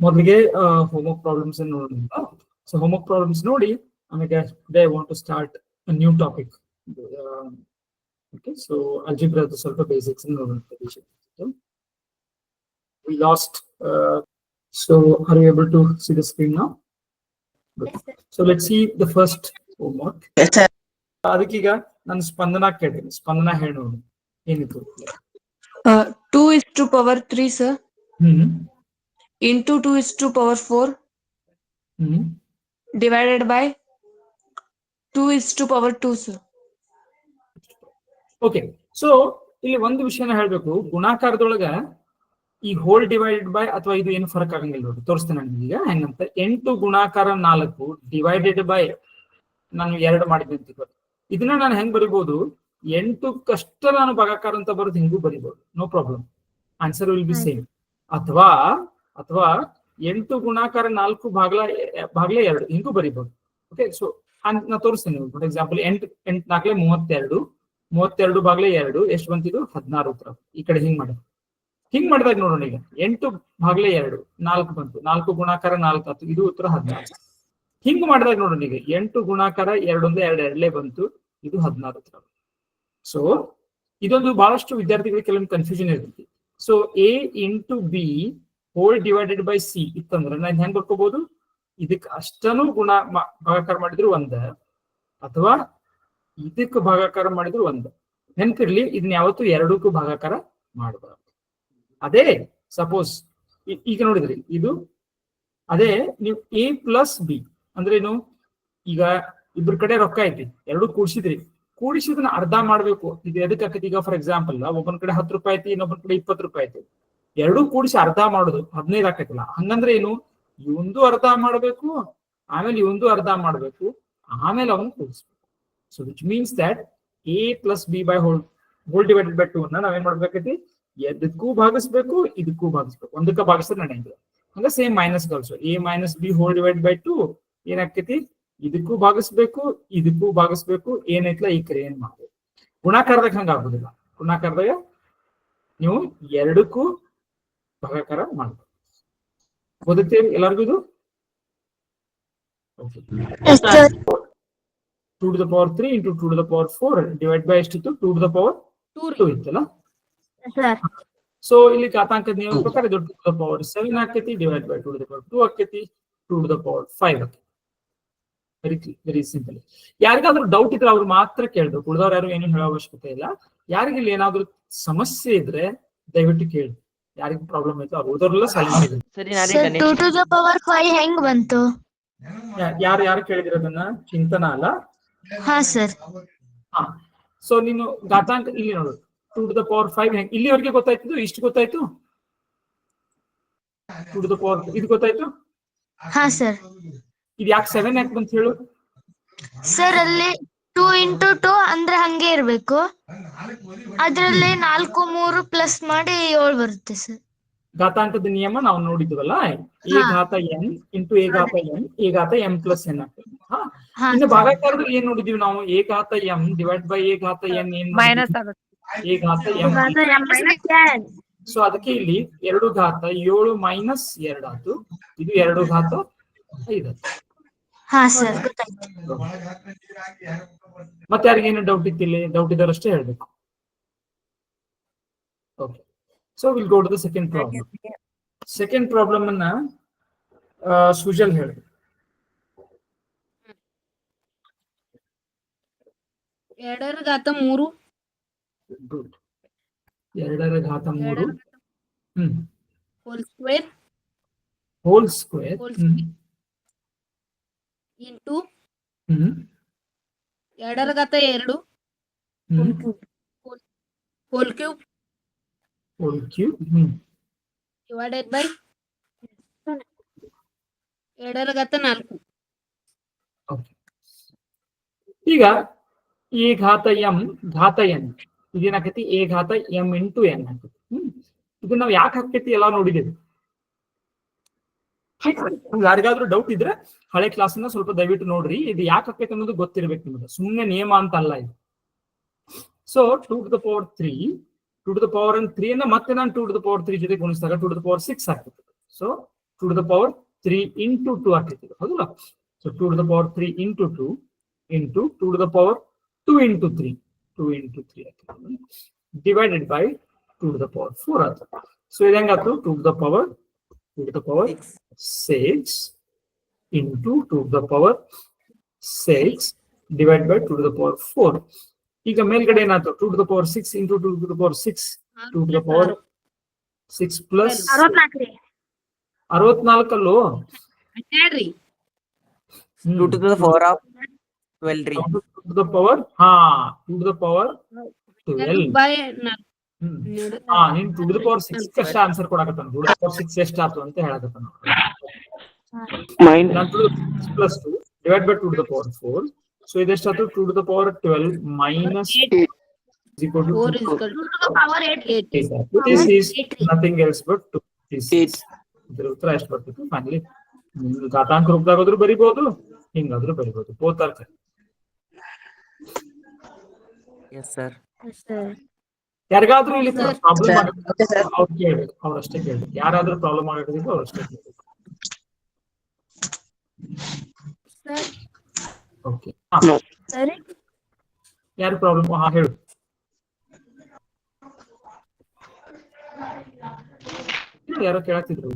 ಮೊದಲಿಗೆ homework problems ನೋಡೋಣ. So homework problems ನೋಡಿ ಆಮೇಲೆ I want to start a new topic. Okay, so ಅಲ್ಜಿಬ್ರಾದ ಸ್ವಲ್ಪ ಬೇಸಿಕ್ಸ್ ನೋಡೋಣ. We lost. So are you able to see the screen now? Good. Yes, sir. So let's see the first homework. Yes, sir. ಅದಕ್ಕೀಗ ನಾನು ಸ್ಪಂದನ ಕೇಳ್ತೀನಿ. ಸ್ಪಂದನ ಹೇಳಿ ನೋಡಿ ಏನಿತ್ತು. 2 is to power 3, sir. Hmm Into 2 is to power 4 hmm divided by 2 is to power 2, sir. Okay, so ಇಲ್ಲಿ ಒಂದು ವಿಷಯನ ಹೇಳ್ಬೇಕು. ಗುಣಾಕಾರದೊಳಗ ಈ ಹೋಲ್ ಡಿವೈಡೆಡ್ ಬೈ ಅಥವಾ ಇದು ಏನು ಫರಕ್ ಆಗಂಗಿಲ್ಲ ನೋಡಿ, ತೋರಿಸ್ತೇನೆ ನಾನು ಈಗ ಹೆಂಗಂತ. 8 ಗುಣಾಕಾರ 4 ಡಿವೈಡೆಡ್ ಬೈ ನಾನು 2 ಮಾಡಿದ್ದೆ. ಇದನ್ನ ನಾನು ಹೆಂಗ್ ಬರಿಬಹುದು? 8 ನಾನು ಭಾಗಾಕಾರ ಅಂತ ಬರೋದು ಹಿಂಗೂ ಬರಿಬಹುದು, no problem, answer will be same. ಅಥವಾ 8 ಗುಣಾಕಾರ 4 ಭಾಗಲ 2 ಹಿಂಗೂ ಬರಿಬಹುದು. ಓಕೆ, ಸೊ ನಾ ತೋರಿಸ್ತೇನೆ. ಫಾರ್ ಎಕ್ಸಾಂಪಲ್ 8 4 32 ಭಾಗಲೆ 2 ಎಷ್ಟು ಬಂತಿದ್ದು? 16 ಉತ್ತರ. ಈ ಕಡೆ ಹಿಂಗ್ ಮಾಡಿದಾಗ ನೋಡೋಣ. ಈಗ 8 ಭಾಗಲೆ 2 4 ಬಂತು, 4 ಗುಣಾಕಾರ 4 ಆಯ್ತು, ಇದು ಉತ್ತರ 16. ಹಿಂಗ್ ಮಾಡಿದಾಗ ನೋಡೋಣ. ಈಗ 8 ಗುಣಾಕಾರ 2 2 ಬಂತು, ಇದು 16 ಉತ್ತರ. ಸೊ ಇದೊಂದು ಬಹಳಷ್ಟು ವಿದ್ಯಾರ್ಥಿಗಳಿಗೆ ಕೆಲವೊಂದು ಕನ್ಫ್ಯೂಷನ್ ಇರ್ತೈತಿ. So A into B hole divided by C ಇತ್ತಂದ್ರೆ ನಾನು ಹೆಂಗ್ ಬರ್ಕೋಬಹುದು? ಇದಕ್ಕೆ ಅಷ್ಟನ್ನು ಭಾಗಾಕಾರ ಮಾಡಿದ್ರು 1, ಅಥವಾ ಇದಕ್ಕೆ ಭಾಗಾಕಾರ ಮಾಡಿದ್ರು 1. ನೆನ್ಪಿರ್ಲಿ, ಇದನ್ನ ಯಾವತ್ತು 2ಕ್ಕೂ ಭಾಗಾಕಾರ ಮಾಡಬಾರ್ದು. ಅದೇ ಸಪೋಸ್ ಈಗ ನೋಡಿದ್ರಿ, ಇದು ಅದೇ ನೀವು ಎ ಪ್ಲಸ್ ಬಿ ಅಂದ್ರೆ ಏನು? ಈಗ ಇಬ್ಬರ ಕಡೆ ರೊಕ್ಕ ಐತಿ, 2 ಕೂಡಿಸಿದನ್ನ ಅರ್ಧ ಮಾಡ್ಬೇಕು. ಇದು ಎದಕ್ಕೆ ಆಕೈತಿ? ಈಗ ಫಾರ್ ಎಕ್ಸಾಂಪಲ್ ಒಬ್ಬನ ಕಡೆ 10 ರೂಪಾಯಿ ಐತಿ, ಇನ್ನೊಬ್ಬನ ಕಡೆ 20 ರೂಪಾಯಿ ಐತಿ. 2 ಕೂಡಿಸಿ ಅರ್ಧ ಮಾಡೋದು 15 ಆಕೈತಿಲ್ಲ. ಹಂಗಂದ್ರೆ ಏನು? ಇವಂದು ಅರ್ಧ ಮಾಡ್ಬೇಕು, ಆಮೇಲೆ ಇವಂದು ಅರ್ಧ ಮಾಡ್ಬೇಕು, ಆಮೇಲೆ ಅವನು ಕೂಡಿಸ್ಬೇಕು. So which means that A plus B by whole divided by 2 ನಾವೇನ್ ಮಾಡ್ಬೇಕೈತಿ? ಎದಕ್ಕೂ ಭಾಗಿಸ್ಬೇಕು, ಇದಕ್ಕೂ ಭಾಗಿಸ್ಬೇಕು. ಒಂದಕ್ಕ ಭಾಗಿಸಿದ್ರೆ ನಡೆಯಂಗಿಲ್ಲ. ಹಂಗ same minus also A minus B hole divide by 2 ಏನಾಗ್ತೈತಿ? ಇದಕ್ಕೂ ಭಾಗಿಸ್ಬೇಕು, ಇದಕ್ಕೂ ಭಾಗಿಸ್ಬೇಕು, ಏನೈತ್ಲ ಈ ಕಡೆ ಏನ್ ಮಾಡ್ಬೇಕು. ಗುಣಾಕಾರದಾಗ ಹಂಗ ಆಗುದಿಲ್ಲ. ಗುಣಾಕಾರದಾಗ ನೀವು 2ಕ್ಕೂ ಭಾಗಾಕಾರ ಮಾಡ್ಬೇಕು. ಓದುತ್ತೇವೆ ಎಲ್ಲರಿಗೂ ಇದು? 2 to the power 3 into 2 to the power 4 divide by ಎಷ್ಟಿತ್ತು? 2 to the power 2 ಇತ್ತಲ್ಲ. ಸೊ ಇಲ್ಲಿ ಘಾತಾಂಕದ ನಿಯಮ ಪ್ರಕಾರ ಇದು 2 to the power 7 ಆಕೈತಿ, divide by 2 to the power 2 ಆಕೈತಿ, 2 to the power 5 ಆಕೈತಿ. Very simple. ಯಾರಿಗಾದ್ರೂ ಡೌಟ್ ಇದ್ರೆ ಅವ್ರು ಮಾತ್ರ ಕೇಳ್ಬೇಕು, ಉಳಿದವ್ರು ಯಾರು ಏನು ಹೇಳೋ ಅವಶ್ಯಕತೆ ಇಲ್ಲ. ಯಾರಿಗೆ ಇಲ್ಲಿ ಏನಾದ್ರು ಸಮಸ್ಯೆ ಇದ್ರೆ ದಯವಿಟ್ಟು ಕೇಳಿ. ಯಾರಿಗೂ ಪ್ರಾಬ್ಲಮ್ ಐತೆ ಅವ್ರು ಉಳಿದವ್ರೆಲ್ಲ ಸೈಲೆಂಟ್ ಇದೆ. Sir, 2 to the power 5 ಹೆಂಗ್ ಬಂತು? ಯಾರು ಕೇಳಿದ್ರೆ ಅದನ್ನ ಚಿಂತನ ಅಲ್ಲ. ಹಾ ಸರ್. ಹಾ, ಸೊ ನೀನು ಘಾತಾಂಕ ಇಲ್ಲಿ ನೋಡು. 2 to the power 5 ಹೆಂಗ್ ಇಲ್ಲಿವರೆಗೆ ಗೊತ್ತಾಯ್ತು? ಇಷ್ಟು ಗೊತ್ತಾಯ್ತು? 2 to the power ಇದು ಗೊತ್ತಾಯ್ತು? ಹಾ ಸರ್. ಇದು ಯಾಕೆ 7 ಯಾಕೆ ಬಂತ ಹೇಳು? ಸರ್ ಅಲ್ಲಿ 2 into 2 ಅಂದ್ರೆ ಹಂಗೆ ಇರ್ಬೇಕು. ಅದ್ರಲ್ಲಿ 4 3 ಪ್ಲಸ್ ಮಾಡಿ 7 ಬರುತ್ತೆ ಸರ್. ಘಾತಾಂಕದ ನಿಯಮ ನಾವು ನೋಡಿದ್ವಲ್ಲ, ಎ ಘಾತ ಎನ್ ಇಂಟು ಎ ಘಾತ ಎನ್, ಎ ಘಾತ ಎಂ ಪ್ಲಸ್ ಎನ್ ಆಗ್ತದೆ. ಇನ್ನು ಭಾಗಾಕಾರದಲ್ಲಿ ಏನ್ ನೋಡಿದೀವಿ ನಾವು? ಎ ಘಾತ ಎಂ ಡಿವೈಡ್ ಬೈ ಎ ಘಾತ ಎನ್ ಏನ್ ಮೈನಸ್ ಆಗುತ್ತೆ. ಎ ಘಾತ ಎಂ. ಸೊ ಅದಕ್ಕೆ ಇಲ್ಲಿ 2 ಘಾತ 7 ಮೈನಸ್ 2 ಆಯ್ತು, ಇದು 2 ಘಾತ 5 ಆಯ್ತು. ಹಾ ಸರ್, ಗೊತ್ತಾಯ್ತು. ಮತ್ತೆ ಯಾರಿಗೇನು ಡೌಟ್ ಇತ್ತಿಲ್ಲ? ಡೌಟ್ ಇದ್ದರಷ್ಟೇ ಹೇಳ್ಬೇಕು. Okay, so will go to the second problem. Second problem ಅನ್ನ ಸುಜಲ್ ಹೇಳಿ. ಎರಡರ ಘಾತ 3 ಗುಡ್. 2 ರ ಘಾತ 3 whole square whole square into 2 ರ ಘಾತ 2 ಹೋಲ್ ಕ್ಯೂಬ್ ಡಿವೈಡೆಡ್ ಬೈ 2 ರ ಘಾತ 4. ಈಗ ಎ ಘಾತ ಎಂ ಘಾತ ಎನ್ ಇದೇನಾಕೈತಿ? ಎ ಘಾತ ಎಂ ಇಂಟು ಎನ್ ಹಾಕೈತಿ. ಇದು ನಾವು ಯಾಕೆ ಹಾಕೈತಿ ಎಲ್ಲ ನೋಡಿದೇವಿ. ಯಾರಿಗಾದ್ರೂ ಡೌಟ್ ಇದ್ರೆ ಹಳೆ ಕ್ಲಾಸ್ನ ಸ್ವಲ್ಪ ದಯವಿಟ್ಟು ನೋಡ್ರಿ. ಇದು ಯಾಕೆ ಹಾಕೈತಿ ಅನ್ನೋದು ಗೊತ್ತಿರ್ಬೇಕು ನಿಮಗೆ, ಸುಮ್ಮನೆ ನಿಯಮ ಅಂತ ಅಲ್ಲ ಇದು. So 2 to the power 3 2 to the power 3 ಅನ್ನ ಮತ್ತೆ ನಾನು 2 to the power 3 ಜೊತೆ ಗುಣಿಸಿದಾಗ 2 to the power 6 ಆಗ್ತದೆ. So 2 to the power 3 into 2 ಆಗ್ತೈತಿ ಹೌದಲ್ಲ. So 2 to the power 3 into 2 into 2 to the power 2 into 3 ಆಗ್ತೈತಿ divided by 2 to the power 4 ಆಗ್ತದೆ. ಸೊ ಇದು ಹೆಂಗಾಯ್ತು 2 to the power 6 into 2 to the power 6 divided by 2 to the power 4. ಈಗ ಮೇಲ್ಗಡೆ ಏನಾಯ್ತು 2 to the power 6 into 2 to the power 6 2 to the power 6 plus 64 ಅಲ್ಲೋ 2 to the 4 of 12 ರೀ. 2 to the power 2 to the power 12 ನೀನ್ 2 to the power 6 ಕಷ್ಟ answer ಕೊಡಕತ್ತಾನ 2 to the power 6 ಎಷ್ಟಾಯ್ತು ಅಂತ ಹೇಳಕತ್ತಾನ. ನಾನು 2 plus 2 divided by 2 to the power 4. So ಇದೆಷ್ಟಾಯ್ತು 2 to the power 12 minus 8 is equal to 4 is equal to power 8. This is nothing else but 8. ಇದರ ಉತ್ತರ ಎಷ್ಟು ಬರ್ತಿತ್ತು finally ಘಾತಾಂಕ ರೂಪದಾಗಾದ್ರೂ ಬರಿಬಹುದು ಹಿಂಗಾದ್ರೂ ಬರಿಬಹುದು both are correct. Yes sir. ಯಾರಿಗಾದ್ರೂ ಇಲ್ಲಿ ಪ್ರಾಬ್ಲಮ್ ಆಗುತ್ತೆ ಅವ್ರು ಕೇಳ್ಬೇಕು ಅವ್ರಷ್ಟೇ ಕೇಳ್ಬೇಕು ಯಾರಾದ್ರೂ ಪ್ರಾಬ್ಲಮ್ ಆಗಬೇಕು ಅವ್ರಷ್ಟೇ ಕೇಳ್ಬೇಕು. ಓಕೆ ಯಾರು ಪ್ರಾಬ್ಲಮ್ ಹೇಳು ಯಾರೋ ಕೇಳತ್ತಿದ್ರು.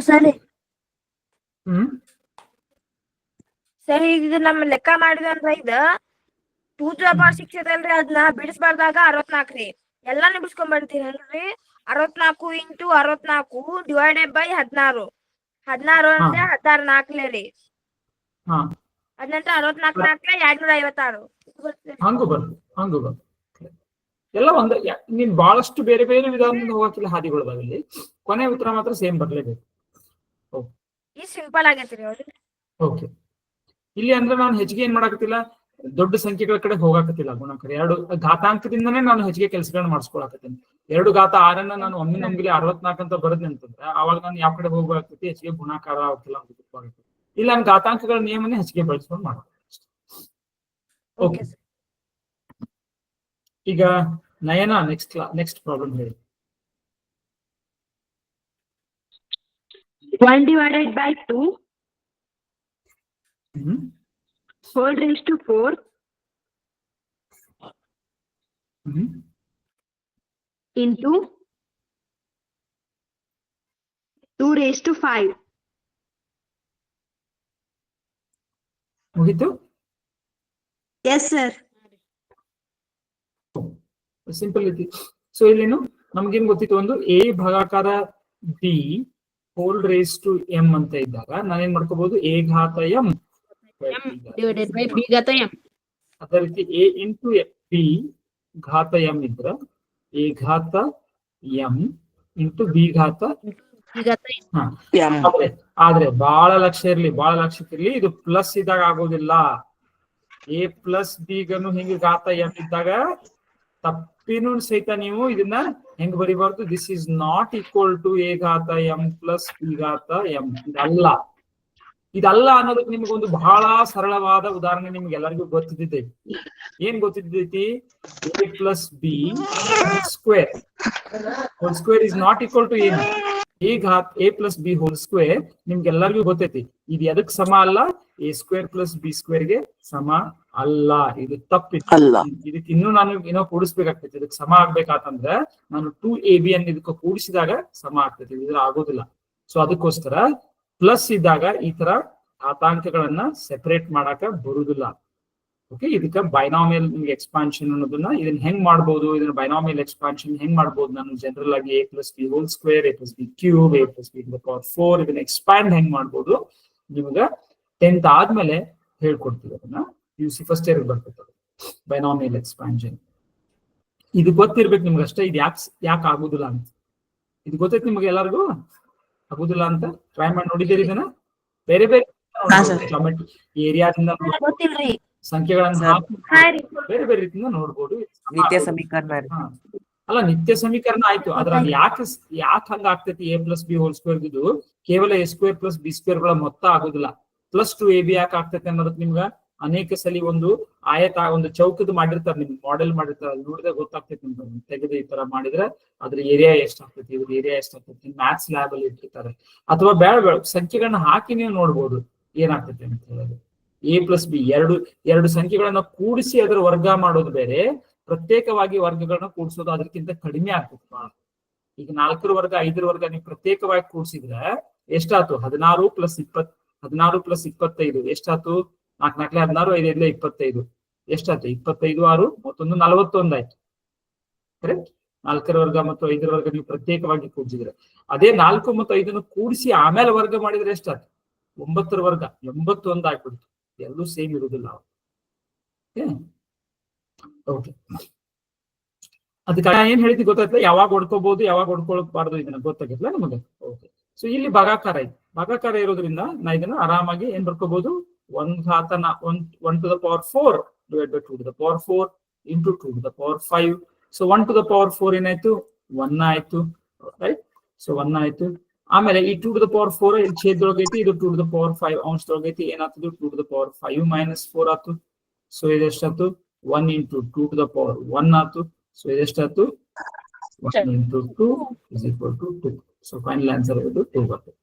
ಸರಿ ಸರಿ ಇದು ನಮ್ಮ ಲೆಕ್ಕ ಮಾಡಿದಂದ್ರ ಇದ 2 to the power 6 ಐತಲ್ರಿ ಅದನ್ನ ಬಿಡಿಸ್ಬಾರ್ದಾಗ 64 ರೀ ಎಲ್ಲಾನು ಬಿಡಿಸ್ಕೊಂಡ್ಬರ್ತೀರಲ್ರಿ 64 into 64 ಡಿವೈಡೆಡ್ ಬೈ 16 16 ಅಂದ್ರೆ 16 4 ರೀ ಅದಂತ 64 256 ಹಂಗು ಬರ್ ಎಲ್ಲ ಒಂದ ನೀನ್ ಬಹಳಷ್ಟು ಬೇರೆ ಬೇರೆ ವಿಧಾನದಿಂದ ಹೋಗಕ್ಕಿಲ್ಲ ಹಾದಿಗಳದಾಗಲಿ ಕೊನೆ ಉತ್ತರ ಮಾತ್ರ ಸೇಮ್ ಬರ್ಲೇಬೇಕು. ಈ ಸಿಂಪಲ್ ಆಗೈತ್ರಿ ಓಕೆ ಇಲ್ಲಿ ಅಂದ್ರೆ ನಾನು ಹೆಚ್ಚಿಗೆ ಏನ್ ಮಾಡಾಕತ್ತಿಲ್ಲ ದೊಡ್ಡ ಸಂಖ್ಯೆಗಳ ಕಡೆ ಹೋಗಾಕತ್ತಿಲ್ಲ ಗುಣಾಕಾರ 2 ಘಾತಾಂಕದಿಂದನೇ ನಾನು ಹೆಚ್ಚಿಗೆ ಕೆಲಸಗಳನ್ನ ಮಾಡಿಸ್ಕೊಳಕತ್ತೀನಿ. 2 ಘಾತ 6 ನಾನು ಒಮ್ಮಿನೊಮ್ಮಿಗೆ 64 ಅಂತ ಬರದ್ನಿ ಅಂತಂದ್ರೆ ಅವಾಗ ನಾನು ಯಾವ ಕಡೆ ಹೋಗ್ಬೇಕಾಗ್ತೈತಿ ಹೆಚ್ಚಿಗೆ ಗುಣಾಕಾರ ಆಗ್ತಿಲ್ಲ ಅಂತ ಇಲ್ಲ ನಾನು ಘಾತಾಂಕಗಳ ನಿಯಮನೇ ಹೆಚ್ಚಿಗೆ ಬಳಸ್ಕೊಂಡು ಮಾಡ್ತೀನಿ. ಓಕೆ ಈಗ ನಯನ ನೆಕ್ಸ್ಟ್ ಪ್ರಾಬ್ಲಮ್ ಹೇಳಿ. 1 divided by 2 whole raised to 4 into 2 raised to 5. ಮುಗಿತು? Yes sir. ಸಿಂಪಲ್ ಐತಿ. ಸೊ ಇಲ್ಲೇನು ನಮ್ಗೇನ್ ಗೊತ್ತಿತ್ತು ಒಂದು ಎ ಭಾಗಾಕಾರ B whole raise to M ಅಂತ ಇದ್ದಾಗ ನಾನೇನ್ ಮಾಡ್ಕೋಬಹುದು ಎ ಘಾತ ಎಂ Divided by b ಘಾತ m. ಅದೇ ರೀತಿ ಎ ಇಂಟು ಬಿ ಘಾತ ಎಂ ಇದ್ರ ಎ ಘಾತ ಎಂ ಇಂಟು ಬಿ ಘಾತ ಆದ್ರೆ ಬಹಳ ಲಕ್ಷ್ಯಕ್ಕಿರ್ಲಿ ಇದು ಪ್ಲಸ್ ಇದ್ದಾಗ ಆಗೋದಿಲ್ಲ. ಎ ಪ್ಲಸ್ ಬಿ ಗನು ಹಿಂಗ ಘಾತ ಎಂ ಇದ್ದಾಗ ತಪ್ಪಿನೂ ಸಹಿತ ನೀವು ಇದನ್ನ ಹೆಂಗ್ ಬರಿಬಾರ್ದು this is not equal to A ಘಾತ ಎಂ ಪ್ಲಸ್ ಬಿ ಘಾತ ಎಂ ಇದಲ್ಲ ಅನ್ನೋದಕ್ಕೆ ನಿಮ್ಗೊಂದು ಬಹಳ ಸರಳವಾದ ಉದಾಹರಣೆ ನಿಮ್ಗೆ ಎಲ್ಲರಿಗೂ ಗೊತ್ತಿದ್ದೈತಿ. ಏನ್ ಗೊತ್ತಿದ್ದೈತಿ A plus B square whole square is not equal to ಏನು ಎ ಘಾತ್ A plus B whole square ನಿಮ್ಗೆಲ್ಲರಿಗೂ ಗೊತ್ತೈತಿ. ಇದು ಎದಕ್ ಸಮ ಅಲ್ಲ A square plus B square ಗೆ ಸಮ ಅಲ್ಲ. ಇದು ತಪ್ಪಿತ್ತು. ಇದಕ್ಕೆ ಇನ್ನೂ ನಾನು ಏನೋ ಕೂಡಿಸ್ಬೇಕಾಗ್ತೈತಿ. ಇದಕ್ಕೆ ಸಮ ಆಗ್ಬೇಕಾತಂದ್ರೆ ನಾನು 2ab ಅನ್ನು ಇದಕ್ಕೆ ಕೂಡಿಸಿದಾಗ ಸಮ ಆಗ್ತೈತಿ. ಇದ್ರ ಆಗೋದಿಲ್ಲ. ಸೊ ಅದಕ್ಕೋಸ್ಕರ ಪ್ಲಸ್ ಇದ್ದಾಗ ಈ ತರ ಘಾತಾಂಕಗಳನ್ನ ಸೆಪರೇಟ್ ಮಾಡಾಕ ಬರುದಿಲ್ಲ. ಓಕೆ ಇದಕ್ಕೆ ಬೈನಾಮಿಯಲ್ ಎಕ್ಸ್ಪಾನ್ಷನ್ ಅನ್ನೋದನ್ನ ಇದನ್ನ ಹೆಂಗ್ ಮಾಡ್ಬೋದು ಇದನ್ನ ಬೈನಾಮಿಯಲ್ ಎಕ್ಸ್ಪಾನ್ಷನ್ ಹೆಂಗ್ ಮಾಡ್ಬೋದು ನಾನು ಜನರಲ್ ಆಗಿ A plus B whole square A plus B cube A plus B power 4 ಇದನ್ನ ಎಕ್ಸ್ಪ್ಯಾಂಡ್ ಹೆಂಗ್ ಮಾಡ್ಬೋದು ನಿಮಗ 10th ಆದ್ಮೇಲೆ ಹೇಳ್ಕೊಡ್ತೀವಿ. ಅದನ್ನ ಯುಸಿ ಫಸ್ಟ್ ಇಯರ್ ಬರ್ತದೆ ಬೈನಾಮಿಯಲ್ ಎಕ್ಸ್ಪಾನ್ಷನ್. ಇದು ಗೊತ್ತಿರ್ಬೇಕು ನಿಮ್ಗೆ ಅಷ್ಟೇ. ಇದು ಯಾಕೆ ಆಗುದಿಲ್ಲ ಅಂತ ಇದು ಗೊತ್ತೈತಿ ನಿಮ್ಗೆ ಎಲ್ಲರಿಗೂ ಆಗುದಿಲ್ಲ ಅಂತ ಟ್ರೈ ಮಾಡಿ ನೋಡಿದ್ದೀರಿ ಇದನ್ನ ಬೇರೆ ಬೇರೆ ಏರಿಯಾದಿಂದ ಸಂಖ್ಯೆಗಳನ್ನ ಬೇರೆ ಬೇರೆ ರೀತಿಯಿಂದ ನೋಡ್ಬೋದು. ನಿತ್ಯ ಸಮೀಕರಣ ಅಲ್ಲ ನಿತ್ಯ ಸಮೀಕರಣ ಆಯ್ತು ಅದ್ರಲ್ಲಿ ಯಾಕೆ ಹಂಗ ಆಗ್ತೈತಿ A plus B whole square ಇದು ಕೇವಲ A square plus B square ಗಳ ಮೊತ್ತ ಆಗುದಿಲ್ಲ. ಪ್ಲಸ್ 2ab ಯಾಕೆ ಆಗ್ತೈತಿ ಅನ್ನೋದಕ್ಕೆ ನಿಮ್ಗ ಅನೇಕ ಸಲಿ ಒಂದು ಆಯತ ಒಂದು ಚೌಕದ ಮಾಡಿರ್ತಾರೆ, ನಿಮ್ಗೆ ಮಾಡೆಲ್ ಮಾಡಿರ್ತಾರೆ, ಅದು ನೋಡಿದ್ರೆ ಗೊತ್ತಾಗ್ತೈತಿ ನಿಮ್ಗೆ. ತೆಗೆದು ಈ ತರ ಮಾಡಿದ್ರೆ ಅದ್ರ ಏರಿಯಾ ಎಷ್ಟಾಗ್ತೈತಿ, ಇದ್ರ ಏರಿಯಾ ಎಷ್ಟಾಗ್ತೈತಿ, ಮ್ಯಾಥ್ಸ್ ಲ್ಯಾಬ್ ಅಲ್ಲಿ ಇಟ್ಟಿರ್ತಾರೆ. ಅಥವಾ ಬೇಡ ಸಂಖ್ಯೆಗಳನ್ನ ಹಾಕಿ ನೀವು ನೋಡ್ಬೋದು ಏನಾಗ್ತೈತಿ ಅಂತ ಹೇಳೋದು. A+B ಎರಡು ಸಂಖ್ಯೆಗಳನ್ನ ಕೂಡಿಸಿ ಅದರ ವರ್ಗ ಮಾಡೋದು ಬೇರೆ, ಪ್ರತ್ಯೇಕವಾಗಿ ವರ್ಗಗಳನ್ನ ಕೂಡಿಸೋದು ಅದಕ್ಕಿಂತ ಕಡಿಮೆ ಆಗ್ತದೆ. ಈಗ 4ರ ವರ್ಗ 5ರ ವರ್ಗ ನೀವು ಪ್ರತ್ಯೇಕವಾಗಿ ಕೂಡಿಸಿದ್ರೆ ಎಷ್ಟಾಯ್ತು? 16 + 25 ಎಷ್ಟಾಯ್ತು? 4 × 4 16 5 × 25 ಎಷ್ಟಾಯ್ತು? 25 6 ಮತ್ತೊಂದು 41 ಆಯ್ತು. ಕರೆಕ್ಟ್? 4ರ ವರ್ಗ ಮತ್ತು 5ರ ವರ್ಗ ನೀವು ಪ್ರತ್ಯೇಕವಾಗಿ ಕೂಡಿಸಿದ್ರೆ, ಅದೇ 4 ಮತ್ತು 5 ಕೂಡಿಸಿ ಆಮೇಲೆ ವರ್ಗ ಮಾಡಿದ್ರೆ ಎಷ್ಟಾಯ್ತು? 9ರ ವರ್ಗ 81 ಆಗ್ಬಿಡ್ತು. ಎಲ್ಲೂ ಸೇಮ್ ಇರುವುದಿಲ್ಲ. ಓಕೆ, ಅದಕ್ಕೆ ಏನ್ ಹೇಳ್ತಿ ಗೊತ್ತಾಯ್ತಲ್ಲ, ಯಾವಾಗ ಹೊಡ್ಕೋಬಹುದು ಯಾವಾಗ ಹೊಡ್ಕೊಳ್ಬಾರ್ದು ಇದನ್ನ ಗೊತ್ತಾಗಿಲ್ಲ ನಮಗೆ. ಓಕೆ, ಸೊ ಇಲ್ಲಿ ಭಾಗಾಕಾರ ಐತಿ. ಭಾಗಾಕಾರ ಇರೋದ್ರಿಂದ ನಾ ಇದನ್ನ ಆರಾಮಾಗಿ ಏನ್ ಬರ್ಕೋಬಹುದು? 1 to the power 4 divided by 2 to the power 4 into 2 to the power 5. So 1 to the power 4 ಏನಾಯ್ತು? 1 ಆಯ್ತು, ರೈಟ್? ಸೊ 1 ಆಯ್ತು. ಆಮೇಲೆ ಈ 2 to the power 4 ಇಲ್ಲಿ ಛೇದದೊಳಗೈತಿ, ಇದು 2 to the power 5 ಅಂಶದೊಳಗೈತಿ. ಏನಾಗ್ತದೆ? 2 to the power 5 - 4 ಆಯ್ತು. ಸೊ ಇದೆಷ್ಟಾಯ್ತು? 1 into 2 to the power 1 ಆಯ್ತು. ಸೊ ಇದೆಷ್ಟಾಯ್ತು? 1 into 2 is equal to 2. So final answer ಇದು 2 ಬರ್ತದೆ.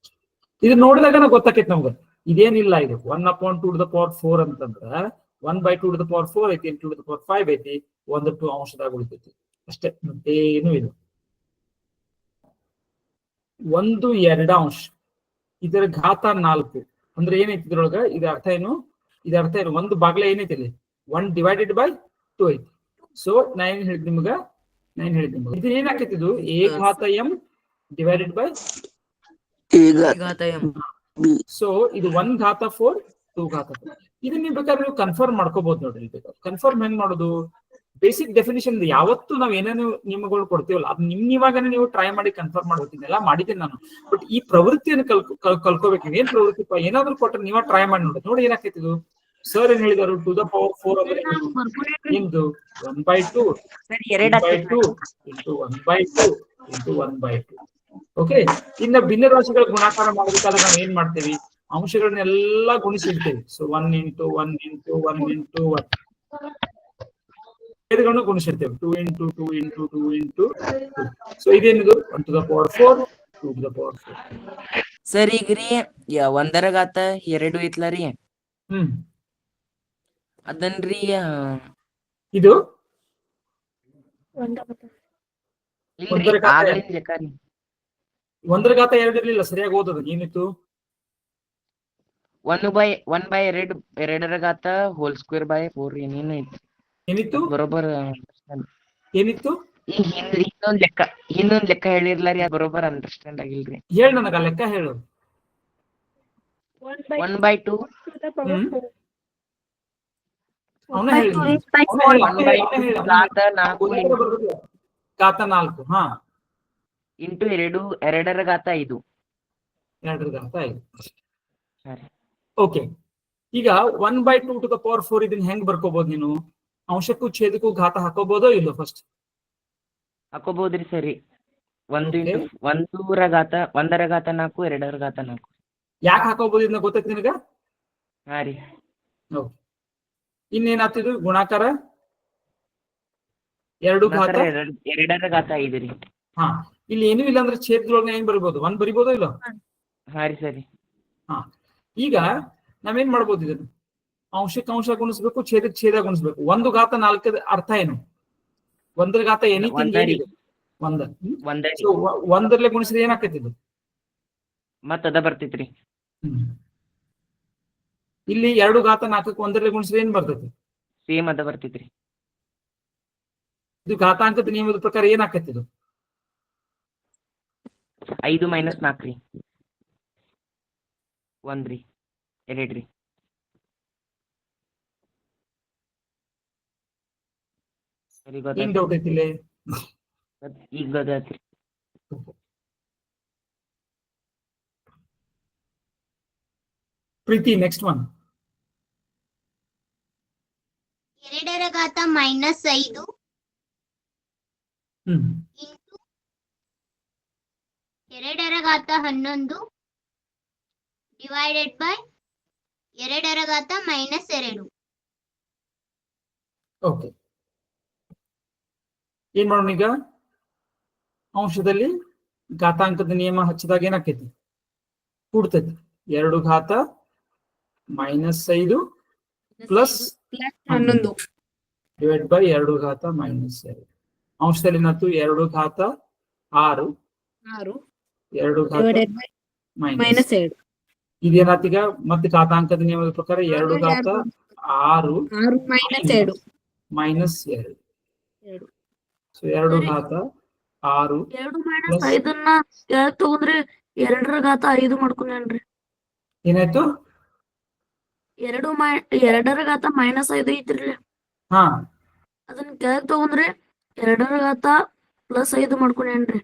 ಇದು ನೋಡಿದಾಗ ಗೊತ್ತಾಕೈತಿ ನಮ್ಗೆ, ಇದೇನಿಲ್ಲ ಇದು 1/2 to the power 4 ಅಂತಂದ್ರೆ 1/2 to the power 4 ಐತಿ, 2 to the power 5 ಐತಿ, 1/2 ಅಂಶದಾಗ ಉಳಿತೈತಿ ಅಷ್ಟೇ, ಮತ್ತೇನು ಇದು 1/2 ಅಂಶ. ಇದರ ಘಾತ 4 ಅಂದ್ರೆ ಏನೈತಿ ಇದ್ರೊಳಗ? ಇದರ ಅರ್ಥ ಏನು? ಒಂದು ಬಾಗ್ಲ ಏನೈತಿ ಇಲ್ಲಿ? 1 divided by 2 ಐತಿ. ಸೊ ನಾ ಏನ್ ಹೇಳಿದ್ ನಿಮ್ಗ ಇದು ಏನಾಕೈತಿ? ಇದು a ಘಾತ m divided by ಸೊ ಇದು 1 ಘಾತ 4 2 ಘಾತ 4. ಇದನ್ನ ನೀವು ಬೇಕಾದ್ರೆ ನೀವು ಕನ್ಫರ್ಮ್ ಮಾಡ್ಕೋಬಹುದು ನೋಡ್ರಿ. ಕನ್ಫರ್ಮ್ ಹೆಂಗ್ ಮಾಡೋದು? ಬೇಸಿಕ್ ಡೆಫಿನಿಷನ್ ಯಾವತ್ತು ನಾವ್ ಏನೇನು ನಿಯಮಗಳು ಕೊಡ್ತೀವಲ್ಲ ಅದು ನೀವಾಗನೇ ನೀವು ಟ್ರೈ ಮಾಡಿ ಕನ್ಫರ್ಮ್ ಮಾಡ್ಬೇಕಿಲ್ಲ. ಮಾಡಿದ್ದೀನಿ ನಾನು, ಬಟ್ ಈ ಪ್ರವೃತ್ತಿಯನ್ನು ಕಲ್ಕೋಬೇಕು. ಏನ್ ಪ್ರವೃತ್ತಿ? ಏನಾದ್ರು ಕೊಟ್ಟರೆ ನೀವ ಟ್ರೈ ಮಾಡಿ ನೋಡಿ ಏನಾಕೈತಿ ಇದು. ಸರ್ ಏನ್ ಹೇಳಿದಾರು? ಟು ದ ಪವರ್ 4 ಅಂದ್ರೆ ನಿಮ್ದು 1/2 1/2 into 1/2 into 1/2. ಓಕೆ, ಇನ್ನ ಭಿನ್ನ ರಾಶಿಗಳ ಗುಣಾಕಾರ ಮಾಡಬೇಕಾದ್ರೆ ನಾವ್ ಏನ್ ಮಾಡ್ತೇವಿ? ಅಂಶಗಳನ್ನೆಲ್ಲ ಗುಣಿಸಿಡ್ತೇವೆ. ಸೊ 1 into 1 into 1 into 1 ಛೇದಗಳನ್ನು ಗುಣಿಸಿರ್ತೇವೆ. 2 into 2 into 2 into 2. ಸೊ ಇದೇನಿದು? 1 to the power 4 2 to the power 4. Sir ಈಗ ರೀ 1ರ ಘಾತ 2 ಐತ್ಲ ರೀ, ಅದನ್ರಿ ಇದು ಇಲ್ರಿ, 1ರ ಘಾತ ಆಗ್ಲಿಂದ್ ಲೆಕ್ಕ ರೀ. 1ರ ಘಾತ 2 ಇರ್ಲಿಲ್ಲ, ಸರಿಯಾಗಿ ಓದೋದು. ಏನಿತ್ತು? 1/2 2ರ ಘಾತ ಹೋಲ್ ಸ್ಕ್ವೇರ್ ಬೈ 4 ಏನೇನು ಐತಿ ಏನಿತ್ತು? ಬರೋಬ್ಬರ್ ಏನಿತ್ತು? ಇನ್ನೊಂದ್ ಲೆಕ್ಕ ಹೇಳಿರ್ಲ ರೀ, ಬರೋಬ್ಬರ್ ಅಂಡರ್ಸ್ಟ್ಯಾಂಡ್ ಆಗಿಲ್ರಿ. ಹೇಳ ನನಗ ಲೆಕ್ಕ ಹೇಳು. 1/2 ಅವನ ಹೇಳಿ ಘಾತ 4 ಹಾ ಇಂಟು 2ರ ಘಾತ 5 2ರ ಘಾತ 5. ಓಕೆ, ಈಗ 1/2 to the power 4 ಇದನ್ನ ಹೆಂಗ್ ಬರ್ಕೋಬಹುದು ನೀನು? ಅಂಶಕ್ಕೂ ಛೇದಕ್ಕೂ ಘಾತ ಹಾಕೋಬಹುದೋ ಇಲ್ಲೋ? ಫಸ್ಟ್ ಹಾಕೋಬಹುದ್ರಿ. ಸರಿ, 1ರ ಘಾತ 4 2ರ ಘಾತ 4. ಯಾಕೆ ಹಾಕೋಬಹುದು ಇದನ್ನ ಗೊತ್ತೈತಿ ನಿನಗ? ಹಾ ರೀ. ಇನ್ನೇನಾಗ್ತಿದ್ರು? ಗುಣಾಕಾರ 2 ಘಾತ 2ರ ಘಾತ 5 ರೀ. ಹಾ, ಇಲ್ಲಿ ಏನೂ ಇಲ್ಲ ಅಂದ್ರೆ ಛೇದದೊಳಗೆ ಏನ್ ಬರಿಬಹುದು? 1 ಬರಿಬಹುದೋ ಇಲ್ಲೋ? ಹಾ ರೀ, ಸರಿ. ಹಾ, ಈಗ ನಾವೇನ್ ಮಾಡ್ಬೋದು? ಇದನ್ನು ಅಂಶಕ್ಕೆ ಅಂಶ ಗುಣಿಸ್ಬೇಕು, ಛೇದಕ್ಕೆ ಛೇದ ಗುಣಿಸ್ಬೇಕು. 1 ಘಾತ 4 ಅರ್ಥ ಏನು? 1ರ ಘಾತ ಎನಿಥಿಂಗ್ ಏನಿದೆ 1. ಸೊ 1ರಲ್ಲೇ ಗುಣಿಸಿದ್ರೆ ಏನಾಕೈತಿ ಇದು? ಮತ್ತ ಅದ ಬರ್ತೈತ್ರಿ. ಇಲ್ಲಿ 2 ಘಾತ 4ಕ್ಕೆ 1ರಲ್ಲೇ ಗುಣಿಸಿದ್ರೆ ಏನ್ ಬರ್ತೈತಿ? ಸೇಮ್ ಅದ ಬರ್ತೈತ್ರಿ. ಇದು ಘಾತಾಂಕದ ನಿಯಮದ ಪ್ರಕಾರ ಏನಾಕೈತಿ ಇದು? 5 - 4 ರೀ. 1 ರೀ, 2 ರೀ. ಸರಿ, ಏನ್ ಡೌಟ್ ಐತಿ ಇಲ್ಲಿ? ಈಗ ಗೊತ್ತಾಯ್ತ್ರಿ. ಪ್ರೀತಿ, ನೆಕ್ಸ್ಟ್ ಒನ್. 2ರ ಘಾತ -5 ಇಂಟು 2ರ ಘಾತ 11 ಡಿವೈಡೆಡ್ ಬೈ 2ರ ಘಾತ -2. ಓಕೆ, ಏನ್ ಮಾಡೋಣ ಈಗ? ಅಂಶದಲ್ಲಿ ಘಾತಾಂಕದ ನಿಯಮ ಹಚ್ಚಿದಾಗ ಏನಾಕೈತಿ? ಕೂಡ್ತೈತಿ. 2 ಘಾತ -5 ಪ್ಲಸ್ 11 ಡಿವೈಡ್ ಬೈ 2 ಘಾತ -2. ಅಂಶದಲ್ಲಿ ಏನಾಯ್ತು? 2 ಘಾತ 6 6 2 ಘಾತ divided by ಮೈನಸ್. -2 ಇದೇನಾಯ್ತು ಈಗ? ಮತ್ತೆ ಘಾತಾಂಕದ ನಿಯಮದ ಪ್ರಕಾರ 2 ಘಾತ 6 6 -2 -2. ಎರಡು. ಸೊ 2 ಘಾತ 6 2 ಮೈನಸ್ Plus- 5 ಕೆಳಗ್ ತಗೊಂಡ್ರೆ 2 ಘಾತ 5 ಮಾಡ್ಕೊಂಡ್ರಿ. ಏನಾಯ್ತು? 2 ಘಾತ -5 ಐತ್ರಿ, ಹಾ, ಅದನ್ನ ಕೆಳಗ್ ತಗೊಂಡ್ರೆ 2 ಘಾತ +5 ಮಾಡ್ಕೊಂಡ್ರಿ.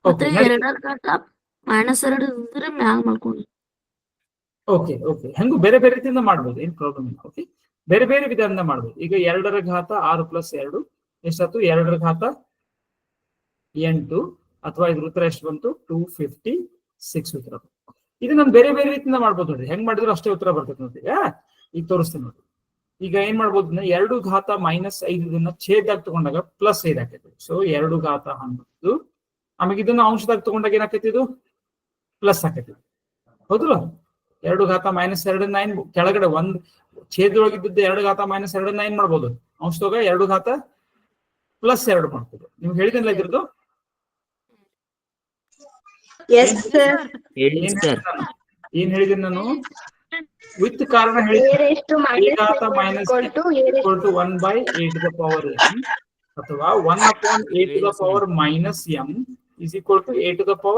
ಮತ್ತೆ ಓಕೆ 2 ಘಾತ -2 ಇದ್ರೆ ಮ್ಯಾಗ ಮಾಡ್ಕೊಂಡ್ರಿ. ಓಕೆ ಓಕೆ ಹೆಂಗು ಬೇರೆ ಬೇರೆ ರೀತಿಯಿಂದ ಮಾಡ್ಬೋದು, ಏನ್ ಪ್ರಾಬ್ಲಮ್ ಇಲ್ಲ. ಓಕೆ, ಬೇರೆ ಬೇರೆ ವಿಧಾನದಿಂದ ಮಾಡ್ಬೋದು. ಈಗ 2 ಘಾತ 6 + 2 ಎಷ್ಟಾಯ್ತು? 2 ಘಾತ 8, ಅಥವಾ ಇದ್ರ ಉತ್ತರ ಎಷ್ಟು ಬಂತು? 256 ಉತ್ತರ. ಇದು ನಾನು ಬೇರೆ ಬೇರೆ ರೀತಿಯಿಂದ ಮಾಡ್ಬೋದು ನೋಡ್ರಿ. ಹೆಂಗ್ ಮಾಡಿದ್ರು ಅಷ್ಟೇ ಉತ್ತರ ಬರ್ತದೆ ನೋಡಿ. ಈಗ ತೋರಿಸ್ತೀನಿ ನೋಡಿ. ಈಗ ಏನ್ ಮಾಡ್ಬೋದು? 2 ಘಾತ -5 ಇದನ್ನ ಛೇದದಾಗ ತಗೊಂಡಾಗ +5 ಆಕೈತಿ. ಸೊ 2 ಘಾತ 11. ಆಮೇಲೆ ಇದನ್ನ ಅಂಶದಾಗ ತಗೊಂಡಾಗ ಏನಾಕೈತಿ? ಇದು ಪ್ಲಸ್ ಆಕೈತಿ, ಹೌದಲ್ಲ? 2 ಘಾತ -2 9 ಕೆಳಗಡೆ ಒಂದ್ ಛೇದದೊಳಗಿದ್ದ 2 ಘಾತ -2 9 ಮಾಡ್ಬೋದು. ಅಂಶದಾಗ 2 ಘಾತ +2 ಮಾಡ್ಬೋದು. ನಿಮ್ಗೆ ಹೇಳಿದಿಲ್ಲ ಇದ್ರದ್ದು? Yes sir. ಏನ್ ಹೇಳಿದೀನಿ ನಾನು? ವಿತ್ ಕಾರಣ ಹೇಳಿದ್ದೀನಿ. a ಘಾತ -1 1/8 ಅಥವಾ 1/8 is equal to a⁻+m.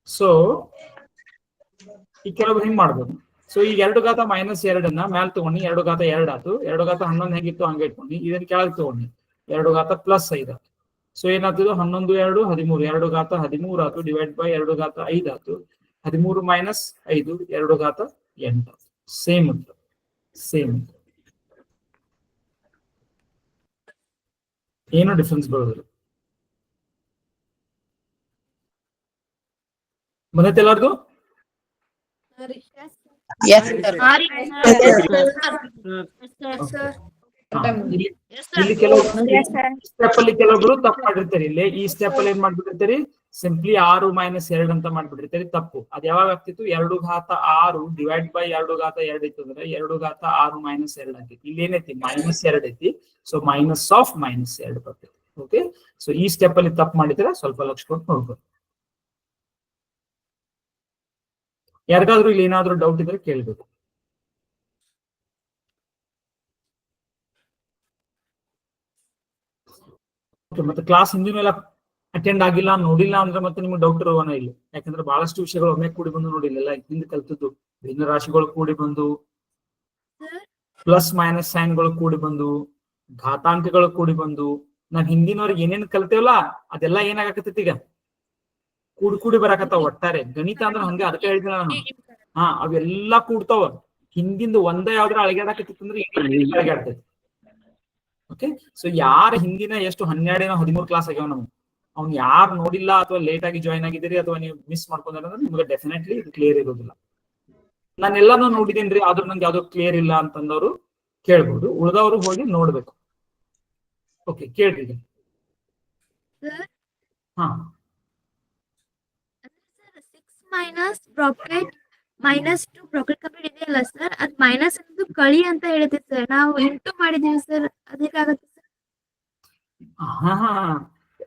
So ಈ ಕೆಲವು ಹಿಂಗ್ ಮಾಡ್ಬೋದು. ಸೊ ಈ 2 ಘಾತ -2 ಮ್ಯಾಲ್ ತಗೊಂಡು 2 ಘಾತ 2 ಆಯ್ತು. 2 ಘಾತ 11 ಹೇಗಿತ್ತು ಹಂಗೆ ಇಟ್ಕೊಂಡು ಇದನ್ನ ಕೆಳಗೆ ತಗೊಂಡು 2 ಘಾತ +5 ಆಯ್ತು. ಸೊ ಏನಾಗ್ತದೆ? 11 2 13. 2 ಘಾತ 13 ಆಯ್ತು ಡಿವೈಡ್ ಬೈ 2 ಘಾತ 5 ಆಯ್ತು. 13 - 5 2 ಘಾತ 8. ಸೇಮ್ ಉತ್ತರ, ಸೇಮ್. ಏನು ಡಿಫ್ರೆನ್ಸ್ ಬರೋದಿಲ್ಲ. ಬಂದೈತೆ ಎಲ್ಲಾರ್ದು? Yes sir. ಇಲ್ಲಿ ಕೆಲವು ಸ್ಟೆಪ್ ಅಲ್ಲಿ ಕೆಲವೊಬ್ರು ತಪ್ಪು ಮಾಡಿರ್ತಾರೆ. ಇಲ್ಲಿ ಈ ಸ್ಟೆಪ್ ಅಲ್ಲಿ ಏನ್ ಮಾಡ್ಬಿಟ್ಟಿರ್ತೀರಿ? ಸಿಂಪ್ಲಿ 6 - 2 ಅಂತ ಮಾಡ್ಬಿಟ್ಟಿರ್ತೀರಿ. ತಪ್ಪು. ಅದ್ ಯಾವಾಗ ಆಗ್ತಿತ್ತು? 2 ಘಾತ 6 ಡಿವೈಡ್ ಬೈ 2 ಘಾತ 2 ಇತ್ತು ಅಂದ್ರೆ 2 ಘಾತ 6 -2 ಆಗ್ತೈತಿ. ಇಲ್ಲಿ ಏನೈತಿ? -2 ಐತಿ. ಸೊ -2 ಬರ್ತೈತಿ. ಓಕೆ, ಸೊ ಈ ಸ್ಟೆಪ್ ಅಲ್ಲಿ ತಪ್ಪು ಮಾಡಿದ್ರೆ ಸ್ವಲ್ಪ ಲಕ್ಷ ಕೊಟ್ಟು ನೋಡ್ಬೋದು. ಯಾರಿಗಾದ್ರೂ ಇಲ್ಲಿ ಏನಾದ್ರೂ ಡೌಟ್ ಇದ್ರೆ ಕೇಳ್ಬೇಕು. ಮತ್ತೆ ಕ್ಲಾಸ್ ಹಿಂದಿನೆಲ್ಲ ಅಟೆಂಡ್ ಆಗಿಲ್ಲ, ನೋಡಿಲ್ಲ ಅಂದ್ರೆ ಮತ್ತೆ ನಿಮ್ಗೆ ಡೌಟ್ ಇರೋವನ ಇಲ್ಲ. ಯಾಕಂದ್ರೆ ಬಹಳಷ್ಟು ವಿಷಯಗಳು ಒಮ್ಮೆ ಕೂಡಿ ಬಂದು ನೋಡಿಲ್ಲ. ಹಿಂದೆ ಕಲ್ತದ್ದು ಭಿನ್ನ ರಾಶಿಗಳು ಕೂಡಿ ಬಂದು, ಪ್ಲಸ್ ಮೈನಸ್ ಸೈನ್ಗಳು ಕೂಡಿ ಬಂದು, ಘಾತಾಂಕಗಳು ಕೂಡಿ ಬಂದು, ನಾವ್ ಹಿಂದಿನವ್ರಿಗೆ ಏನೇನ್ ಕಲ್ತೇವಲ್ಲ ಅದೆಲ್ಲ ಏನಾಗತ್ತೈತಿ ಈಗ ಕೂಡಿ ಬರಾಕತ್ತಾವ. ಒಟ್ಟಾರೆ ಗಣಿತ ಅಂದ್ರೆ ಹಂಗೆ. ಅದಕ್ಕೆ ಹೇಳ್ತೀನಿ ನಾನು, ಅವೆಲ್ಲ ಕೂಡ್ತಾವ. ಹಿಂದಿಂದ ಒಂದೇ ಯಾವ್ದ್ರ ಅಳಗ್ಯಾಡಕತ್ತಿತ್ತಂದ್ರೆ ಅಳಗ್ಯಾಡ್ತೈತಿ. ಓಕೆ, ಸೊ ಯಾರ ಹಿಂದಿನ ಎಷ್ಟು 12 13 ಕ್ಲಾಸ್ ಆಗ್ಯಾವ ನಮ್ಗೆ, ಅವ್ನು ಯಾರು ನೋಡಿಲ್ಲ ಅಥವಾ ಲೇಟ್ ಆಗಿ ಜಾಯ್ನ್ ಆಗಿದ್ದೀರಿ ಅಥವಾ ನೀವು ಮಿಸ್ ಮಾಡ್ಕೊಂಡ್ರೆ ನಿಮ್ಗೆ ಡೆಫಿನೆಟ್ಲಿ ಇದು ಕ್ಲಿಯರ್ ಇರೋದಿಲ್ಲ. ನಾನು ಎಲ್ಲಾನು ನೋಡಿದೇನ್ರಿ ಆದ್ರೂ ನಂಗೆ ಯಾವ್ದು ಕ್ಲಿಯರ್ ಇಲ್ಲ ಅಂತಂದವರು ಕೇಳ್ಬೋದು. ಉಳಿದವರು ಹೋಗಿ ನೋಡ್ಬೇಕು. ಓಕೆ, ಕೇಳ್ರಿ ಈಗ. ಹಾ, 6 ಬ್ರಾಕೆಟ್ -2 ಬ್ರಾಕೆಟ್ ಕಂಪ್ಲೀಟ್ ಇದೆಯಲ್ಲ ಸರ್, ಅದ್ ಮೈನಸ್ ಅನ್ನೋದು ಕಳಿ ಅಂತ ಹೇಳಿದೆ ಸರ್. ನಾವು ಇಂಟು ಮಾಡಿದೀವಿ ಸರ್, ಅದಕ್ಕಾಗತ್ತೆ ಸರ್? ಹಾ,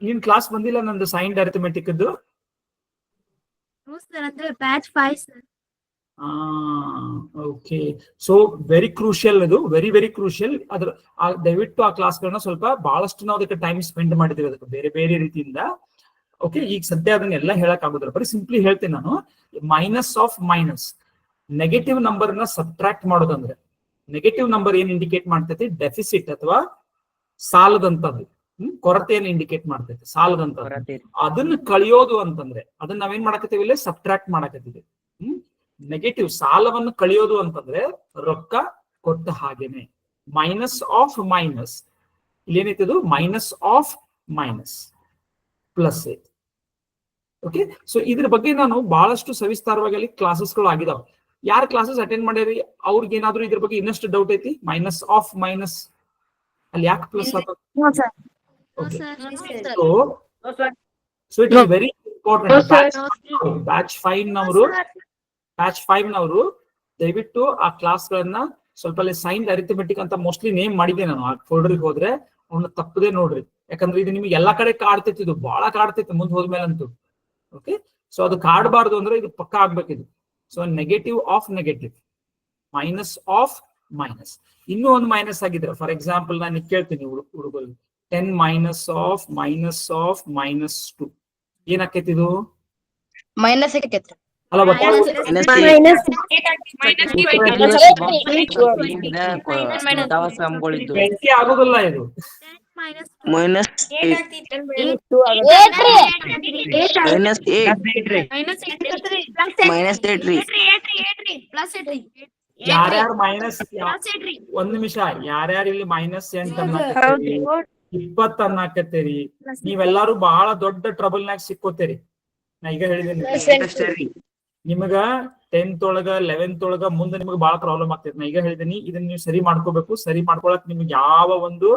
ನಿನ್ ಕ್ಲಾಸ್ ಬಂದಿಲ್ಲ ನಂದು ಸೈನ್ಡ್ ಅರಿಥಮೆಟಿಕ್ ಇದ್ದು? ಸರ್ ಅಂದ್ರೆ batch 5 sir. Okay, so very crucial. ಇದು ವೆರಿ ಕ್ರೂಷಿಯಲ್. ಅದ್ರ ದಯವಿಟ್ಟು ಆ ಕ್ಲಾಸ್ಗಳನ್ನ ಸ್ವಲ್ಪ ಬಹಳಷ್ಟು ನಾವು ಅದಕ್ಕೆ ಟೈಮ್ ಸ್ಪೆಂಡ್ ಮಾಡಿದ್ದೀವಿ, ಅದಕ್ಕೆ ಬೇರೆ ಬೇರೆ ರೀತಿಯಿಂದ. ಓಕೆ, ಈಗ ಸದ್ಯ ಅದನ್ನೆಲ್ಲ ಹೇಳಕ್ ಆಗುದಿಲ್ಲ. ಬರೀ ಸಿಂಪ್ಲಿ ಹೇಳ್ತೀನಿ ನಾನು. -ಮೈನಸ್ ನೆಗೆಟಿವ್ ನಂಬರ್ ನ ಸಬ್ಟ್ರಾಕ್ಟ್ ಮಾಡೋದಂದ್ರೆ, ನೆಗೆಟಿವ್ ನಂಬರ್ ಏನ್ ಇಂಡಿಕೇಟ್ ಮಾಡ್ತೈತಿ? ಡೆಫಿಸಿಟ್ ಅಥವಾ ಸಾಲದಂತದ್ದು. ಕೊರತೆಯನ್ನು ಇಂಡಿಕೇಟ್ ಮಾಡ್ತೈತಿ, ಸಾಲದಂತದ್ದು. ಅದನ್ನ ಕಳಿಯೋದು ಅಂತಂದ್ರೆ ಅದನ್ನ ನಾವೇನ್ ಮಾಡಕತ್ತೀವಿ? ಇಲ್ಲಿ ಸಬ್ಟ್ರಾಕ್ಟ್ ಮಾಡಕತ್ತೀವಿ. ನೆಗೆಟಿವ್ ಸಾಲವನ್ನು ಕಳಿಯೋದು ಅಂತಂದ್ರೆ ರೊಕ್ಕ ಕೊಟ್ಟ ಹಾಗೇನೆ. ಮೈನಸ್ ಆಫ್ ಮೈನಸ್, ಇಲ್ಲಿ ಏನೈತಿದು? ಮೈನಸ್ ಆಫ್ ಮೈನಸ್ ಪ್ಲಸ್ ಐತಿ. ಓಕೆ, ಸೊ ಇದ್ರ ಬಗ್ಗೆ ನಾನು ಬಹಳಷ್ಟು ಸವಿಸ್ತಾರವಾಗಿ ಅಲ್ಲಿ ಕ್ಲಾಸಸ್ಗಳು ಆಗಿದಾವೆ. ಯಾರ ಕ್ಲಾಸಸ್ ಅಟೆಂಡ್ ಮಾಡ್ಯಾರಿ ಅವ್ರಿಗೆ ಏನಾದ್ರು ಇದ್ರ ಬಗ್ಗೆ ಇನ್ನಷ್ಟು ಡೌಟ್ ಐತಿ? ಮೈನಸ್ ಆಫ್ ಮೈನಸ್ ಅಲ್ಲಿ ಯಾಕೆ ಪ್ಲಸ್ ಆಗ್ತದೆ? Okay, so it is very important. Batch 5 ನವರು ದಯವಿಟ್ಟು ಆ ಕ್ಲಾಸ್ ಗಳನ್ನ ಸ್ವಲ್ಪ ಅಲ್ಲಿ ಸೈನ್ಡ್ ಅರಿಥಮೆಟಿಕ್ ಅಂತ ಮೋಸ್ಟ್ಲಿ ನೇಮ್ ಮಾಡಿದ್ದೆ ನಾನು. ಆ ಫೋಲ್ಡರ್ಗೆ ಹೋದ್ರೆ ಅವ್ನ ತಪ್ಪದೆ ನೋಡ್ರಿ, ಯಾಕಂದ್ರೆ ಇದು ನಿಮ್ಗೆ ಎಲ್ಲಾ ಕಡೆ ಕಾಡ್ತೈತಿ, ಇದು ಬಹಳ ಕಾಡ್ತೈತಿ ಮುಂದೆ ಹೋದ್ಮೇಲಂತೂ. ಓಕೆ, ಸೊ ಅದು ಕಾಡಬಾರ್ದು ಅಂದ್ರೆ ಇದು ಪಕ್ಕ ಆಗ್ಬೇಕಿದು. So negative of negative, minus of minus. ಇನ್ನೂ ಒಂದು ಮೈನಸ್ ಆಗಿದ್ರೆ, ಫಾರ್ ಎಕ್ಸಾಂಪಲ್ ನಾನು ಕೇಳ್ತೀನಿ ಹುಡುಗರು 10 ಮೈನಸ್ ಆಫ್ -2 ಏನಾಕೈತಿ ಇದು? ಮೈನಸ್ ಆಕೈತ್ರಿ. ಅಲ್ಲ ಆಗೋದಿಲ್ಲ ಇದು. ಯಾರ್ಯಾರು ಮೈನಸ್, ಒಂದ್ ನಿಮಿಷ, ಯಾರ್ಯಾರು ಇಲ್ಲಿ -8 ಅನ್ನಕತ್ತೀರಿ, 20 ಅನ್ನಕತ್ತೀರಿ, ನೀವೆಲ್ಲಾರು ಬಹಳ ದೊಡ್ಡ ಟ್ರಬಲ್ ನಾಗ ಸಿಕ್ಕೋತೀರಿ. ನಾ ಈಗ ಹೇಳಿದ್ದೀನಿ ನಿಮಗ 10th ಒಳಗ 11th ಒಳಗ ಮುಂದೆ ನಿಮ್ಗೆ ಬಹಳ ಪ್ರಾಬ್ಲಮ್ ಆಗ್ತೈತಿ. ನಾ ಈಗ ಹೇಳಿದೀನಿ, ಇದನ್ನ ನೀವು ಸರಿ ಮಾಡ್ಕೋಬೇಕು. ಸರಿ ಮಾಡ್ಕೊಳಕ್ ನಿಮ್ಗೆ ಯಾವ ಒಂದು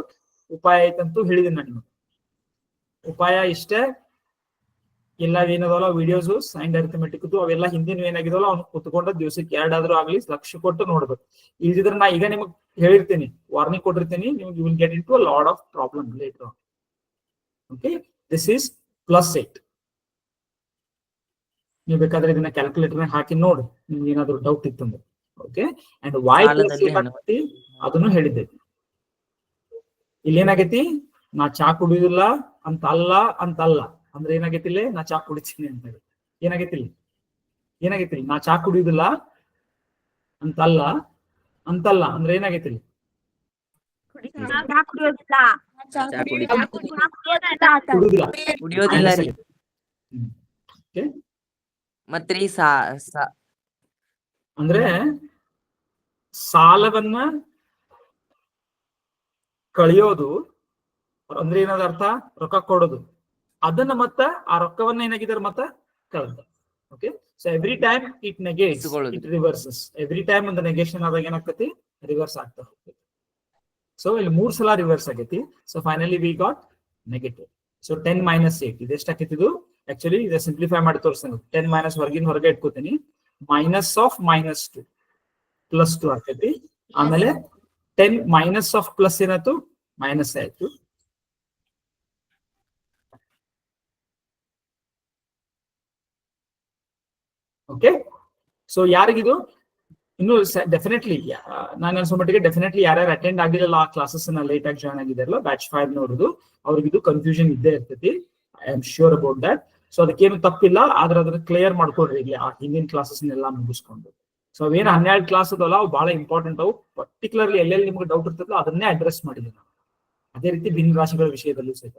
ಉಪಾಯ ಐತಂತೂ ಹೇಳಿದೀನಿ ನಾನು ನಿಮ್ಗೆ. ಉಪಾಯ ಇಷ್ಟೇ, ಎಲ್ಲ ಏನದಲ್ಲ ವಿಡಿಯೋಸ್ ಸೈನ್ಡ್ ಅರಿಥಮೆಟಿಕ್ ಅವೆಲ್ಲ ಹಿಂದಿನ ಏನಾಗಿದವಲ್ಲ ಅವ್ನು ಕುತ್ಕೊಂಡ ದಿವಸಕ್ಕೆ 2 ಆದ್ರೂ ಆಗ್ಲಿ ಲಕ್ಷ್ಯ ಕೊಟ್ಟು ನೋಡ್ಬೇಕು. ಇಲ್ದಿದ್ರೆ ನಾ ಈಗ ನಿಮಗ್ ಹೇಳಿರ್ತೀನಿ, ವಾರ್ನಿಂಗ್ ಕೊಟ್ಟಿರ್ತೀನಿ, ನಿಮ್ಗೆ you will get into a lot of problem later. Okay, this is +8. ನೀವು ಬೇಕಾದ್ರೆ ಇದನ್ನ ಕ್ಯಾಲ್ಕುಲೇಟರ್ ಹಾಕಿ ನೋಡಿ ನಿಮ್ಗೆ ಏನಾದ್ರು ಡೌಟ್ ಇತ್ತಂದ್ರೆ. ಓಕೆ, ಅಂಡ್ y ಅದನ್ನು ಹೇಳಿದ್ದೆ. ಇಲ್ಲಿ ಏನಾಗೈತಿ, ನಾ ಚಾ ಕುಡಿಯುದಿಲ್ಲ ಅಂತಲ್ಲ ಅಂದ್ರೆ ಏನಾಗೈತಿ ಇಲ್ಲಿ, ನಾ ಚಾ ಕುಡಿತೀನಿ ಅಂತ ಹೇಳಿ. ಏನಾಗೈತಿ ನಾ ಚಾ ಕುಡಿಯುದಿಲ್ಲ ಅಂತಲ್ಲ ಅಂದ್ರೆ ಏನಾಗೈತಿ ಇಲ್ಲಿ? ಕುಡಿಯೋದಿಲ್ಲ ರೀ. ಮತ್ರಿ ಅಂದ್ರೆ ಸಾಲವನ್ನ ಕಳಿಯೋದು ಅಂದ್ರೆ ಏನಾದ ಅರ್ಥ? ರೊಕ್ಕ ಕೊಡೋದು. ಅದನ್ನ ಮತ್ತ ಆ ರೊಕ್ಕವನ್ನ ಏನಾಗಿದ್ದಾರೆ ಮತ್ತ ಕಳೆದ. Okay, so every time it ನೆಗೇಟ್ಸ್, it reverses. Every time ಒಂದು ನೆಗೇಷನ್ ಆದಾಗ ಏನಾಗ್ತೈತಿ? ರಿವರ್ಸ್ ಆಗ್ತಾ ಹೋಗ್ತೈತಿ. ಸೊ ಇಲ್ಲಿ 3 ಸಲ ರಿವರ್ಸ್ ಆಗೈತಿ. So finally we got negative. So 10 - 8 ಇದು ಎಷ್ಟಾಕೈತಿ? ಇದು ಆಕ್ಚುಲಿ ಇದು ಸಿಂಪ್ಲಿಫೈ ಮಾಡಿ ತೋರಿಸ್ತೀನಿ. 10 ಮೈನಸ್ ಹೊರಗೆ ಇಟ್ಕೋತೀನಿ. -2 +2 ಆಗ್ತೈತಿ. ಆಮೇಲೆ 10 ಮೈನಸ್ ಆಫ್ ಪ್ಲಸ್ ಏನಾಯ್ತು? ಮೈನಸ್ ಆಯ್ತು. ಓಕೆ, ಸೊ ಯಾರಿಗಿದು ಇನ್ನು ಡೆಫಿನೆಟ್ಲಿ ನಾನು ಅನ್ಸೋ ಮಟ್ಟಿಗೆ ಡೆಫಿನೆಟ್ಲಿ ಯಾರ್ಯಾರು ಅಟೆಂಡ್ ಆಗಿರಲ್ಲ ಆ ಕ್ಲಾಸಸ್ ಲೇಟ್ ಆಗಿ ಜಾಯ್ನ್ ಆಗಿದಾರಲ್ಲ ಬ್ಯಾಚ್ 5 ನೋಡುದು, ಅವ್ರಿಗಿದು ಕನ್ಫ್ಯೂಷನ್ ಇದ್ದೇ ಇರ್ತೈತಿ. I am sure about that. So ಅದಕ್ಕೇನು ತಪ್ಪಿಲ್ಲ, ಆದ್ರೆ ಅದ್ರ ಕ್ಲಿಯರ್ ಮಾಡ್ಕೊಡ್ರಿ ಇಲ್ಲಿ ಆ ಹಿಂದಿನ ಕ್ಲಾಸಸ್ನೆಲ್ಲ ಮುಗಿಸ್ಕೊಂಡು. ಸೊ ಅವೇನು 12 ಕ್ಲಾಸ್ ಅದಲ್ಲ ಅವು ಬಹಳ ಇಂಪಾರ್ಟೆಂಟ್. ಅವು ಪರ್ಟಿಕ್ಯುಲರ್ಲಿ ಎಲ್ಲೆಲ್ಲಿ ನಿಮ್ಗೆ ಡೌಟ್ ಇರ್ತದಲ್ಲ ಅದನ್ನೇ ಅಡ್ರೆಸ್ ಮಾಡಿದ್ದೀನಿ ನಾನು. ಅದೇ ರೀತಿ ಭಿನ್ನ ರಾಶಿಗಳ ವಿಷಯದಲ್ಲೂ ಸಹಿತ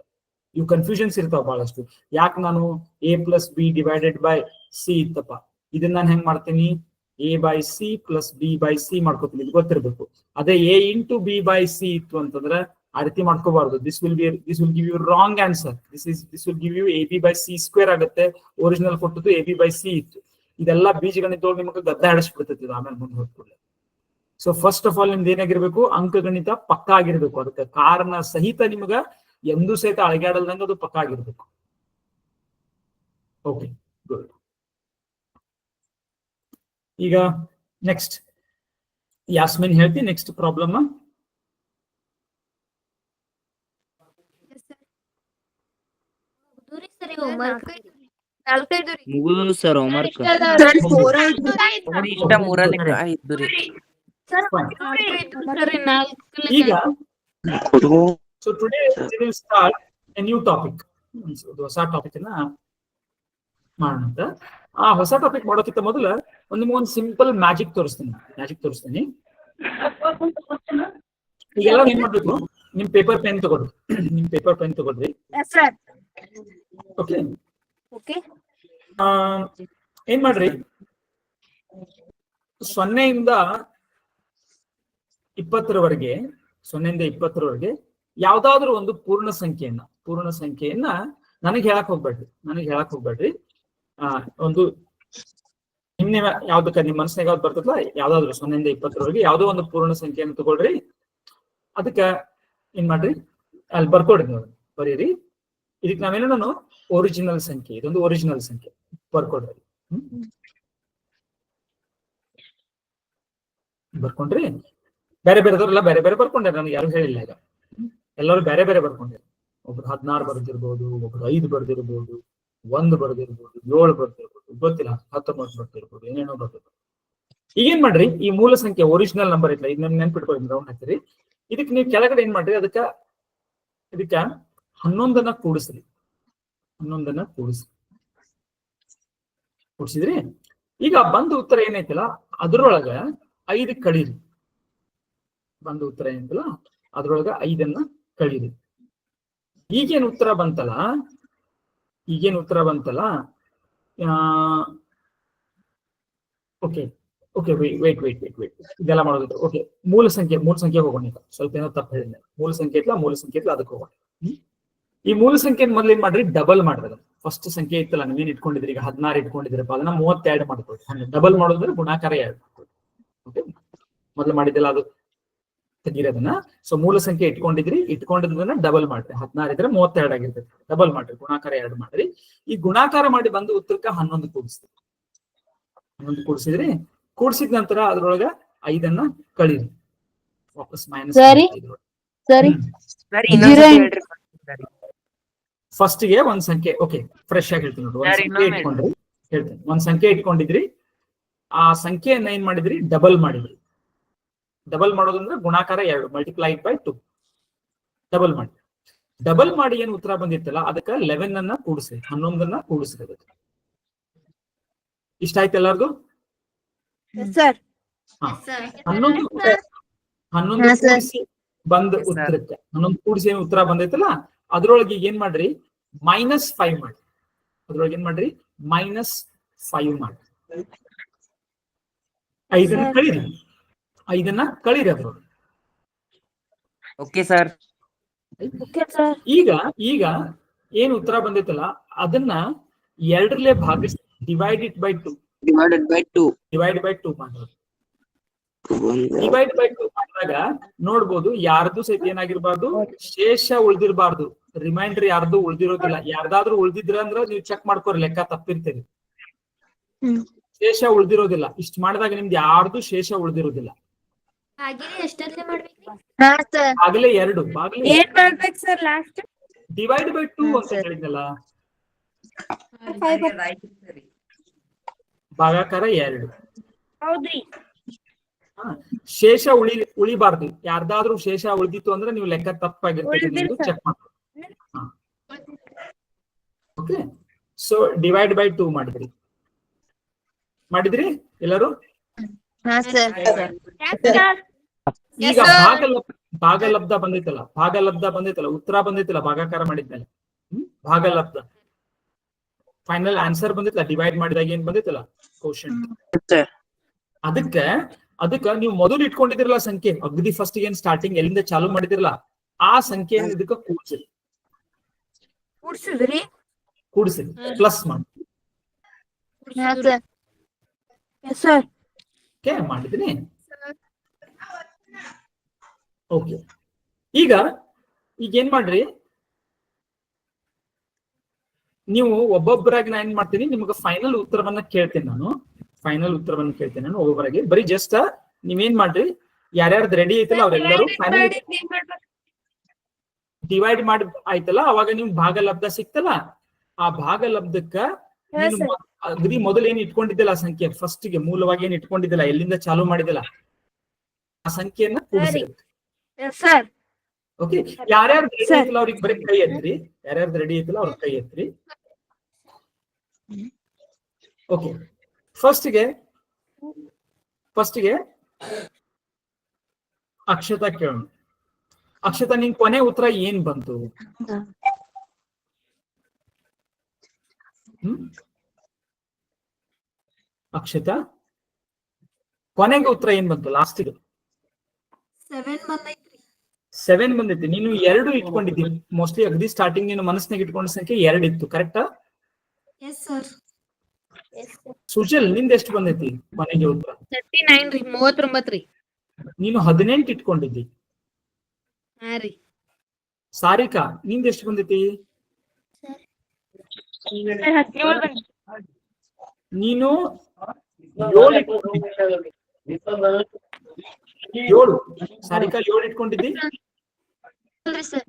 ಇವು ಕನ್ಫ್ಯೂಷನ್ಸ್ ಇರ್ತಾವ ಬಹಳಷ್ಟು. ಯಾಕೆ ನಾನು a + b / c ಇತ್ತಪ್ಪ, ಇದನ್ನ ನಾನು ಹೆಂಗ್ ಮಾಡ್ತೀನಿ? a/c + b/c ಮಾಡ್ಕೋತೀನಿ, ಇದು ಗೊತ್ತಿರ್ಬೇಕು. ಅದೇ a × b/c ಇತ್ತು ಅಂತಂದ್ರೆ ಆ ರೀತಿ ಮಾಡ್ಕೋಬಾರ್ದು. This will give you wrong answer. This will give you ab/c² ಆಗುತ್ತೆ. ಒರಿಜಿನಲ್ ಕೊಟ್ಟದ್ದು ab/c ಇತ್ತು. ಇದೆಲ್ಲ ಬೀಜಗಣಿತದೊಳಗೆ ನಿಮಗೆ ಗದ್ದ ಆಡಿಸ್ಬಿಡ್ತೈತಿ ಆಮೇಲೆ ಮುಂದೆ ಹೋಗ್ಕೊಳ್ಳಿ. ಸೊ ಫಸ್ಟ್ ಆಫ್ ಆಲ್ ನಿಮ್ದು ಏನಾಗಿರ್ಬೇಕು? ಅಂಕಗಣಿತ ಪಕ್ಕ ಆಗಿರ್ಬೇಕು. ಅದಕ್ಕೆ ಕಾರಣ ಸಹಿತ ನಿಮಗ ಎಂದೂ ಸಹಿತ ಅಳಗ್ಯಾಡಲ್ದಂಗ ಅದು ಪಕ್ಕ ಆಗಿರ್ಬೇಕು. Okay, good. ಈಗ ನೆಕ್ಸ್ಟ್ ಯಾಸ್ಮಿನ್ ಹೇಳ್ತಿ ನೆಕ್ಸ್ಟ್ ಪ್ರಾಬ್ಲಮ್. ಮುಗಿದು ಸರ್ ಹೋಮ್ವರ್ಕ್ ಇಷ್ಟ 3 ಇದ್ದು ರೀ. ಈಗ so today we will start A new topic. ಹೊಸ ಟಾಪಿಕ್ ಅನ್ನ ಮಾಡೋಣ ಅಂತ. ಆ ಹೊಸ ಟಾಪಿಕ್ ಮಾಡೋಕ್ಕಿಂತ ಮೊದಲ ನಿಮ್ಗೊಂದು ಸಿಂಪಲ್ ಮ್ಯಾಜಿಕ್ ತೋರಿಸ್ತೀನಿ. ಈಗೆಲ್ಲ ಏನ್ ಮಾಡ್ಬೇಕು? ನಿಮ್ ಪೇಪರ್ ಪೆನ್ ತಗೊಳ್ರಿ. ಓಕೆ, ಏನ್ ಮಾಡ್ರಿ? 0 ಇಂದ 20ರವರೆಗೆ ಯಾವ್ದಾದ್ರು ಒಂದು ಪೂರ್ಣ ಸಂಖ್ಯೆಯನ್ನ ನನಗೆ ಹೇಳಕ್ ಹೋಗ್ಬೇಡ್ರಿ. ಒಂದು ನಿಮ್ ಯಾವ್ದಕ್ಕ ನಿಮ್ ಮನಸ್ಸಿನಾಗ ಯಾವ್ದು ಬರ್ತದಲ್ಲ ಯಾವ್ದಾದ್ರು 0 ಇಂದ 20ರವರೆಗೆ ಯಾವ್ದೋ ಒಂದು ಪೂರ್ಣ ಸಂಖ್ಯೆಯನ್ನು ತಗೊಳ್ರಿ. ಅದಕ್ಕ ಏನ್ ಮಾಡ್ರಿ ಅಲ್ಲಿ ಬರ್ಕೊಡ್ರಿ ನೀವು ಬರೀರಿ. ಇದಕ್ಕೆ ನಾವೇನೋ ಒರಿಜಿನಲ್ ಸಂಖ್ಯೆ, ಇದೊಂದು ಒರಿಜಿನಲ್ ಸಂಖ್ಯೆ ಬರ್ಕೊಡ್ರಿ. ಬರ್ಕೊಂಡ್ರಿ. ಬೇರೆ ಬೇರೆದವ್ರೆಲ್ಲ ಬೇರೆ ಬೇರೆ ಬರ್ಕೊಂಡ್ರೆ ನನಗೆ ಯಾರು ಹೇಳಿಲ್ಲ ಈಗ. ಎಲ್ಲರೂ ಬೇರೆ ಬೇರೆ ಬರ್ಕೊಂಡ್ರಿ. ಒಬ್ರು 16 ಬರ್ದಿರ್ಬೋದು, ಒಬ್ರು 5 ಬರ್ದಿರ್ಬೋದು, 1 ಬರ್ದಿರ್ಬೋದು, 7 ಬರ್ದಿರ್ಬೋದು, ಗೊತ್ತಿಲ್ಲ 19 ಬರ್ದಿರ್ಬೋದು, ಏನೇನೋ ಬರ್ದಿರ್ಬೋದು. ಈಗೇನ್ ಮಾಡ್ರಿ, ಈ ಮೂಲ ಸಂಖ್ಯೆ ಒರಿಜಿನಲ್ ನಂಬರ್ ಇಟ್ಲ ಇದನ್ನ ನೆನ್ಪಿಟ್ಕೊಳ್ಳಿ, ರೌಂಡ್ ಹಾಕ್ತೀರಿ. ಇದಕ್ಕೆ ನೀವು ಕೆಳಗಡೆ ಏನ್ ಮಾಡ್ರಿ, ಇದಕ್ಕ 11 ಕೂಡಿಸ್ರಿ. 11 ಕೂಡಿಸಿದ್ರಿ. ಈಗ ಬಂದ ಉತ್ತರ ಏನೈತಲ್ಲ ಅದ್ರೊಳಗ 5 ಕಳೀರಿ. ಬಂದ ಉತ್ತರ ಏನೈತಲ್ಲ ಅದ್ರೊಳಗ 5 ಕಳೀರಿ. ಈಗೇನ್ ಉತ್ತರ ಬಂತಲ್ಲ ಓಕೆ ಓಕೆ ವೇಟ್ ಇದೆಲ್ಲ ಮಾಡೋದು. ಓಕೆ, ಮೂಲ ಸಂಖ್ಯೆ ಹೋಗೋಣ. ಈಗ ಸ್ವಲ್ಪ ಏನೋ ತಪ್ಪು ಹೇಳಿದ್ದೆ. ಮೂಲ ಸಂಖ್ಯೆ ಇತ್ಲ ಅದಕ್ಕೆ ಹೋಗೋಣ. ಈ ಮೂಲ ಸಂಖ್ಯೆ ಮೊದಲು ಏನ್ ಮಾಡ್ರಿ, ಡಬಲ್ ಮಾಡ್ರಿ. ಫಸ್ಟ್ ಸಂಖ್ಯೆ ಇತ್ತಲ್ಲ ನೀವೇನ್ ಇಟ್ಕೊಂಡಿದ್ರಿ, ಈಗ 16 ಇಟ್ಕೊಂಡಿದ್ರಪ್ಪ, ಅದನ್ನ 32 ಮಾಡ್ಕೊಳ್ರಿ. ಡಬಲ್ ಮಾಡೋದ್ರೆ ಗುಣಾಕಾರ 2 ಮಾಡ್ಕೊಳ್ರಿ. ಓಕೆ, ಮೊದಲು ಮಾಡಿದ್ದೆಲ್ಲ ಅದು ತೆಗೀರದನ್ನ. ಸೊ ಮೂಲ ಸಂಖ್ಯೆ ಇಟ್ಕೊಂಡಿದ್ದನ್ನ ಡಬಲ್ ಮಾಡ್ರಿ. 16 ಇದ್ರೆ 32 ಆಗಿರ್ತದೆ. ಡಬಲ್ ಮಾಡ್ರಿ, ಗುಣಾಕಾರ 2 ಮಾಡ್ರಿ. ಈ ಗುಣಾಕಾರ ಮಾಡಿ ಬಂದು ಉತ್ತರಕ್ಕೆ 11 ಕೂಡಿಸ್ತೀರಿ. 11 ಕೂಡಿಸಿದ್ರಿ. ಕೂಡಿಸಿದ ನಂತರ ಅದ್ರೊಳಗ 5 ಕಳೀರಿ. ವಾಪಸ್ ಮೈನಸ್ ಫಸ್ಟ್ ಗೆ ಒಂದ್ ಸಂಖ್ಯೆ. ಓಕೆ, ಫ್ರೆಶ್ ಆಗಿ ಹೇಳ್ತೀನಿ ನೋಡಿ. ಒಂದ್ ಸಂಖ್ಯೆ ಇಟ್ಕೊಂಡಿದ್ರಿ. ಆ ಸಂಖ್ಯೆಯನ್ನ ಏನ್ ಮಾಡಿದ್ರಿ, ಡಬಲ್ ಮಾಡಿದ್ರಿ. ಡಬಲ್ ಮಾಡೋದಂದ್ರೆ ಗುಣಾಕಾರ 2 ಮಲ್ಟಿಪ್ಲೈಡ್ ಬೈ 2. ಡಬಲ್ ಮಾಡಿ ಏನ್ ಉತ್ತರ ಬಂದಿತ್ತಲ್ಲ ಅದಕ್ಕೆ 11 ಕೂಡಿಸ್ರಿ, 11 ಕೂಡಿಸ್ರಿ. ಅದಕ್ಕೆ ಇಷ್ಟ ಆಯ್ತು ಎಲ್ಲಾರ್ಗು? ಸರ್ 11 ಕೂಡಿಸಿ ಬಂದ ಉತ್ತರಕ್ಕೆ 11 ಕೂಡಿಸಿ ಏನ್ ಉತ್ತರ ಬಂದೈತಲ್ಲ ಅದ್ರೊಳಗೆ ಏನ್ ಮಾಡ್ರಿ, -5 ಮಾಡಿ. ಅದ್ರೊಳಗೆ ಏನ್ ಮಾಡ್ರಿ, -5 ಮಾಡಿ. 5 ಕಳೀರಿ. 5 ಕಳೀರಿ ಅದ್ರೊಳಗೆ. Okay sir. ಈಗ ಏನ್ ಉತ್ತರ ಬಂದೈತಲ್ಲ ಅದನ್ನ 2 ಭಾಗಿಸಿ ಡಿವೈಡೆಡ್ ಬೈ 2 ಮಾಡೋದು. ಡಿವೈಡ್ ಬೈ 2 ಮಾಡಿದಾಗ ನೋಡ್ಬೋದು ಯಾರ್ದು ಸಹಿತ ಏನಾಗಿರ್ಬಾರ್ದು, ಶೇಷ ಉಳ್ದಿರ್ಬಾರ್ದು. ರಿಮೈಂಡರ್ ಯಾರ್ದು ಉಳ್ದಿರೋದಿಲ್ಲ. ಯಾರ್ದಾದ್ರೂ ಉಳ್ದಿದ್ರ ಅಂದ್ರ ನೀವು ಚೆಕ್ ಮಾಡ್ಕೋರಿ, ಲೆಕ್ಕ ತಪ್ಪಿರ್ತೀರಿ. ಶೇಷ ಉಳ್ದಿರೋದಿಲ್ಲ. ಇಷ್ಟ ಮಾಡಿದಾಗ ನಿಮ್ದು ಯಾರ್ದು ಶೇಷ ಉಳ್ದಿರೋದಿಲ್ಲ. ಆಗ್ಲೇ 2 ಏನ್ ಮಾಡ್ಬೇಕು ಸರ್ ಲಾಸ್ಟ್? ಡಿವೈಡ್ ಬೈ 2 ಅಂತ ಹೇಳಿದ್ನಲ್ಲ, ಭಾಗಾಕಾರ 2. ಹೌದ್ರಿ. ಶೇಷ ಉಳಿಬಾರ್ದು. ಯಾರ್ದಾದ್ರೂ ಶೇಷ ಉಳಿದಿತ್ತು ಅಂದ್ರೆ ನೀವು ಲೆಕ್ಕ ತಪ್ಪಾಗಿರ್ತದೆ, ಚೆಕ್ ಮಾಡ್ತೀವಿ. ಓಕೆ, ಸೊ ಡಿವೈಡ್ ಬೈ 2 ಮಾಡಿದ್ರಿ ಎಲ್ಲರೂ? ಈಗ ಭಾಗಲಬ್ಧ ಬಂದೈತಲ್ಲ, ಉತ್ತರ ಬಂದೈತಲ್ಲ ಭಾಗಾಕಾರ ಮಾಡಿದ್ಮೇಲೆ, ಭಾಗಲಬ್ಧ ಫೈನಲ್ ಆನ್ಸರ್ ಬಂದೈತಲ್ಲ, ಡಿವೈಡ್ ಮಾಡಿದಾಗ ಏನ್ ಬಂದೈತಲ್ಲ ಕ್ವೋಷಂಟ್. ಅದಕ್ಕ ನೀವು ಮೊದಲು ಇಟ್ಕೊಂಡಿದಿರಲ್ಲ ಸಂಖ್ಯೆ, ಅಗದಿ ಫಸ್ಟ್ ಏನ್ ಸ್ಟಾರ್ಟಿಂಗ್ ಎಲ್ಲಿಂದ ಚಾಲು ಮಾಡಿದಿರಲ್ಲ ಆ ಸಂಖ್ಯೆಯನ್ನು ಇದಕ್ಕ ಕೂಡಿಸಿರಿ, ಪ್ಲಸ್ ಮಾಡಿ. ಮಾಡಿದ್ರಿ? ಓಕೆ, ಈಗ ಏನ್ ಮಾಡ್ರಿ, ನೀವು ಒಬ್ಬೊಬ್ಬರಾಗಿ ನಾ ಏನ್ ಮಾಡ್ತೀನಿ, ನಿಮ್ಗೆ ಫೈನಲ್ ಉತ್ತರವನ್ನ ಕೇಳ್ತೇನೆ ನಾನು. ಒಬ್ಬೊಬ್ಬರಾಗಿ ಬರೀ ಜಸ್ಟ್ ನೀವೇನ್ ಮಾಡ್ರಿ, ಯಾರ್ಯಾರ್ದು ರೆಡಿ ಐತಲ್ಲ ಅವ್ರೆಲ್ಲರೂ ಫೈನಲ್ ಡಿವೈಡ್ ಮಾಡಿ ಆಯ್ತಲ್ಲ, ಅವಾಗ ನಿಮ್ ಭಾಗಲಬ್ಧ ಸಿಕ್ತಲ್ಲ, ಆ ಭಾಗಲಬ್ಧಕ್ಕ ಅಗದಿ ಮೊದಲು ಏನ್ ಇಟ್ಕೊಂಡಿದ್ದಿಲ್ಲ ಆ ಸಂಖ್ಯೆ, ಫಸ್ಟ್ ಗೆ ಮೂಲವಾಗಿ ಏನ್ ಇಟ್ಕೊಂಡಿದ್ದಿಲ್ಲ, ಎಲ್ಲಿಂದ ಚಾಲು ಮಾಡಿದಿಲ್ಲ ಆ ಸಂಖ್ಯೆಯನ್ನ ಕೂಡಿಸಿರಿ. ಓಕೆ, ಯಾರ್ಯಾರು ರೆಡಿ ಐತಲ್ಲ ಅವ್ರಿಗೆ ಬರೀ ಕೈ ಎತ್ರಿ. ಯಾರ್ಯಾರ್ದು ರೆಡಿ ಐತಲ್ಲ ಅವ್ರ ಕೈ ಎತ್ರಿ. ಓಕೆ, ಫಸ್ಟ್ ಗೆ ಅಕ್ಷತಾ ಕೇಳೋಣ. ಅಕ್ಷತಾ, ನಿನ್ ಕೊನೆ ಉತ್ತರ ಏನ್ ಬಂತು? ಅಕ್ಷತಾ, ಕೊನೆಗೆ ಉತ್ತರ ಏನ್ ಬಂತು? ಲಾಸ್ಟಿಗೆ 7 ಬಂದೈತಿ. ನೀನು 2 ಇಟ್ಕೊಂಡಿದ್ದೀನಿ ಮೋಸ್ಟ್ಲಿ. ಅಗದಿ ಸ್ಟಾರ್ಟಿಂಗ್ ನೀನು ಮನಸ್ಸಿನಾಗ ಇಟ್ಕೊಂಡ ಸಂಖ್ಯೆ 2 ಇತ್ತು, ಕರೆಕ್ಟಾ? ಸುಜಲ್ ನಿಂದ ಎಷ್ಟು ಬಂದೈತಿ ಮನೆಗೆ ಉತ್ತರ? 39 ರೀ 39 ರೀ. ನೀನು 18 ಇಟ್ಕೊಂಡಿದ್ದಿ. ಹಾ ರೀ. ಸಾರಿಕಾ ನಿಂದ ಎಷ್ಟು ಬಂದೈತಿ? ನೀನು 7 ಇಟ್ಕೊಂಡಿದ್ದಿ. 7 ಸಾರಿಕಾ 7 ಇಟ್ಕೊಂಡಿದ್ದಿ. ಸರ್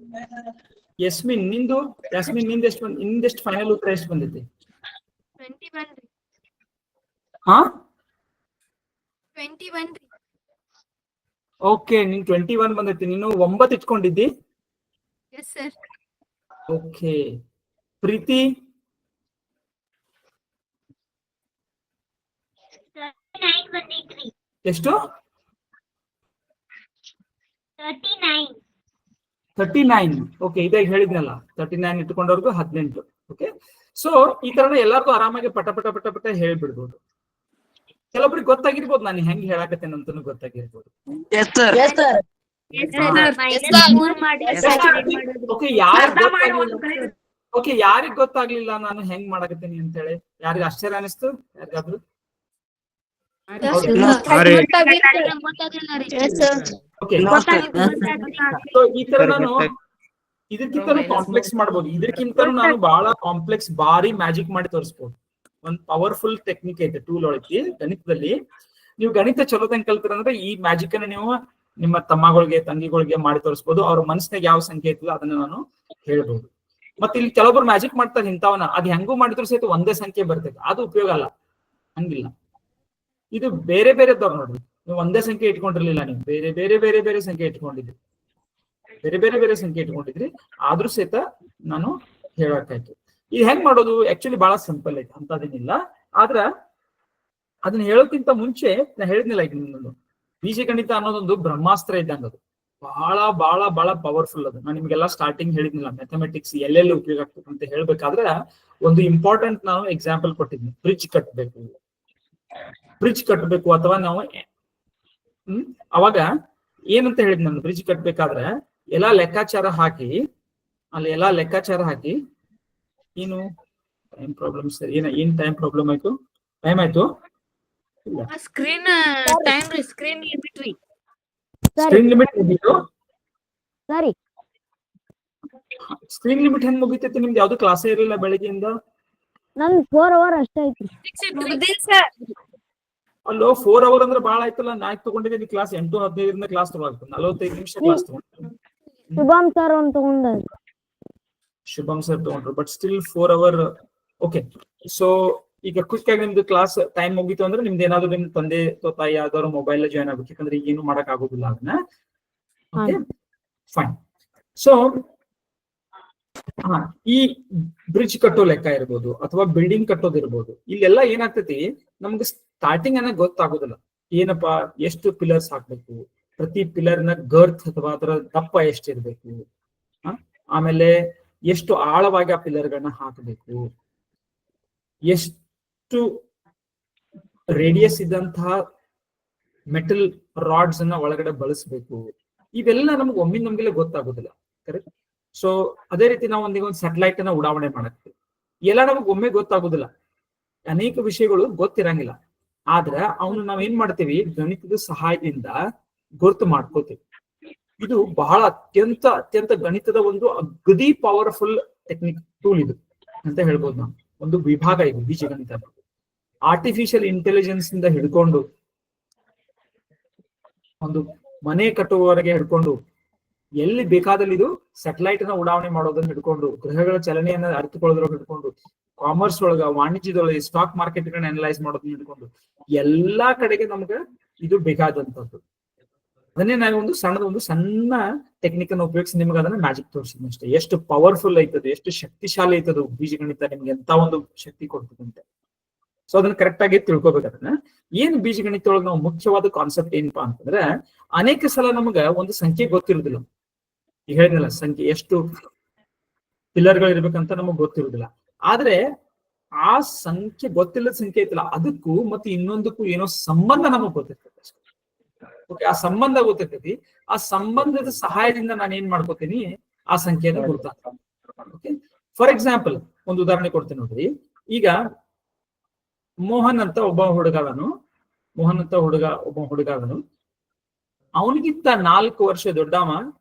ಯಸ್ಮಿನ್ ನಿಂದ ಎಷ್ಟು ಫೈನಲ್ ಉತ್ತರ ಎಷ್ಟು ಬಂದೈತಿ? 21 ರೀ. ಹಾ 21 ರೀ. ಓಕೆ, ನೀನ್ 21 ಬಂದೈತಿ. ನೀನು 9 ಇಟ್ಕೊಂಡಿದ್ದಿ. Yes sir. ಓಕೆ, ಪ್ರೀತಿ 39 ಬಂದೈತ್ರಿ. ಎಷ್ಟು? 39. 39. ಓಕೆ, ಇದಾಗ ಹೇಳಿದ್ನಲ್ಲ 39 ಇಟ್ಕೊಂಡವ್ರಿಗೂ 18. ಓಕೆ, ಸೊ ಈ ತರ ಎಲ್ಲಾರ್ಗೂ ಆರಾಮಾಗಿ ಪಟ ಪಟ ಪಟ ಪಟ ಹೇಳ್ಬಿಡ್ಬೋದು. ಕೆಲವೊಬ್ರಿಗೆ ಗೊತ್ತಾಗಿರ್ಬೋದು ನಾನು ಹೆಂಗ್ ಹೇಳಾಕತ್ತೇನೆ ಅಂತಾನು ಗೊತ್ತಾಗಿರ್ಬೋದು. ಓಕೆ, ಯಾರಿಗ್ ಗೊತ್ತಾಗ್ಲಿಲ್ಲ ನಾನು ಹೆಂಗ್ ಮಾಡಕತ್ತೇನಿ ಅಂತ ಹೇಳಿ? ಯಾರಿಗ ಆಶ್ಚರ್ಯ ಅನಿಸ್ತು? ಯಾರಿಗಾದ್ರು? ಓಕೆ, ಸೊ ಈ ತರ ನಾನು ಇದಕ್ಕಿಂತನೂ ಕಾಂಪ್ಲೆಕ್ಸ್ ಮಾಡ್ಬೋದು. ಇದಕ್ಕಿಂತನೂ ನಾನು ಬಹಳ ಕಾಂಪ್ಲೆಕ್ಸ್ ಬಾರಿ ಮ್ಯಾಜಿಕ್ ಮಾಡಿ ತೋರಿಸ್ಬೋದು. ಒಂದ್ ಪವರ್ಫುಲ್ ಟೆಕ್ನಿಕ್ ಐತೆ, ಟೂಲ್ ಒಳಗೆ ಗಣಿತದಲ್ಲಿ. ನೀವು ಗಣಿತ ಚಲೋದಂಗ್ ಕಲ್ತಿರ ಅಂದ್ರೆ ಈ ಮ್ಯಾಜಿಕ್ ಅನ್ನ ನೀವು ನಿಮ್ಮ ತಮ್ಮಗಳಿಗೆ ತಂಗಿಗಳಿಗೆ ಮಾಡಿ ತೋರಿಸ್ಬೋದು. ಅವ್ರ ಮನಸ್ಸಿನಾಗ ಯಾವ ಸಂಖ್ಯೆ ಐತಲ್ಲ ಅದನ್ನ ನಾನು ಹೇಳ್ಬೋದು. ಮತ್ತೆ ಇಲ್ಲಿ ಕೆಲವೊಬ್ರು ಮ್ಯಾಜಿಕ್ ಮಾಡ್ತಾರೆ ಇಂಥವನ್ನ, ಅದ್ ಹೆಂಗೂ ಮಾಡಿದ್ರು ಸಹಿತ ಒಂದೇ ಸಂಖ್ಯೆ ಬರ್ತೈತೆ, ಅದು ಉಪಯೋಗ ಅಲ್ಲ, ಹಂಗಿಲ್ಲ. ಇದು ಬೇರೆ ಬೇರೆದವ್ರು ನೋಡ್ರಿ, ನೀವು ಒಂದೇ ಸಂಖ್ಯೆ ಇಟ್ಕೊಂಡಿರ್ಲಿಲ್ಲ, ನೀವು ಬೇರೆ ಬೇರೆ ಬೇರೆ ಬೇರೆ ಸಂಖ್ಯೆ ಇಟ್ಕೊಂಡಿದ್ರಿ, ಬೇರೆ ಬೇರೆ ಬೇರೆ ಸಂಖ್ಯೆ ಇಟ್ಕೊಂಡಿದ್ರಿ, ಆದ್ರೂ ಸಹಿತ ನಾನು ಹೇಳಕ್ಕಾಯ್ತು. ಇದು ಹೆಂಗ್ ಮಾಡೋದು? ಆಕ್ಚುಲಿ ಬಹಳ ಸಿಂಪಲ್ ಐತೆ, ಅಂತದೇನಿಲ್ಲ. ಆದ್ರ ಅದನ್ನ ಹೇಳೋಕ್ಕಿಂತ ಮುಂಚೆ ನಾ ಹೇಳಿದ್ನಿಲ್ಲ, ಈಗ ನಿಮ್ಮೊಂದು ಬೀಜಗಣಿತ ಅನ್ನೋದೊಂದು ಬ್ರಹ್ಮಾಸ್ತ್ರ ಇದ್ದಂಗ. ಅದು ಬಹಳ ಬಹಳ ಬಹಳ ಪವರ್ಫುಲ್. ಅದು ನಾನು ನಿಮ್ಗೆಲ್ಲ ಸ್ಟಾರ್ಟಿಂಗ್ ಹೇಳಿದ್ನಿಲ್ಲ, ಮ್ಯಾಥಮೆಟಿಕ್ಸ್ ಎಲ್ಲೆಲ್ಲಿ ಉಪಯೋಗ ಆಗ್ತದೆ ಅಂತ ಹೇಳ್ಬೇಕಾದ್ರೆ ಒಂದು ಇಂಪಾರ್ಟೆಂಟ್ ನಾನು ಎಕ್ಸಾಂಪಲ್ ಕೊಟ್ಟಿದ್ನಿ. ಬ್ರಿಡ್ಜ್ ಕಟ್ಟಬೇಕು ಅಥವಾ ನಾವು ಅವಾಗ ಏನಂತ ಹೇಳಿದ್ ನಾನು, ಬ್ರಿಡ್ಜ್ ಕಟ್ಬೇಕಾದ್ರೆ ಎಲ್ಲಾ ಲೆಕ್ಕಾಚಾರ ಹಾಕಿ ಏನು ಟೈಮ್ ಪ್ರಾಬ್ಲಮ್ ಸರ್, ಏನ್ ಟೈಮ್ ಪ್ರಾಬ್ಲಮ್ ಆಯ್ತು? ಟೈಮ್ ಆಯ್ತು? ಸ್ಕ್ರೀನ್ ಟೈಮ್ ರೀ, ಸ್ಕ್ರೀನ್ ಲಿಮಿಟ್ ರೀ. ಸ್ಕ್ರೀನ್ ಲಿಮಿಟ್ ಮುಗೀತು? ಸರಿ. ಸ್ಕ್ರೀನ್ ಲಿಮಿಟ್ ಹೆಂಗ್ ಮುಗಿತೈತಿ? ನಿಮ್ದು ಯಾವ್ದು ಕ್ಲಾಸೇ ಇರಲಿಲ್ಲ ಬೆಳಗ್ಗೆಯಿಂದ? ನನ್ 4 hours ಅಷ್ಟೇ ಐತ್ರಿ. ಅಲ್ಲೋ 4 hours ಅಂದ್ರೆ ಬಾಳ ಆಯ್ತಲ್ಲ. ನಾಕ್ ತಗೊಂಡಿದ್ದೀನಿ ಕ್ಲಾಸ್ 8:15 ಕ್ಲಾಸ್ ತಗೊಳ್ತೀನಿ, 45 ನಿಮಿಷ ಕ್ಲಾಸ್ ತಗೊಂಡ್ರು. ಶುಭಂ ಸರ್ ಒಂದ್ ತಗೊಂಡ. ಶುಭಂ ಸರ್ ತಗೊಂಡ್ರು, but still 4 hours. Okay, so ಈಗ ಕ್ವಿಕ್ ಆಗಿ ನಿಮ್ದು ಕ್ಲಾಸ್ ಟೈಮ್ ಮುಗೀತು ಅಂದ್ರೆ ನಿಮ್ದು ಏನಾದ್ರು ನಿಮ್ ತಂದೆ ತಾಯಿ ಯಾವ್ದಾದ್ರು ಮೊಬೈಲ್ ಜಾಯ್ನ್ ಆಗ್ಬೇಕು, ಯಾಕಂದ್ರೆ ಈಗ ಏನು ಮಾಡಕ್ ಆಗೋದಿಲ್ಲ ಅದನ್ನ. Okay fine. ಸೊ ಈ ಬ್ರಿಡ್ಜ್ ಕಟ್ಟೋ ಲೆಕ್ಕ ಇರ್ಬೋದು ಅಥವಾ ಬಿಲ್ಡಿಂಗ್ ಕಟ್ಟೋದಿರ್ಬೋದು, ಇಲ್ಲೆಲ್ಲ ಏನಾಗ್ತೈತಿ, ನಮ್ಗೆ ಸ್ಟಾರ್ಟಿಂಗ್ ಅನ್ನ ಗೊತ್ತಾಗೋದಿಲ್ಲ. ಏನಪ್ಪಾ, ಎಷ್ಟು ಪಿಲ್ಲರ್ಸ್ ಹಾಕ್ಬೇಕು, ಪ್ರತಿ ಪಿಲ್ಲರ್ ನ ಗರ್ತ್ ಅಥವಾ ಅದರ ದಪ್ಪ ಎಷ್ಟಿರ್ಬೇಕು, ಆಮೇಲೆ ಎಷ್ಟು ಆಳವಾಗಿ ಆ ಪಿಲ್ಲರ್ ಗಳನ್ನ ಹಾಕಬೇಕು, ಎಷ್ಟು ರೇಡಿಯಸ್ ಇದ್ದಂತಹ ಮೆಟಲ್ ರಾಡ್ಸ್ ಅನ್ನ ಒಳಗಡೆ ಬಳಸಬೇಕು, ಇವೆಲ್ಲ ನಮ್ಗೆ ನಮ್ಗೆಲ್ಲ ಗೊತ್ತಾಗೋದಿಲ್ಲ. ಕರೆಕ್ಟ್. ಸೊ ಅದೇ ರೀತಿ ನಾವು ಒಂದು ಸ್ಯಾಟಲೈಟ್ ಅನ್ನ ಉಡಾವಣೆ ಮಾಡಕ್ತೀವಿ, ಎಲ್ಲ ನಮಗ್ ಒಮ್ಮೆ ಗೊತ್ತಾಗೋದಿಲ್ಲ, ಅನೇಕ ವಿಷಯಗಳು ಗೊತ್ತಿರಂಗಿಲ್ಲ. ಆದ್ರೆ ಅವನು ನಾವ್ ಏನ್ ಮಾಡ್ತೀವಿ, ಗಣಿತದ ಸಹಾಯದಿಂದ ಗುರ್ತು ಮಾಡ್ಕೋತೀವಿ. ಇದು ಬಹಳ ಅತ್ಯಂತ ಗಣಿತದ ಒಂದು ಅಗದಿ ಪವರ್ಫುಲ್ ಟೆಕ್ನಿಕ್ ಟೂಲ್ ಇದು ಅಂತ ಹೇಳ್ಬೋದು. ನಾವು ಒಂದು ವಿಭಾಗ ಇದು ಬೀಜಗಣಿತ. ಆರ್ಟಿಫಿಷಿಯಲ್ ಇಂಟೆಲಿಜೆನ್ಸ್ ಇಂದ ಹಿಡ್ಕೊಂಡು ಒಂದು ಮನೆ ಕಟ್ಟುವವರೆಗೆ ಹಿಡ್ಕೊಂಡು, ಎಲ್ಲಿ ಬೇಕಾದಲ್ಲಿ ಇದು ಸ್ಯಾಟಲೈಟ್ ನ ಉಡಾವಣೆ ಮಾಡೋದನ್ನ ಹಿಡ್ಕೊಂಡು, ಗ್ರಹಗಳ ಚಲನೆಯನ್ನ ಅರಿತುಕೊಳ್ಳೋದ್ರೊಳಗೆ ಹಿಡ್ಕೊಂಡು, ಕಾಮರ್ಸ್ ಒಳಗ, ವಾಣಿಜ್ಯದೊಳಗೆ, ಸ್ಟಾಕ್ ಮಾರ್ಕೆಟ್ ಗಳನ್ನ ಅನಲೈಸ್ ಮಾಡೋದನ್ನ ಹಿಡ್ಕೊಂಡು ಎಲ್ಲಾ ಕಡೆಗೆ ನಮ್ಗೆ ಇದು ಬೇಕಾದಂತದ್ದು. ಅದನ್ನೇ ನಾವು ಒಂದು ಸಣ್ಣ ಟೆಕ್ನಿಕ್ ಅನ್ನು ಉಪಯೋಗಿಸಿ ನಿಮ್ಗೆ ಅದನ್ನ ಮ್ಯಾಜಿಕ್ ತೋರಿಸಿದ್ವಿ ಅಷ್ಟೇ. ಎಷ್ಟು ಪವರ್ಫುಲ್ ಐತದು, ಎಷ್ಟು ಶಕ್ತಿಶಾಲಿ ಐತದು ಬೀಜಗಣಿತ, ನಿಮ್ಗೆ ಎಂತ ಒಂದು ಶಕ್ತಿ ಕೊಡ್ತದಂತೆ. ಸೊ ಅದನ್ನ ಕರೆಕ್ಟ್ ಆಗಿ ತಿಳ್ಕೊಬೇಕು. ಅದನ್ನ ಏನ್ ಬೀಜಗಣಿತ ಒಳಗೆ ನಾವು ಮುಖ್ಯವಾದ ಕಾನ್ಸೆಪ್ಟ್ ಏನಪ್ಪಾ ಅಂತಂದ್ರೆ, ಅನೇಕ ಸಲ ನಮ್ಗ ಒಂದು ಸಂಖ್ಯೆ ಗೊತ್ತಿರುದಿಲ್ಲ. ಈಗ ಹೇಳಿದ್ನಲ್ಲ, ಸಂಖ್ಯೆ ಎಷ್ಟು ಪಿಲ್ಲರ್ಗಳು ಇರ್ಬೇಕಂತ ನಮಗ್ ಗೊತ್ತಿರುದಿಲ್ಲ. ಆದ್ರೆ ಆ ಸಂಖ್ಯೆ ಗೊತ್ತಿಲ್ಲದ ಸಂಖ್ಯೆ ಐತಲ್ಲ, ಅದಕ್ಕೂ ಮತ್ತೆ ಇನ್ನೊಂದಕ್ಕೂ ಏನೋ ಸಂಬಂಧ ನಮಗ್ ಗೊತ್ತಿರ್ತದೆ. ಓಕೆ, ಆ ಸಂಬಂಧ ಗೊತ್ತಿರ್ತೈತಿ. ಆ ಸಂಬಂಧದ ಸಹಾಯದಿಂದ ನಾನು ಏನ್ ಮಾಡ್ಕೋತೀನಿ, ಆ ಸಂಖ್ಯೆಯನ್ನು ಗುರುತಾಗ್ತದೆ. ಓಕೆ, ಫಾರ್ ಎಕ್ಸಾಂಪಲ್ ಒಂದು ಉದಾಹರಣೆ ಕೊಡ್ತೀನಿ ನೋಡ್ರಿ. ಈಗ ಮೋಹನ್ ಅಂತ ಒಬ್ಬ ಹುಡುಗವನು ಒಬ್ಬ ಹುಡುಗವನು ಅವನಿಗಿಂತ 4 ವರ್ಷ ದೊಡ್ಡವ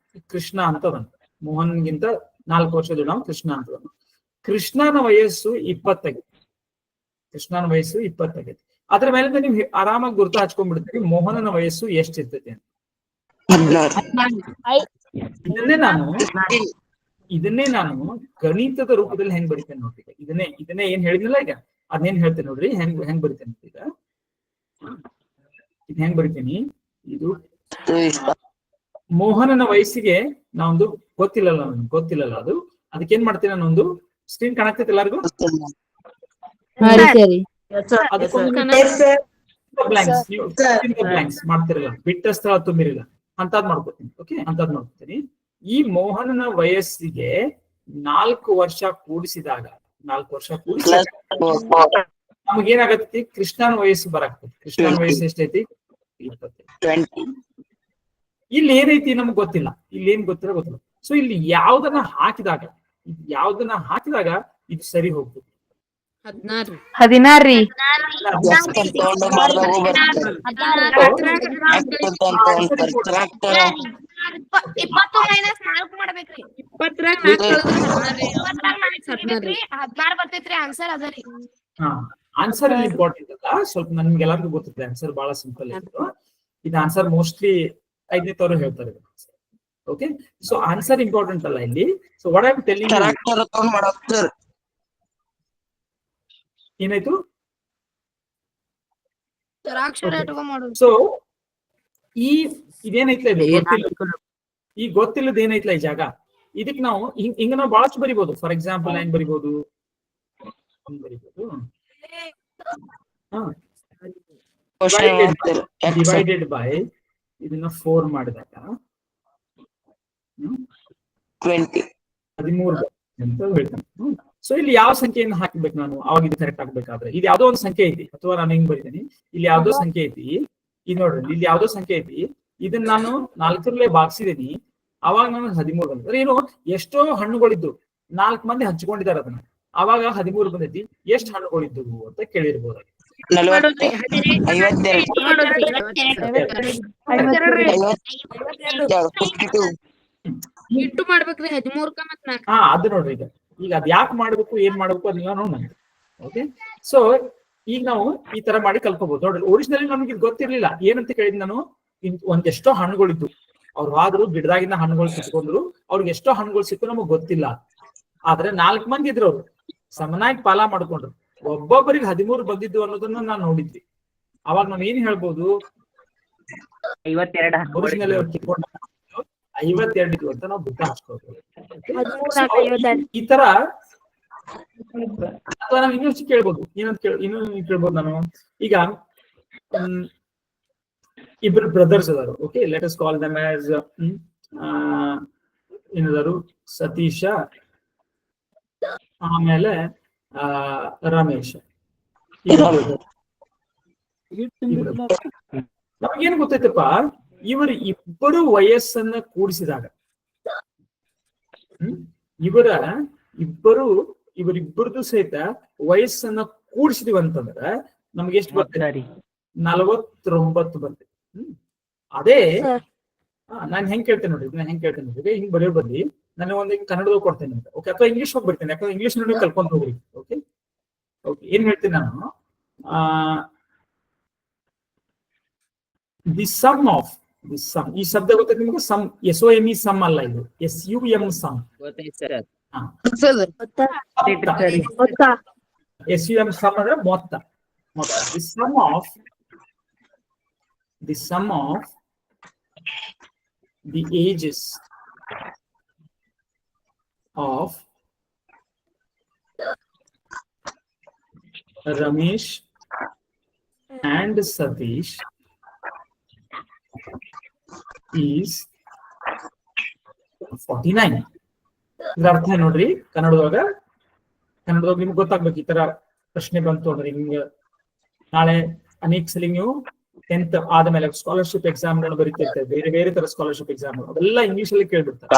ಕೃಷ್ಣ ಅಂತವನು. ಮೋಹನ್ಗಿಂತ 4 ವರ್ಷ ದೊಡ್ಡವ ಕೃಷ್ಣ ಅಂತವನು. ಕೃಷ್ಣನ ವಯಸ್ಸು 20 ಆಗೈತಿ. ಅದ್ರ ಮೇಲೆ ನೀವು ಆರಾಮಾಗಿ ಗುರುತು ಹಚ್ಕೊಂಡ್ಬಿಡ್ತೀರಿ ಮೋಹನನ ವಯಸ್ಸು ಎಷ್ಟಿರ್ತೈತಿ ಅಂತ. ಇದನ್ನೇ ನಾನು ಗಣಿತದ ರೂಪದಲ್ಲಿ ಹೆಂಗ್ ಬರಿತೇನೆ ನೋಡ್ರಿ. ಇದನ್ನೇ ಏನ್ ಹೇಳಿದ್ನಲ್ಲ ಈಗ ಅದನ್ನೇನ್ ಹೇಳ್ತೇನೆ ನೋಡ್ರಿ ಹೆಂಗ್ ಬರಿತೇನೆ ಈಗ. ಇದು ಹೆಂಗ್ ಬರಿತೀನಿ, ಇದು ಮೋಹನನ ವಯಸ್ಸಿಗೆ ನಾವೊಂದು ಗೊತ್ತಿಲ್ಲಲ್ಲ ಅದು. ಅದಕ್ಕೇನ್ ಮಾಡ್ತೀನಿ ನಾನೊಂದು ಸ್ಕ್ರೀನ್ ಕಾಣಾಕ್ತೈತಿ ಎಲ್ಲರಿಗೂ. ಬ್ಲಾಂಕ್ಸ್ ಮಾಡ್ತಿರಲ್ಲ, ಬಿಟ್ಟ ಸ್ಥಳ ತುಂಬಿರಲ್ಲ, ಅಂತದ್ ಮಾಡ್ಕೊತೀನಿ. ಓಕೆ, ಅಂತದ್ ಮಾಡ್ಕೊತೀನಿ. ಈ ಮೋಹನನ ವಯಸ್ಸಿಗೆ 4 ವರ್ಷ ಕೂಡಿಸಿದಾಗ ನಮಗೇನಾಗತ್ತಿ, ಕೃಷ್ಣನ ವಯಸ್ಸು ಬರಾಕ್ತೈತಿ. ಕೃಷ್ಣನ ವಯಸ್ಸು ಎಷ್ಟೈತಿ? 20. ಇಲ್ಲಿ ಏನೈತಿ ನಮ್ಗೆ ಗೊತ್ತಿಲ್ಲ, ಇಲ್ಲಿ ಏನ್ ಗೊತ್ತಿಲ್ಲ. ಸೊ ಇಲ್ಲಿ ಯಾವ್ದನ್ನ ಹಾಕಿದಾಗ ಇದು ಸರಿ ಹೋಗ್ತದೆ. 16 20 ಮೈನಸ್ 4 ಮಾಡ್ಬೇಕ್ರಿ. 16 ಬರ್ತೈತ್ರಿ ಆನ್ಸರ್ ಅದರಿ. ಆನ್ಸರ್ ಇಲ್ಲಿ ಇಂಪಾರ್ಟೆಂಟ್ ಅಲ್ಲ, ಸ್ವಲ್ಪ ನಮ್ಗೆಲ್ಲರಿಗೂ ಗೊತ್ತಿದೆ. ಆನ್ಸರ್ ಬಹಳ ಸಿಂಪಲ್ ಇತ್ತು. ಇದು ಆನ್ಸರ್ ಮೋಸ್ಟ್ಲಿ 5ನೇ ತವರು ಹೇಳ್ತಾರೆ. ಓಕೆ, ಸೊ ಆನ್ಸರ್ ಇಂಪಾರ್ಟೆಂಟ್ ಅಲ್ಲ ಇಲ್ಲಿ. So what I am telling, ಏನಾಯ್ತು? ಸೊ ಇದೇನೈತ್ಲ ಈ ಗೊತ್ತಿಲ್ಲದ ಏನೈತ್ಲ ಈ ಜಾಗ, ಇದಕ್ ನಾವು ಹಿಂಗ ನಾವು ಬಹಳಷ್ಟು ಬರಿಬಹುದು. ಫಾರ್ ಎಕ್ಸಾಂಪಲ್ ಹೆಂಗ್ ಬರಿಬಹುದು, ಡಿವೈಡೆಡ್ ಬೈ ಇದನ್ನ 4 ಮಾಡಿದಾಗ 13 ಅಂತ ಹೇಳ್ತಾನೆ. ಸೊ ಇಲ್ಲಿ ಯಾವ ಸಂಖ್ಯೆಯನ್ನು ಹಾಕ್ಬೇಕು ನಾನು, ಅವಾಗ ಇದು ಕರೆಕ್ಟ್ ಆಗ್ಬೇಕಾದ್ರೆ ಇದು ಯಾವ್ದೋ ಒಂದು ಸಂಖ್ಯೆ ಐತಿ, ಅಥವಾ ನಾನು ಹೆಂಗ್ ಬರೀತೀನಿ, ಇಲ್ಲಿ ಯಾವ್ದೋ ಸಂಖ್ಯೆ ಐತಿ, ಇದು ನೋಡ್ರಿ ಇಲ್ಲಿ ಯಾವ್ದೋ ಸಂಖ್ಯೆ ಐತಿ, ಇದನ್ನ ನಾನು 4 ಭಾಗಿಸಿದೀನಿ, ಅವಾಗ ನಾನು 13 ಬಂದ್ರೆ ಏನು, ಎಷ್ಟೋ ಹಣ್ಣುಗಳಿದ್ದು 4 ಮಂದಿ ಹಂಚ್ಕೊಂಡಿದ್ದಾರೆ ಅದನ್ನ, ಅವಾಗ 13 ಬಂದೈತಿ. ಎಷ್ಟು ಹಣ್ಣುಗಳಿದ್ದವು ಅಂತ ಕೇಳಿರ್ಬೋದು. ಇಂಟು ಮಾಡ್ಬೇಕ್ರಿ 13ಕ ಮತ್ 4. ಅದು ನೋಡ್ರಿ ಈಗ ಅದ್ ಯಾಕೆ ಮಾಡ್ಬೇಕು, ಏನ್ ಮಾಡ್ಬೇಕು ಅದನ್ನ ನೋಡೋಣ. ಓಕೆ, ಸೊ ಈಗ ನಾವು ಈ ತರ ಮಾಡಿ ಕಲ್ಕೋಬಹುದು. ನೋಡ್ರಿ, ಒರಿಜಿನಲಿ ನಮ್ಗೆ ಇದು ಗೊತ್ತಿರ್ಲಿಲ್ಲ. ಏನಂತ ಕೇಳಿದ್ ನಾನು, ಒಂದೆಷ್ಟೋ ಹಣ್ಣುಗಳಿದ್ದು, ಅವ್ರು ಆದ್ರೂ ಗಿಡದಾಗಿನ ಹಣ್ಣುಗಳು ಸಿಕ್ಕೊಂಡ್ರು, ಅವ್ರಿಗೆ ಎಷ್ಟೋ ಹಣ್ಣುಗಳು ಸಿಕ್ಕು ನಮಗ್ ಗೊತ್ತಿಲ್ಲ. ಆದ್ರೆ 4 ಮಂದಿ ಇದ್ರು, ಅವ್ರು ಸಮನಾಗಿ ಪಾಲ ಮಾಡ್ಕೊಂಡ್ರು, ಒಬ್ಬೊಬ್ಬರಿಗೆ 13 ಬಂದಿದ್ದು ಅನ್ನೋದನ್ನ ನಾನ್ ನೋಡಿದ್ವಿ. ಅವಾಗ ನಾವ್ ಏನ್ ಹೇಳ್ಬೋದು, 52 ಒರಿಜಿನಲಿ ಅವ್ರು ಕಿತ್ಕೊಂಡ 52 ಇದ್ವು ಅಂತ ನಾವು ಗುರ್ತ ಹಚ್ಕೋಬಹುದು. ಈ ತರ ಅಥವಾ ನಾವು ಇನ್ನೊಂದು ಕೇಳ್ಬೋದು, ಇನ್ನೊಂದು ಕೇಳ್ಬೋದು ನಾನು. ಈಗ ಇಬ್ರು ಬ್ರದರ್ಸ್ ಅದಾರು. ಓಕೆ, ಲೆಟ್ ಅಸ್ ಕಾಲ್ ದಮ್ ಆಸ್ ಏನದಾರು, ಸತೀಶ ಆಮೇಲೆ ರಮೇಶ್. ನಮಗೇನು ಗೊತ್ತೈತಪ್ಪ, ಇವರು ಇಬ್ಬರು ವಯಸ್ಸನ್ನ ಕೂಡಿಸಿದಾಗ, ಇವರಿಬ್ಬರದು ಸಹಿತ ವಯಸ್ಸನ್ನ ಕೂಡಿಸಿದೀವಿ ಅಂತಂದ್ರೆ ನಮ್ಗೆ ಎಷ್ಟು ಬರ್ತದೆ? 49 ಬರ್ತದೆ. ಅದೇ ನಾನ್ ಹೆಂಗ್ ಕೇಳ್ತೇನೆ ನೋಡ್ರಿ, ಹಿಂಗ್ ಬರೆಯೋ ಬದ್ಲಿ ನಾನು ಒಂದ್ ಕನ್ನಡದಾಗ ಕೊಡ್ತೇನೆ ಅಂತ. ಓಕೆ, ಅಥವಾ ಇಂಗ್ಲಿಷ್ ಹೋಗಿ ಬರ್ತೀನಿ, ಯಾಕಂದ್ರೆ ಇಂಗ್ಲಿಷ್ ನೋಡಿ ಕಲ್ಕೊಂಡ್ ಹೋಗ್ರಿ. ಓಕೆ, ಏನ್ ಹೇಳ್ತೀನಿ ನಾನು, ದಿ ಸಮ್ ಆಫ್ ಈ ಶಬ್ದ ಗೊತ್ತೈತೆ ನಿಮ್ಗೆ? ಸಮ್, SOME ಸಮ್ ಅಲ್ಲ, ಇದು SUM ಸಮ್. SUM ಸಮ್ ಅಂದ್ರೆ ಮೊತ್ತ. The sum of the ages of Ramesh and Satish is 49. ಇದರ ಅರ್ಥ ನೋಡ್ರಿ, ಕನ್ನಡದೊಳಗ ನಿಮ್ಗೆ ಗೊತ್ತಾಗ್ಬೇಕು. ಈ ತರ ಪ್ರಶ್ನೆ ಬಂತು ಅಂದ್ರೆ ನಿಮ್ಗೆ ನಾಳೆ ಅನೇಕ ಸಲ ನೀವು 10th ಆದ್ಮೇಲೆ ಸ್ಕಾಲರ್ಶಿಪ್ ಎಕ್ಸಾಮ್ ಬರೀತಿರ್ತಾರೆ, ಬೇರೆ ಬೇರೆ ತರ ಸ್ಕಾಲರ್ಶಿಪ್ ಎಕ್ಸಾಮ್, ಅವೆಲ್ಲ ಇಂಗ್ಲಿಷ್ ಅಲ್ಲಿ ಕೇಳ್ಬಿಡ್ತಾರೆ.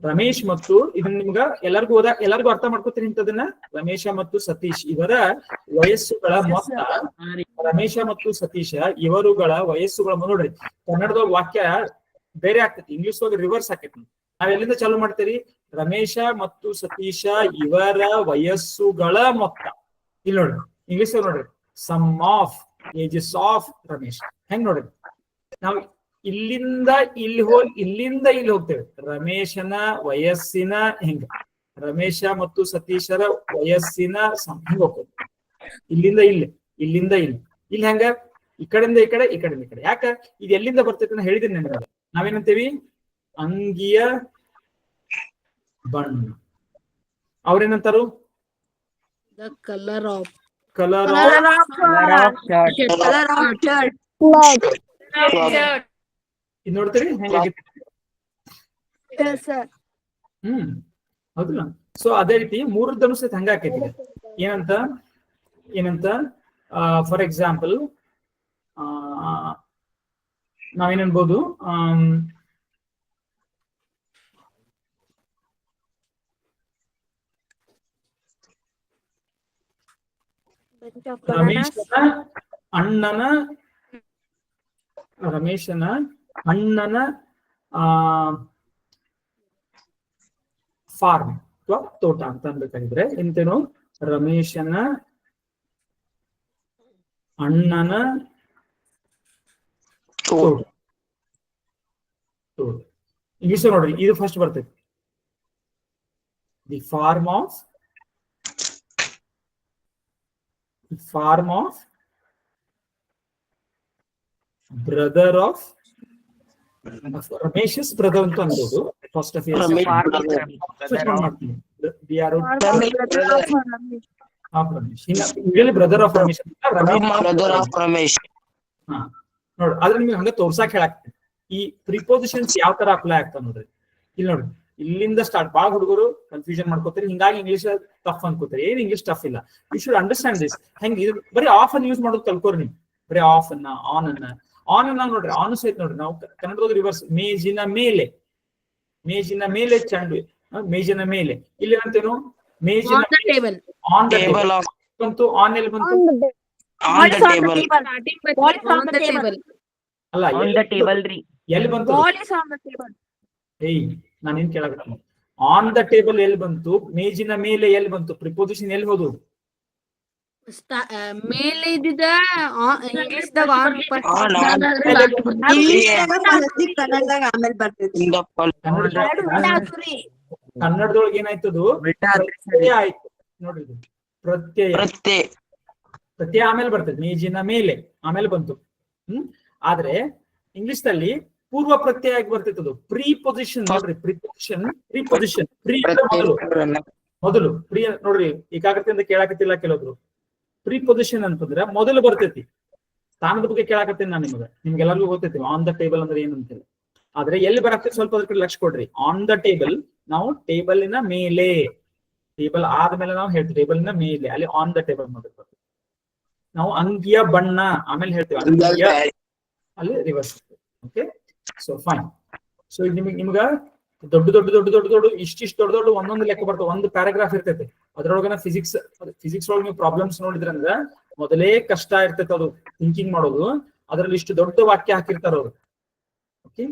ರಮೇಶ್ ಮತ್ತು ಇದನ್ನ ನಿಮ್ಗ ಎಲ್ಲರಿಗೂ ಅರ್ಥ ಮಾಡ್ಕೋತೀನಿ ಇಂಥದನ್ನ. ರಮೇಶ ಮತ್ತು ಸತೀಶ್ ಇವರ ವಯಸ್ಸುಗಳ ಮೊತ್ತ, ರಮೇಶ ಮತ್ತು ಸತೀಶ ಇವರುಗಳ ವಯಸ್ಸುಗಳ ನೋಡ್ರಿ, ಕನ್ನಡದ ವಾಕ್ಯ ಬೇರೆ ಆಗ್ತೈತಿ, ಇಂಗ್ಲಿಷ್ ಒಳಗೆ ರಿವರ್ಸ್ ಆಕೈತಿ. ನಾವ್ ಎಲ್ಲಿಂದ ಚಾಲು ಮಾಡ್ತೀರಿ? ರಮೇಶ ಮತ್ತು ಸತೀಶ ಇವರ ವಯಸ್ಸುಗಳ ಮೊತ್ತ. ಇಲ್ಲಿ ನೋಡ್ರಿ ಇಂಗ್ಲಿಷ್ ನೋಡ್ರಿ, sum of ages of Ramesh. ಹೆಂಗ್ ನೋಡ್ರಿ, ನಾವ್ ಇಲ್ಲಿಂದ ಇಲ್ಲಿ ಹೋಗ್ತೇವೆ. ರಮೇಶನ ವಯಸ್ಸಿನ ಹಿಂಗ, ರಮೇಶ ಮತ್ತು ಸತೀಶರ ವಯಸ್ಸಿನ ಹಿಂಗ ಹೋಗ್ತೇವೆ. ಇಲ್ಲಿಂದ ಇಲ್ಲಿ ಹೆಂಗ, ಈ ಕಡೆಯಿಂದ ಈ ಕಡೆ, ಈ ಕಡೆಯಿಂದ ಈ ಕಡೆ. ಯಾಕ ಇದು ಎಲ್ಲಿಂದ ಬರ್ತೈತೆ ಅಂತ ಹೇಳಿದೀನಿ ನಿಮ್ಗೆ. ನಾವೇನಂತೀವಿ? ಅಂಗಿಯ ಬಣ್ಣ. ಅವ್ರೇನಂತಾರು? The color of ಕಲರ್ ಇದು ನೋಡ್ತೀರಿ ಹೆಂಗಾಗಿತ್ತು? ಹೌದಲ್ಲ? ಸೊ ಅದೇ ರೀತಿ ಮೂರದ್ದನು ಸಹಿತ ಹಂಗ ಆಕೈತಿ. ಏನಂತ ಫಾರ್ ಎಕ್ಸಾಂಪಲ್ ನಾವೇನನ್ಬೋದು, ರಮೇಶನ ಅಣ್ಣನ ಫಾರ್ಮ್ ಅಥವಾ ತೋಟ ಅಂತ ಅನ್ಬೇಕಾಗಿದ್ರೆ ಎಂತೇನು? ರಮೇಶನ ಅಣ್ಣನ ತೋಟ. ಇಂಗ್ಲಿಷ್ ನೋಡ್ರಿ, ಇದು ಫಸ್ಟ್ ಬರ್ತೈತಿ. The form of brother of Ramesh brother ಅಂತ ಅನ್ಬೋದು. First of brother of Ramesh. ನೋಡ್ರಿ, ಆದ್ರೆ ನಿಮ್ಗೆ ಹಂಗ ತೋರ್ಸಾಕ್ ಹೇಳಾಕ್ತೀನಿ. ಈ ಪ್ರಿಪೋಸಿಷನ್ಸ್ ಯಾವ ತರ ಅಪ್ಲೈ ಆಗ್ತಾವ ನೋಡ್ರಿ. ಇಲ್ಲಿ ನೋಡ್ರಿ, ಇಲ್ಲಿಂದ ಸ್ಟಾರ್ಟ್. ಬಾಳ ಹುಡುಗರು ಕನ್ಫ್ಯೂಷನ್ ಮಾಡ್ಕೋತೀರಿ, ಹಿಂಗಾಗಿ ಇಂಗ್ಲಿಷ್ ಟಫ್ ಅನ್ಕೋತೀರಿ. ಏನ್ ಇಂಗ್ಲಿಷ್ ಟಫ್ ಇಲ್ಲ. You should understand this. ಹೆಂಗ್ ಇದು ಬರೀ ಆಫ್ ಅನ್ನ ಯೂಸ್ ಮಾಡೋದು ಕಲ್ಕೋರಿ ನೀವು. ಬರೀ ಆಫ್ ಅನ್ನ, ಆನ್ ಅನ್ನ ನೋಡ್ರಿ, ಆನ್ ಸಹಿತ ನೋಡ್ರಿ. ನಾವು ಕನ್ನಡದಾಗ ರಿವರ್ಸ್, ಮೇಜಿನ ಮೇಲೆ ಚಂಡು, ಮೇಜಿನ ಮೇಲೆ. ಇಲ್ಲಿ ಅಂತೇನು? ಮೇಜಿನ ಆನ್ ದ ಟೇಬಲ್ ಬಂತು. ಆನ್ ಎಲ್ಲಿ ಬಂತು? ಅಲ್ಲ, ಎಲ್ಲಿ ಬಂತು? ಏಯ್, ನಾನೇನ್ ಕೇಳಕತ್ತೀನಿ? ಆನ್ ದ ಟೇಬಲ್ ಎಲ್ಲಿ ಬಂತು? ಮೇಜಿನ ಮೇಲೆ ಎಲ್ಲಿ ಬಂತು? ಪ್ರಿಪೋಸಿಷನ್ ಎಲ್ಲಿ ಹೋದು? ಮೇಲೆ ಇದ್ದಿದ್ದ ಇಂಗ್ಲಿಷ್ದಾಗ ಕನ್ನಡದೊಳಗೆ ಏನಾಯ್ತದು? ಪ್ರತ್ಯಯ ಆಯ್ತು ನೋಡ್ರಿ. ಇದು ಪ್ರತ್ಯಯ ಆಮೇಲೆ ಬರ್ತದೆ. ಮೇಜಿನ ಮೇಲೆ ಆಮೇಲೆ ಬಂತು. ಆದ್ರೆ ಇಂಗ್ಲಿಷ್ ನಲ್ಲಿ ಪೂರ್ವ ಪ್ರತ್ಯಯ ಆಗಿ ಬರ್ತೈತದು. ಪ್ರಿಪೊಸಿಷನ್ ನೋಡ್ರಿ, ಪ್ರಿಪೊಸಿಷನ್ ಮೊದಲು ಪ್ರಿಯ ನೋಡ್ರಿ, ಏಕಾಗ್ರತೆಯಿಂದ ಕೇಳಾಕತ್ತಿಲ್ಲ ಕೆಲವೊಬ್ರು. ಪ್ರಿಪೊಸಿಷನ್ ಅಂತಂದ್ರೆ ಮೊದಲು ಬರ್ತೈತಿ. ಸ್ಥಾನದ ಬಗ್ಗೆ ಕೇಳಾಕತ್ತೀನಿ ನಾನು ನಿಮ್ಗೆಲ್ಲರಿಗೂ ಗೊತ್ತೈತಿ ಆನ್ ದ ಟೇಬಲ್ ಅಂದ್ರೆ ಏನಂತೇಳಿ. ಆದ್ರೆ ಎಲ್ಲಿ ಬರಾಕ್ತೈತಿ ಸ್ವಲ್ಪ ಅದ್ರ ಕಡೆ ಲಕ್ಷ ಕೊಡ್ರಿ. ಆನ್ ದ ಟೇಬಲ್ ನಾವು ಟೇಬಲಿನ ಮೇಲೆ, ಟೇಬಲ್ ಆದ್ಮೇಲೆ ನಾವು ಹೇಳ್ತೀವಿ ಟೇಬಲಿನ ಮೇಲೆ, ಅಲ್ಲಿ ಆನ್ ದ ಟೇಬಲ್ ಮಾಡಿರ್ಬೇಕು. ನಾವು ಅಂಗಿಯ ಬಣ್ಣ ಆಮೇಲೆ ಹೇಳ್ತೀವಿ, ಅಂಗಿಯ ಅಲ್ಲಿ reverse. Okay, so fine. So ನಿಮ್ಗ ದೊಡ್ಡ ಇಷ್ಟಿಷ್ಟು ದೊಡ್ಡ ಒಂದೊಂದು ಲೆಕ್ಕ ಬರ್ತವೆ. ಒಂದು ಪ್ಯಾರಾಗ್ರಾಫ್ ಇರ್ತೈತೆ, ಅದ್ರೊಳಗನ ಫಿಸಿಕ್ಸ್ ಒಳಗೆ ನೀವು ಪ್ರಾಬ್ಲಮ್ಸ್ ನೋಡಿದ್ರಂದ್ರ ಮೊದಲೇ ಕಷ್ಟ ಇರ್ತೈತೆ ಅದು ಥಿಂಕಿಂಗ್ ಮಾಡೋದು. ಅದ್ರಲ್ಲಿ ಇಷ್ಟು ದೊಡ್ಡ ವಾಕ್ಯ ಹಾಕಿರ್ತಾರ ಅವ್ರು. ಓಕೆ,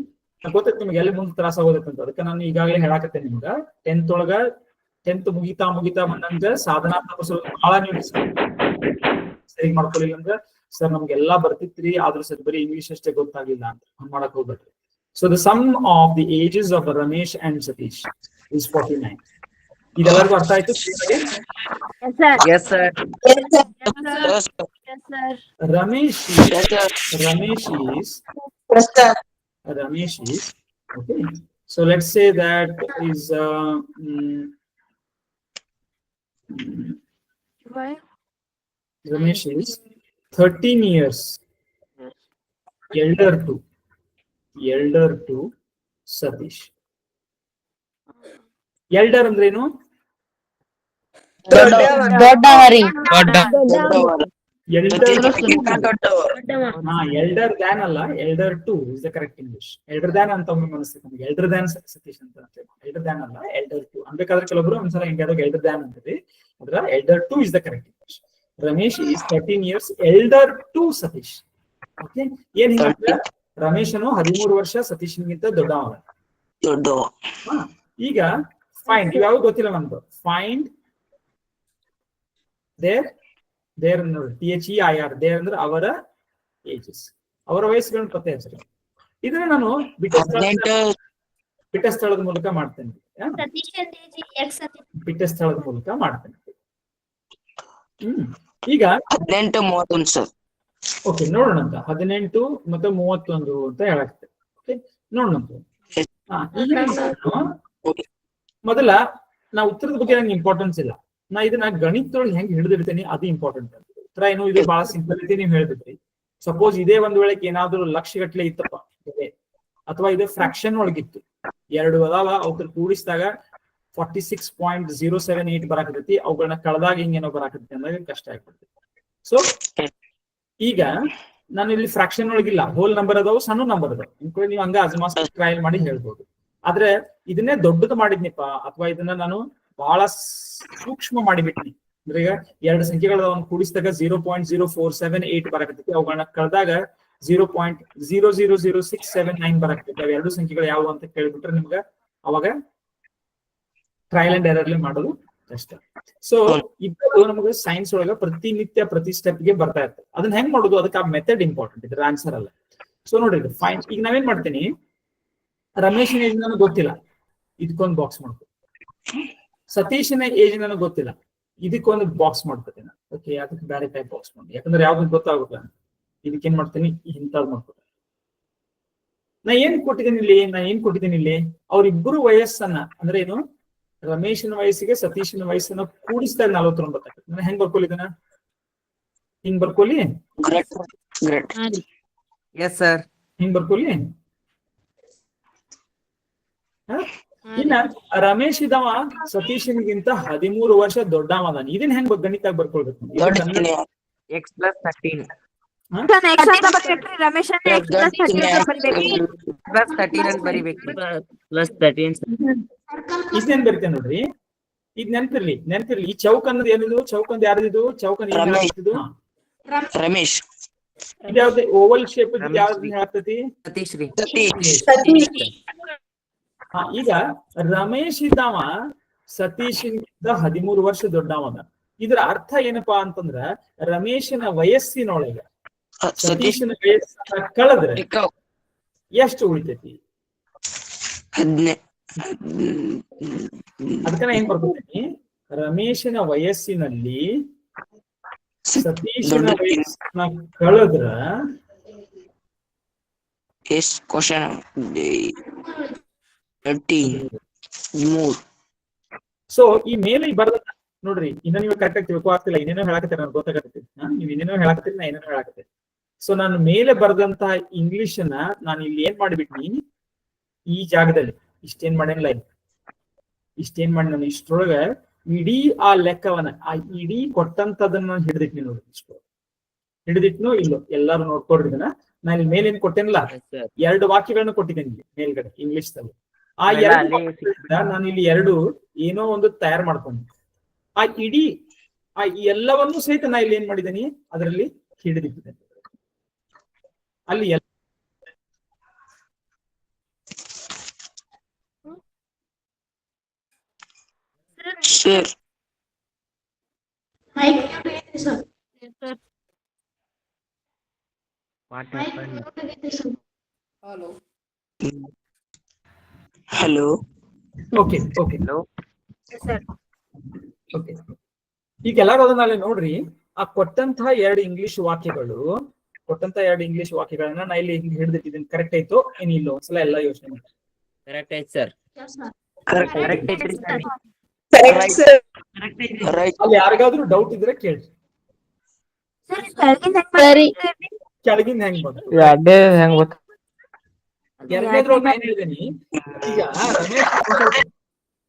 ಗೊತ್ತೈತೆ ನಿಮ್ಗೆ ಎಲ್ಲಿ ಮುಂದೆ ತ್ರಾಸ ಆಗೋದಕ್ಕೆ ಅಂತ. ಅದಕ್ಕೆ ನಾನು ಈಗಾಗಲೇ ಹೇಳಾಕತ್ತೇನೆ ನಿಮ್ಗ. 10th ಒಳಗ 10th ಮುಗಿತಾ ಬಂದಂಗ ಸಾಧನಾತ್ಮಕ ಬಹಳ ನೀವು ಸರಿ ಮಾಡ್ಕೊಳ್ಳಿಲ್ಲ ಅಂದ್ರೆ ಸರ್ ನಮ್ಗೆಲ್ಲಾ ಬರ್ತಿತ್ರಿ, ಆದ್ರೂ ಸರ್ ಬರೀ ಇಂಗ್ಲಿಷ್ ಅಷ್ಟೇ ಗೊತ್ತಾಗಿಲ್ಲ ಅಂತ ಹಂಗ್ ಮಾಡಕ್ ಹೋಗ್ಬೇಡ್ರಿ. So the sum of the ages of Ramesh and Satish is 49. ಇದೆಲ್ಲರಿಗೂ ಅರ್ಥ ಆಯ್ತು? Ramesh is okay. So let's say that is Ramesh is 13 years elder to Satish. Elder ಅಂದ್ರೇನು? ಎಲ್ಡರ್ ದ್ಯಾನ್ ಅಲ್ಲ, elder to is the correct English. Elder than ಅಂತ ಒಮ್ಮೆ ಅನಿಸ್ತದೆ ನಮಗೆ, elder than Satish ಅಂತ ಅಂತೇಳಿ. ಎಲ್ಡರ್ ದ್ಯಾನ್ ಅಲ್ಲ, ಎಲ್ಡರ್ ಟು ಅನ್ಬೇಕಾದ್ರೆ ಕೆಲವೊಬ್ರು ಒಂದ್ಸಲ ಇಂಡಿಯಾದಾಗ ಎಲ್ಡರ್ ದ್ಯಾನ್ ಅಂತೀವಿ, ಅದ್ರ elder to is the correct English. Ramesh is 13 years elder to Satish. Okay, ಏನ್ ಹಿಂಗ ರಮೇಶನು 13 ವರ್ಷ ಸತೀಶ್ಗಿಂತ ದೊಡ್ಡವ. ಈಗ ಫೈಂಡ್ ಇವ್ಯಾವ ಗೊತ್ತಿಲ್ಲ ನಮ್ದು. ಫೈಂಡ್ ದೇರ್ THEIR ದೇರ್ ಅಂದ್ರೆ ಅವರ ಏಜಸ್, ಅವರ ವಯಸ್ಸುಗಳನ್ನು ಪತ್ತೆ ಹಚ್ಚರಿ. ಇದನ್ನ ನಾನು ಬಿಟ್ಟ ಸ್ಥಳದ ಮೂಲಕ ಮಾಡ್ತೇನೆ. ಬಿಟ್ಟ ಸ್ಥಳದ ಮೂಲಕ ಮಾಡ್ತೇನೆ. ಈಗ 18 31 ಸರ್. ಓಕೆ, ನೋಡೋಣ ಅಂತ 18 ಮತ್ತೆ 31 ಅಂತ ಹೇಳಾಕ್ತೆ. ಓಕೆ, ನೋಡೋಣ. ಮೊದಲ ನಾ ಉತ್ತರದ ಬಗ್ಗೆ ನಂಗೆ ಇಂಪಾರ್ಟೆನ್ಸ್ ಇಲ್ಲ, ನಾ ಇದನ್ನ ಗಣಿತದೊಳಗೆ ಹೆಂಗ್ ಹಿಡಿದಿಡ್ತೇನೆ ಅದು ಇಂಪಾರ್ಟೆಂಟ್. ಉತ್ತರ ಏನು ಇದು ಬಹಳ ಸಿಂಪಲ್ ಐತಿ, ನೀವು ಹೇಳ್ಬಿಟ್ರಿ. ಸಪೋಸ್ ಇದೇ ಒಂದ್ ವೇಳೆಗೆ ಏನಾದ್ರು ಲಕ್ಷಗಟ್ಲೆ ಇತ್ತಪ್ಪ ಅಥವಾ ಇದು ಫ್ರಾಕ್ಷನ್ ಒಳಗಿತ್ತು, 2 ಅದಾವ, ಅವ್ರ ಕೂಡಿಸಿದಾಗ 46.078 ಬರಾಕತೈತಿ, ಅವುಗಳನ್ನ ಕಳೆದಾಗ ಹಿಂಗೇನೋ ಬರಾಕತೈತಿ ಅಂದಾಗ ಕಷ್ಟ ಆಗ್ಬಿಡ್ತೈತಿ. ಸೊ ಈಗ ನಾನು ಇಲ್ಲಿ ಫ್ರಾಕ್ಷನ್ ಒಳಗಿಲ್ಲ, ಹೋಲ್ ನಂಬರ್ ಅದಾವ, ಸಣ್ಣ ನಂಬರ್ ಅದಾವ, ನೀವು ಹಂಗ ಅಜಮಾಸ್ ಟ್ರಯಲ್ ಮಾಡಿ ಹೇಳ್ಬೋದು. ಆದ್ರೆ ಇದನ್ನೇ ದೊಡ್ಡದು ಮಾಡಿದ್ನಿಪ್ಪ, ಅಥವಾ ಇದನ್ನ ನಾನು ಬಹಳ ಸೂಕ್ಷ್ಮ ಮಾಡಿಬಿಟ್ನಿ ಅಂದ್ರೆ, ಈಗ 2 ಸಂಖ್ಯೆಗಳನ್ನ ಕೂಡಿಸಿದಾಗ 0.0478 ಬರಾಕತೈತಿ, ಅವುಗಳನ್ನ ಕಳೆದಾಗ 0.000679 ಬರಾಕತೈತಿ. ಅವ್ 2 ಸಂಖ್ಯೆಗಳು ಯಾವುವು ಅಂತ ಕೇಳ್ಬಿಟ್ರೆ ನಿಮ್ಗೆ ಅವಾಗ ಟ್ರಯಲ್ ಅಂಡ್ ಎರರ್ಲಿ ಮಾಡೋದು ಕಷ್ಟ. ಸೊ ಇಬ್ಬರು ನಮಗೆ ಸೈನ್ಸ್ ಒಳಗ ಪ್ರತಿನಿತ್ಯ ಪ್ರತಿ ಸ್ಟೆಪ್ಗೆ ಬರ್ತಾ ಇರ್ತದೆ. ಅದನ್ನ ಹೆಂಗ್ ಮಾಡೋದು, ಅದಕ್ಕೆ ಆ ಮೆಥಡ್ ಇಂಪಾರ್ಟೆಂಟ್, ಇದ್ರ ಆನ್ಸರ್ ಅಲ್ಲ. ಸೊ ನೋಡಿ, ಫೈನ್. ಈಗ ನಾವೇನ್ ಮಾಡ್ತೀನಿ, ರಮೇಶನ ಏಜ್ ನನಗೆ ಗೊತ್ತಿಲ್ಲ, ಇದಕ್ಕೊಂದು ಬಾಕ್ಸ್ ಮಾಡ್ತೀನಿ. ಸತೀಶನ ಏಜ್ ನನಗೆ ಗೊತ್ತಿಲ್ಲ, ಇದಕ್ಕೊಂದು ಬಾಕ್ಸ್ ಮಾಡ್ಕೊತೀನಿ. ಓಕೆ, ಅದಕ್ಕೆ ಬೇರೆ ಟೈಪ್ ಬಾಕ್ಸ್ ಮಾಡಿ, ಯಾಕಂದ್ರೆ ಯಾವ್ದು ಗೊತ್ತಾಗುತ್ತೆ. ಇದಕ್ಕೇನ್ ಮಾಡ್ತೀನಿ, ಇಂಥದ್ದು ಮಾಡ್ಕೊತೀನಿ. ನಾ ಏನ್ ಕೊಟ್ಟಿದ್ದೀನಿ ಇಲ್ಲಿ, ಅವ್ರಿಬ್ಬರು ವಯಸ್ಸನ್ನ ಅಂದ್ರೆ ಏನು, ರಮೇಶನ ವಯಸ್ಸಿಗೆ ಸತೀಶನ ವಯಸ್ಸನ್ನ ಕೂಡಿಸಿದಾಗ 49 ಆಗ್ತದೆ. ನಾನು ಹೆಂಗ್ ಬರ್ಕೊಲಿ ಇದನ್ನ, ಹಿಂಗ್ ಬರ್ಕೊಲಿ, ಹಿಂಗ್ ಬರ್ಕೊಲಿ. ಇನ್ನ ರಮೇಶ್ ಇದಾವ ಸತೀಶನಿಗಿಂತ 13 ವರ್ಷ ದೊಡ್ಡವದಾನ. ಇದನ್ನ ಹೆಂಗ್ ಗಣಿತ ಬರ್ಕೊಳ್ಬೇಕು, ಇದೇನ್ ಬರ್ತೇನೆ ನೋಡ್ರಿ. ಈಗ ನೆನ್ಪಿರ್ಲಿ, ಈ ಚೌಕ್ ಅನ್ನೋದು ಏನಿದು, ಚೌಕ್ ಅಂದ್ ಯಾರ್ದಿದು, ಚೌಕ್ ಅಂದ್ ರಮೇಶ್. ಇದ್ಯಾವ್ದು ಓವಲ್ ಶೇಪ್ ಯಾವ್ದು ಹೇಳ್ತೈತಿ, ಈಗ ರಮೇಶ್ ಇದ್ದಾವ ಸತೀಶಿಗಿಂತ 13 ವರ್ಷ ದೊಡ್ಡವನ. ಇದ್ರ ಅರ್ಥ ಏನಪ್ಪಾ ಅಂತಂದ್ರ, ರಮೇಶನ ವಯಸ್ಸಿನೊಳಗ ಸತೀಶನ ವಯಸ್ಸನ್ನ ಕಳೆದ್ರೆ ಎಷ್ಟು ಉಳಿತೈತಿ, ಅದಕ್ಕ ಏನ್ ಬರ್ಕೊತೀನಿ, ರಮೇಶನ ವಯಸ್ಸಿನಲ್ಲಿ ಸತೀಶನ ವಯಸ್ಸನ್ನ ಕಳೆದ್ರ ಎಷ್ಟು ಕ್ವಶನ್ 13. ಸೊ ಈ ಮೇಲೆ ಬರ್ದ ನೋಡ್ರಿ, ಇನ್ನ ನೀವು ಕರೆಕ್ಟ್ ಆಗಿ ತಿಳ್ಕೊ ಆಗ್ತಿಲ್ಲ, ಇನ್ನೇನೋ ಹೇಳಕತ್ತೀರಿ, ನನಗೆ ಗೊತ್ತಾಗತ್ತಿ. ನೀವ್ ಇನ್ನೇನೋ ಹೇಳಕತ್ತೀರಿ, ನಾ ಏನೇನೋ ಹೇಳಕತ್ತೀನಿ. ಸೊ ನಾನು ಮೇಲೆ ಬರೆದಂತಹ ಇಂಗ್ಲಿಷ್ ಅನ್ನ ನಾನು ಇಲ್ಲಿ ಏನ್ ಮಾಡ್ಬಿಟ್ನಿ, ಈ ಜಾಗದಲ್ಲಿ ಇಷ್ಟೇನ್ ಮಾಡೇನಿಲ್ಲ, ಇಷ್ಟೇನ್ ಮಾಡಿ ನಾನು ಇಷ್ಟರೊಳಗ ಇಡೀ ಆ ಲೆಕ್ಕವನ್ನ, ಆ ಇಡೀ ಕೊಟ್ಟಂತದನ್ನ ಹಿಡಿದಿಟ್ನಿ ನೋಡಿ. ಇಷ್ಟು ಹಿಡಿದಿಟ್ನು ಇಲ್ಲೋ ಎಲ್ಲಾರು ನೋಡ್ಕೊಡ್ರಿ. ಇದನ್ನ ನಾನು ಇಲ್ಲಿ ಮೇಲೇನ್ ಕೊಟ್ಟೇನಿಲ್ಲ, 2 ವಾಕ್ಯಗಳನ್ನ ಕೊಟ್ಟಿದ್ದೇನೆ ಮೇಲ್ಗಡೆ ಇಂಗ್ಲಿಷ್ ದಲ್ಲಿ. ಆ 2 ನಾನು ಇಲ್ಲಿ 2 ಏನೋ ಒಂದು ತಯಾರು ಮಾಡ್ಕೊಂಡೆ. ಆ ಇಡೀ ಆ ಎಲ್ಲವನ್ನೂ ಸಹಿತ ನಾ ಇಲ್ಲಿ ಏನ್ ಮಾಡಿದ್ದೀನಿ, ಅದರಲ್ಲಿ ಹಿಡಿದಿಟ್ಟಿದ್ದೇನೆ. ಅಲ್ಲಿ ಹಲೋ. ಓಕೆ, ಈಗ ಎಲ್ಲಾರು ಅದನ್ನ ನೋಡ್ರಿ. ಆ ಕೊಟ್ಟಂತಹ 2 ಇಂಗ್ಲಿಷ್ ವಾಕ್ಯಗಳನ್ನ ನಾ ಇಲ್ಲಿ ಹಿಡಿದಿಟ್ಟಿದ್ದೀನಿ. ಕರೆಕ್ಟ್ ಆಯ್ತು ಏನ್ ಇಲ್ಲ, ಒಂದ್ಸಲ ಎಲ್ಲ ಯೋಚನೆ ಮಾಡಿ. ಕರೆಕ್ಟ್ ಐತಿ ಸರ್. ಅಲ್ಲಿ ಯಾರಿಗಾದ್ರೂ ಡೌಟ್ ಇದ್ರೆ ಕೇಳಿ. ಕೆಳಗಿಂದ ಹೆಂಗ್ ಬಂತು, ಎರಡನೇದ್ರೊಳಗೆ ಏನ್ ಹೇಳಿದೀನಿ. ಈಗ ರಮೇಶ್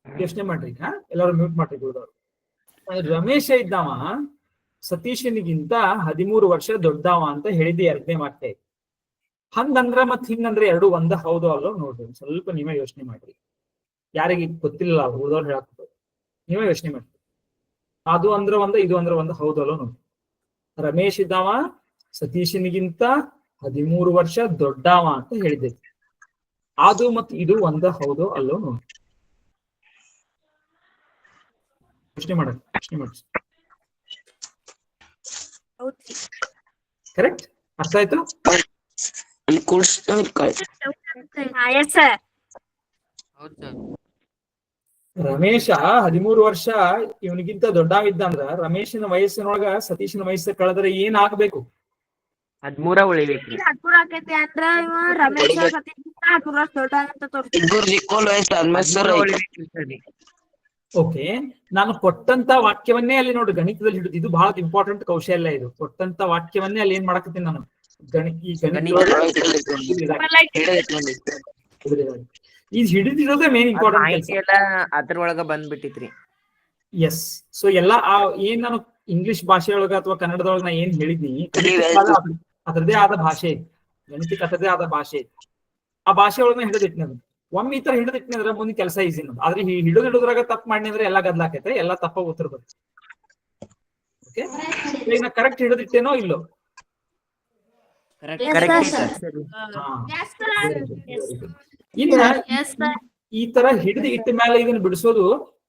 ಯೋಚನೆ ಮಾಡ್ರಿ, ಎಲ್ಲಾರು ಮ್ಯೂಟ್ ಮಾಡ್ರಿ ಗುರುದವ್ರು. ರಮೇಶ ಇದ್ದಾವ ಸತೀಶನಿಗಿಂತ 13 ವರ್ಷ ದೊಡ್ಡವ ಅಂತ ಹೇಳಿದ್ದೆ 2ನೇ ವಾಕ್ಯ. ಹಂಗಂದ್ರ ಮತ್ ಹಿಂಗಂದ್ರೆ ಎರಡು ಒಂದ ಹೌದು ಅಲ್ಲೋ ನೋಡ್ರಿ, ಸ್ವಲ್ಪ ನೀವೇ ಯೋಚನೆ ಮಾಡ್ರಿ. ಯಾರಿಗೆ ಗೊತ್ತಿಲ್ಲ ಉಳಿದವ್ರು ಹೇಳಕ್ ನೀವೇ ಯೋಚನೆ ಮಾಡ್ರಿ. ಅದು ಅಂದ್ರ ಒಂದ, ಇದು ಅಂದ್ರ ಒಂದ ಹೌದು ಅಲ್ಲೋ ನೋಡ್ರಿ. ರಮೇಶ್ ಇದ್ದಾವ ಸತೀಶನಿಗಿಂತ 13 ವರ್ಷ ದೊಡ್ಡವ ಅಂತ ಹೇಳಿದ್ದೆ. ಅದು ಮತ್ತು ಇದು ಒಂದ ಹೌದು ಅಲ್ಲೋ ನೋಡಿ, ಯೋಚನೆ ಮಾಡಿ. ಕರೆಕ್ಟ್, ಅರ್ಥ ಆಯ್ತು? ಅಲ್ಲಿ ಕೂಡ್ಸ್ತಾರೆ. Yes sir. ಹೌದ್ ಸರ್. ರಮೇಶ 13 ವರ್ಷ ಇವನಿಗಿಂತ ದೊಡ್ಡವಿದ್ದ ಅಂದ್ರ ರಮೇಶನ ವಯಸ್ಸಿನೊಳಗ ಸತೀಶನ ವಯಸ್ಸು ಕಳೆದ್ರೆ ಏನ್ ಆಗ್ಬೇಕು? 13 ಉಳಿಬೇಕ್ರಿ. 13 ಆಕೈತಿ ಅಂದ್ರ ಇವ ರಮೇಶ್ ಸತೀಶ್ಗಿಂತ 13 ವರ್ಷ ದೊಡ್ಡ ಅಂತ ತೋರಿಸ್ತೀವಿ. ಇಬ್ಬರು ಈಕ್ವಲ್ ವಯಸ್ಸು ಆದ್ಮೇಲೆ ಸರ್ 13 ಉಳಿಬೇಕ್ರಿ ಸರ್. ಓಕೆ, ನಾನು ಕೊಟ್ಟಂತ ವಾಕ್ಯವನ್ನೇ ಅಲ್ಲಿ ನೋಡಿ ಗಣಿತದಲ್ಲಿ ಹಿಡಿದು, ಇದು ಬಹಳ ಇಂಪಾರ್ಟೆಂಟ್ ಕೌಶಲ್ಯ. ಇದು ಕೊಟ್ಟಂತ ವಾಕ್ಯವನ್ನೇ ಅಲ್ಲಿ ಏನ್ ಮಾಡಕತ್ತೀನಿ ನಾನು, ಈ ಹಿಡಿದಿರೋದೇ ಮೇನ್ ಇಂಪಾರ್ಟೆಂಟ್ ಮಾಹಿತಿ ಎಲ್ಲ ಅದ್ರೊಳಗ ಬಂದ್ಬಿಟ್ಟಿತ್ರಿ. ಎಸ್. ಸೊ ಎಲ್ಲಾ ಏನ್ ನಾನು ಇಂಗ್ಲಿಷ್ ಭಾಷೆಯೊಳಗ ಅಥವಾ ಕನ್ನಡದೊಳಗ ನಾ ಏನ್ ಹೇಳಿದ್ನಿ, ಅದರದೇ ಆದ ಭಾಷೆ, ಗಣಿತಕ್ಕೆ ಅದರದೇ ಆದ ಭಾಷೆ. ಆ ಭಾಷೆ ಒಳಗ ಹಿಡಿದಿಟ್ನಿ. ಅದು ಒಮ್ಮೆ ಈ ತರ ಹಿಡಿದಿಟ್ನಿ ಅಂದ್ರೆ ಮುಂದಿನ ಕೆಲಸ ಈಸಿ ನಮ್ದು. ಆದ್ರೆ ಹಿಡಿದ್ರಾಗ ತಪ್ಪು ಮಾಡಿ ಅಂದ್ರೆ ಎಲ್ಲಾ ಗದ್ಲಾಕೈತೆ, ಎಲ್ಲಾ ತಪ್ಪ ಉತ್ತರ ಬರುತ್ತೆ. ಓಕೆ, ಈಗ ನಾ ಕರೆಕ್ಟ್ ಹಿಡಿದಿಟ್ಟೇನೋ ಇಲ್ಲೋ? ಇನ್ನ ಈ ತರ ಹಿಡಿದು ಇಟ್ಟ ಮೇಲೆ ಇದನ್ನ ಬಿಡಿಸೋದು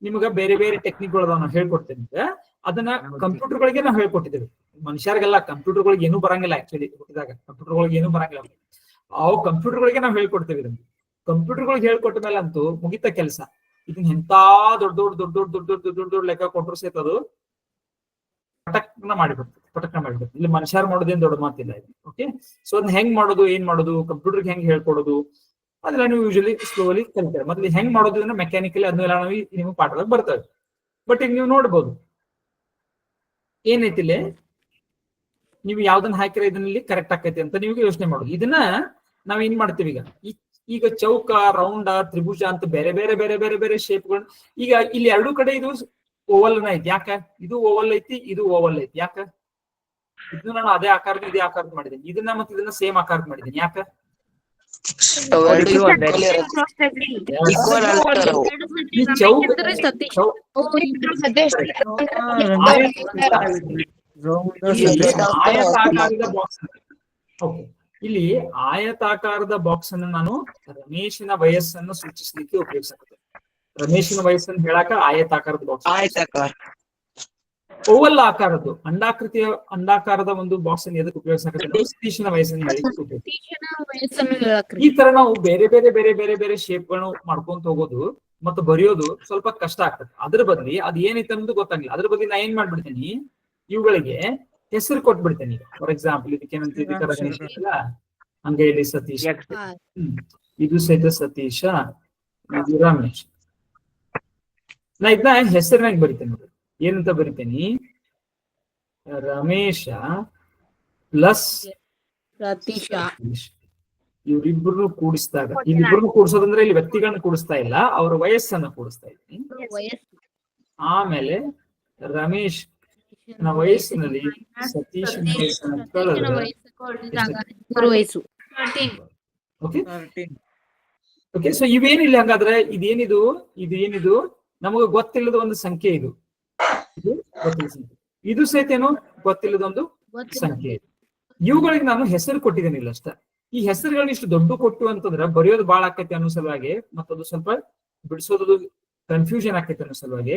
ನಿಮ್ಗ ಬೇರೆ ಬೇರೆ ಟೆಕ್ನಿಕ್ಗಳು ನಾವು ಹೇಳ್ಕೊಡ್ತೇನೆ. ಅದನ್ನ ಕಂಪ್ಯೂಟರ್ಗಳಿಗೆ ನಾವು ಹೇಳ್ಕೊಟ್ಟಿದ್ದೇವೆ. ಮನುಷ್ಯರಿಗೆಲ್ಲ ಕಂಪ್ಯೂಟರ್ಗಳಿಗೆ ಏನೂ ಬರಂಗಿಲ್ಲ. ಆಕ್ಚುಲಿ ಹುಟ್ಟಿದಾಗ ಕಂಪ್ಯೂಟರ್ಗಳಿಗೆ ಏನೂ ಬರಂಗಿಲ್ಲ. ಅವು ಕಂಪ್ಯೂಟರ್ಗಳಿಗೆ ನಾವು ಹೇಳ್ಕೊಡ್ತೇವೆ. ಇದನ್ನ ಕಂಪ್ಯೂಟರ್ಗಳಿಗೆ ಹೇಳ್ಕೊಟ್ಟ ಮೇಲೆ ಅಂತೂ ಮುಗಿತ ಕೆಲಸ. ಇದನ್ನ ಎಂತ ದೊಡ್ಡ ದೊಡ್ಡ ದೊಡ್ಡ ದೊಡ್ಡ ದೊಡ್ಡ ದೊಡ್ಡ ದೊಡ್ಡ ದೊಡ್ಡ ಲೆಕ್ಕ ಕೊಟ್ಟರು ಸಹಿತ ಅದು ಪಟಕ್ನ ಮಾಡಿಬಿಡ್ತದೆ. ಇಲ್ಲಿ ಮನುಷ್ಯರು ಮಾಡೋದೇನ್ ದೊಡ್ಡ ಮಾತಿಲ್ಲ. ಓಕೆ, ಸೊ ಅದನ್ನ ಹೆಂಗ್ ಮಾಡೋದು, ಏನ್ ಮಾಡೋದು, ಕಂಪ್ಯೂಟರ್ಗೆ ಹೆಂಗ್ ಹೇಳ್ಕೊಡೋದು, ಅದೆಲ್ಲ ನೀವು ಯೂಶಲಿ ಸ್ಲೋಲಿ ಕಲಿತಾರೆ. ಮತ್ತೆ ಹೆಂಗ್ ಮಾಡೋದು ಅಂದ್ರೆ ಮೆಕ್ಯಾನಿಕಲಿ ಅದನ್ನೆಲ್ಲ ನಾವು ನಿಮ್ಗೆ ಪಾಠದಾಗ ಬರ್ತವೆ. ಬಟ್ ಈಗ ನೀವು ನೋಡ್ಬೋದು ಏನೈತಿ ಇಲ್ಲಿ, ನೀವು ಯಾವ್ದನ್ನ ಹಾಕಿರ ಇದನ್ನಲ್ಲಿ ಕರೆಕ್ಟ್ ಆಕೈತಿ ಅಂತ ನೀವು ಯೋಚನೆ ಮಾಡೋದು. ಇದನ್ನ ನಾವ್ ಏನ್ ಮಾಡ್ತೀವಿ ಈಗ ಚೌಕ, ರೌಂಡ, ತ್ರಿಭುಜ ಅಂತ ಬೇರೆ ಬೇರೆ ಬೇರೆ ಬೇರೆ ಬೇರೆ ಶೇಪ್ಗಳು. ಈಗ ಇಲ್ಲಿ ಎರಡೂ ಕಡೆ ಇದು ಓವಲ್ನ ಐತಿ. ಯಾಕ? ಇದು ಓವಲ್ ಐತಿ, ಇದು ಓವಲ್ ಐತಿ. ಯಾಕ? ಇದನ್ನ ನಾನು ಅದೇ ಆಕಾರದ ಇದೇ ಆಕಾರದ ಮಾಡಿದ್ದೀನಿ. ಇದನ್ನ ಮತ್ತೆ ಇದನ್ನ ಸೇಮ್ ಆಕಾರದ ಮಾಡಿದ್ದೀನಿ. ಯಾಕ? ಈ ಆಯತಾಕಾರದ ಬಾಕ್ಸ್. ಓಕೆ, ಇಲ್ಲಿ ಆಯತಾಕಾರದ ಬಾಕ್ಸ್ ಅನ್ನು ನಾನು ರಮೇಶನ ವಯಸ್ಸನ್ನು ಸೂಚಿಸಲಿಕ್ಕೆ ಉಪಯೋಗಿಸುತ್ತೆ. ರಮೇಶನ ವಯಸ್ಸನ್ನು ಹೇಳಾಕ ಆಯತಾಕಾರದ ಬಾಕ್ಸ್. ಓವಲ್ ಆಕಾರದ್ದು ಅಂಡಾಕಾರದ ಒಂದು ಬಾಕ್ಸ್ ಅನ್ನು ಎದಕ್ಕೆ ಉಪಯೋಗಿಸಕ್ಕೆ? ಸತೀಶನ ವಯಸ್ಸನ್ನು ಈ ತರ ನಾವು ಬೇರೆ ಬೇರೆ ಬೇರೆ ಬೇರೆ ಬೇರೆ ಶೇಪ್ ಗಳು ಮಾಡ್ಕೊಂತ ಹೋಗೋದು ಮತ್ತು ಬರೆಯೋದು ಸ್ವಲ್ಪ ಕಷ್ಟ ಆಗ್ತದೆ. ಅದ್ರ ಬದಲಿ ಅದ್ ಏನೈತೆ ಅನ್ನೋದು ಗೊತ್ತಾಗಿಲ್ಲ. ಅದ್ರ ಬದಲಿ ನಾ ಏನ್ ಮಾಡ್ಬಿಡ್ತೀನಿ, ಇವುಗಳಿಗೆ ಹೆಸರು ಕೊಟ್ಬಿಡ್ತೇನೆ. ಫಾರ್ ಎಕ್ಸಾಂಪಲ್ ಇದಕ್ಕೆ ರಮೇಶ್ ಇಲ್ಲ, ಹಂಗೆ ಇಲ್ಲಿ ಸತೀಶ್, ಇದು ಸಹಿತ ಸತೀಶ, ಇದು ರಮೇಶ್. ನಾ ಇದನ್ನ ಹೆಸರಿನಾಗ ಬರಿತೇನೆ. ಏನಂತ ಬರಿತೇನಿ? ರಮೇಶ ಪ್ಲಸ್ ಸತೀಶ. ಇವ್ರಿಬ್ರು ಕೂಡಿಸಿದಾಗ, ಇವ್ರಿಬ್ರು ಕೂಡಿಸೋದಂದ್ರೆ ಇಲ್ಲಿ ವ್ಯಕ್ತಿಗಳನ್ನ ಕೂಡಿಸ್ತಾ ಇಲ್ಲ, ಅವರ ವಯಸ್ಸನ್ನ ಕೂಡಿಸ್ತಾ ಇದ್ದೀನಿ. ಆಮೇಲೆ ರಮೇಶ್ ವಯಸ್ಸಿನಲ್ಲಿ ಸತೀಶನ ವಯಸ್ಸನ್ನ ಓಕೆ, ಸೊ ಇವೇನಿಲ್ಲ. ಹಂಗಾದ್ರೆ ಇದೇನಿದು ನಮಗೆ ಗೊತ್ತಿಲ್ಲದ ಒಂದು ಸಂಖ್ಯೆ. ಇದು ಗೊತ್ತಿಲ್ಲ ಸಂಖ್ಯೆ. ಇದು ಸಹಿತ ಏನು ಗೊತ್ತಿಲ್ಲದ ಒಂದು ಸಂಖ್ಯೆ. ಇವುಗಳಿಗೆ ನಾನು ಹೆಸರು ಕೊಟ್ಟಿದ್ದೇನಿಲ್ಲ ಅಷ್ಟ. ಈ ಹೆಸರುಗಳನ್ನ ಇಷ್ಟು ದೊಡ್ಡ ಕೊಟ್ಟು ಅಂತಂದ್ರೆ ಬರೆಯೋದು ಬಾಳ ಆಕೈತಿ ಅನ್ನೋ ಸಲುವಾಗಿ, ಮತ್ತದು ಸ್ವಲ್ಪ ಬಿಡಿಸೋದು ಕನ್ಫ್ಯೂಷನ್ ಆಕೈತಿ ಅನ್ನೋ ಸಲುವಾಗಿ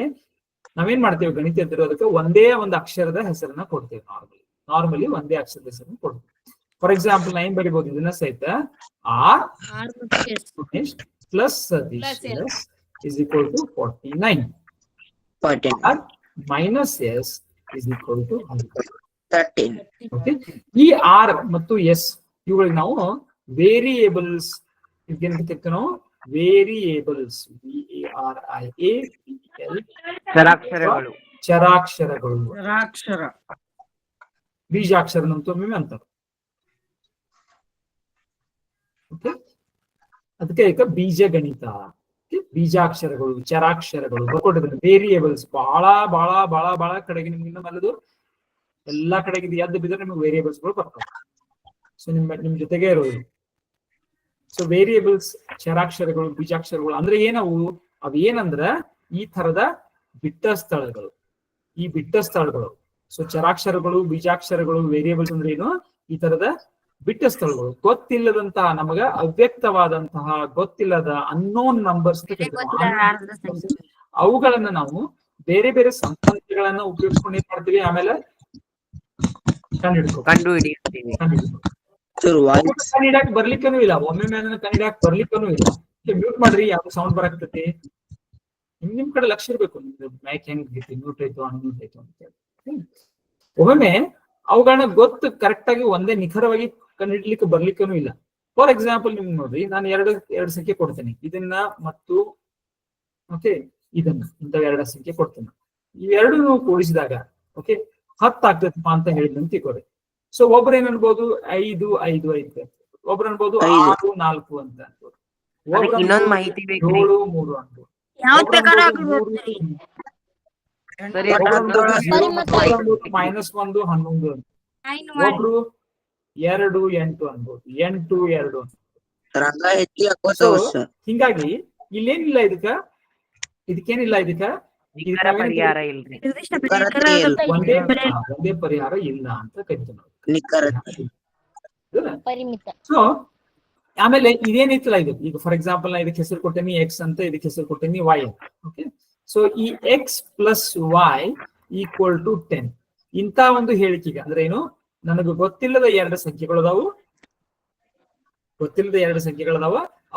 ನಾವೇನ್ ಮಾಡ್ತೇವೆ, ಗಣಿತ ಇರೋದಕ್ಕೆ ಒಂದೇ ಒಂದು ಅಕ್ಷರದ ಹೆಸರನ್ನ ಕೊಡ್ತೇವೆ. ನಾರ್ಮಲಿ ಒಂದೇ ಅಕ್ಷರದ ಹೆಸರನ್ನ ಕೊಡ್ತೇವೆ. ಫಾರ್ ಎಕ್ಸಾಂಪಲ್ ನಾ ಏನ್ ಬರಿಬಹುದು, ಇದನ್ನ ಸಹಿತ R plus Satish is equal to 49. R minus S is equal to 13. Okay. ಈ R ಮತ್ತು S ಇವುಗಳಿಗೆ ನಾವು ವೇರಿಯೇಬಲ್ಸ್ ನಾವು ವೇರಿಯೇಬಲ್ಸ್ VARIABL ಚರಾಕ್ಷರಗಳು, ಬೀಜಾಕ್ಷರ ಅಂತೊಮ್ಮೆ ಅಂತಾರೆ. ಓಕೆ, ಅದಕ್ಕೆ ಬೀಜ ಗಣಿತ, ಬೀಜಾಕ್ಷರಗಳು, ಚರಾಕ್ಷರಗಳು ಬರ್ಕೊಟ್ಟಿದ್ದಾರೆ. ವೇರಿಯೇಬಲ್ಸ್ ಬಹಳ ಬಹಳ ಬಹಳ ಬಹಳ ಕಡೆಗೆ ನಿಮ್ಗೆ ಇನ್ನೂ ಮಲ್ಲದು ಎಲ್ಲಾ ಕಡೆಗೆ ಇದು ಎದ್ದು ಬಿದ್ರೆ ನಿಮ್ಗೆ ವೇರಿಯೇಬಲ್ಸ್ ಗಳು ಬರ್ತವೆ. ಸೊ ನಿಮ್ ಜೊತೆಗೆ ಇರೋದು. ಸೊ ವೇರಿಯೇಬಲ್ಸ್ ಚರಾಕ್ಷರಗಳು ಬೀಜಾಕ್ಷರಗಳು ಅಂದ್ರೆ ಏನವು? ಅವು ಏನಂದ್ರ ಈ ತರದ ಬಿಟ್ಟ ಸ್ಥಳಗಳು, ಈ ಬಿಟ್ಟ ಸ್ಥಳಗಳು. ಸೊ ಚರಾಕ್ಷರಗಳು ಬೀಜಾಕ್ಷರಗಳು ವೇರಿಯೇಬಲ್ಸ್ ಅಂದ್ರೆ ಏನು? ಈ ತರದ ಬಿಟ್ಟ ಸ್ಥಳಗಳು, ಗೊತ್ತಿಲ್ಲದಂತಹ, ನಮಗ ಅವ್ಯಕ್ತವಾದಂತಹ, ಗೊತ್ತಿಲ್ಲದ ಅನ್ನೋನ್ ನಂಬರ್ಸ್ ಅಂತ ಕರಿತೀವಿ. ಅವುಗಳನ್ನ ನಾವು ಬೇರೆ ಬೇರೆ ಸಂಖ್ಯೆಗಳನ್ನ ಉಪಯೋಗಿಸ್ಕೊಂಡು ಏನ್ ಮಾಡ್ತೀವಿ, ಆಮೇಲೆ ಕಂಡು ಹಿಡಿಯುತ್ತೀವಿ. ಕಂಡಿಡಾಕ್ ಬರ್ಲಿಕ್ಕೂ ಇಲ್ಲ, ಒಮ್ಮೆ ಕಂಡಿಡಾಕ್ ಬರ್ಲಿಕ್ಕೂ ಇಲ್ಲ. ಮ್ಯೂಟ್ ಮಾಡ್ರಿ, ಯಾವ ಸೌಂಡ್ ಬರಾಕ್ತೈತಿ. ನಿಮ್ ಕಡೆ ಲಕ್ಷ ಇರ್ಬೇಕು, ನಿಮ್ದು ಮೈಕ್ ಹೆಂಗ್ ಮ್ಯೂಟ್ ಆಯ್ತು ಅನ್ಮ್ಯೂಟ್ ಆಯ್ತು ಅಂತ ಹೇಳಿ. ಒಮ್ಮೆ ಅವುಗಳನ್ನ ಗೊತ್ತು ಕರೆಕ್ಟ್ ಆಗಿ ಒಂದೇ ನಿಖರವಾಗಿ ಕಂಡುಹಿಡ್ಲಿಕ್ಕೆ ಬರ್ಲಿಕ್ಕೂ ಇಲ್ಲ. ಫಾರ್ ಎಕ್ಸಾಂಪಲ್ ನಿಮ್ಗೆ ನೋಡ್ರಿ, ನಾನು ಎರಡು ಸಂಖ್ಯೆ ಕೊಡ್ತೇನೆ, ಇದನ್ನ ಮತ್ತು ಓಕೆ ಇದನ್ನ, ಇಂಥ 2 ಸಂಖ್ಯೆ ಕೊಡ್ತೇನೆ. ಇವೆರಡು ಕೂಡಿಸಿದಾಗ ಓಕೆ 10 ಆಗ್ತದಪ್ಪ ಅಂತ ಹೇಳಿದ್ನಂತ ತಿಳ್ಕೊರಿ. ಸೊ ಒಬ್ರು ಏನ್ ಅನ್ಬೋದು 5 5 5, ಒಬ್ರು ಅನ್ಬೋದು 6 4 ಅಂತ ಅನ್ಬೋದು, ಇನ್ನೊಂದ್ ಮಾಹಿತಿ ಬೇಕ್ರಿ. 7 3 ಅನ್ಬೋದು, ಯಾವ್ದ್ ಬೇಕಾದ್ರೂ ಆಗ್ಬೋದು. ಸರಿ, -1 11 ಅಂತ, ಒಬ್ರು 2 8 ಅನ್ಬೋದು, 8 2 ಅನ್ಬೋದು. ಹಿಂಗಾಗಿ ಇಲ್ಲೇನಿಲ್ಲ, ಇದಕ್ಕೇನಿಲ್ಲ, ನಿಖರ ಪರಿಹಾರ ಇಲ್ರಿ. ಒಂದೇ ಪರಿಹಾರ ಇಲ್ಲ ಅಂತ ಕರಿತೀವಿ. ಸೊ ಆಮೇಲೆ ಇದೇನಿತ್ತಲ್ಲ ಇದು, ಈಗ ಫಾರ್ ಎಕ್ಸಾಂಪಲ್ ನಾ ಇದಕ್ಕೆ ಹೆಸರು ಕೊಟ್ಟೇನಿ ಎಕ್ಸ್ ಅಂತ, ಇದಕ್ಕೆ ಹೆಸರು ಕೊಟ್ಟೇನಿ ವೈ ಅಂತ. ಓಕೆ, ಸೊ ಈ X plus Y equal to 10 ಇಂತ ಒಂದು ಹೇಳಿಕೆಗೆ ಅಂದ್ರೆ ಏನು, ನನಗೆ ಗೊತ್ತಿಲ್ಲದ 2 ಸಂಖ್ಯೆಗಳದಾವು,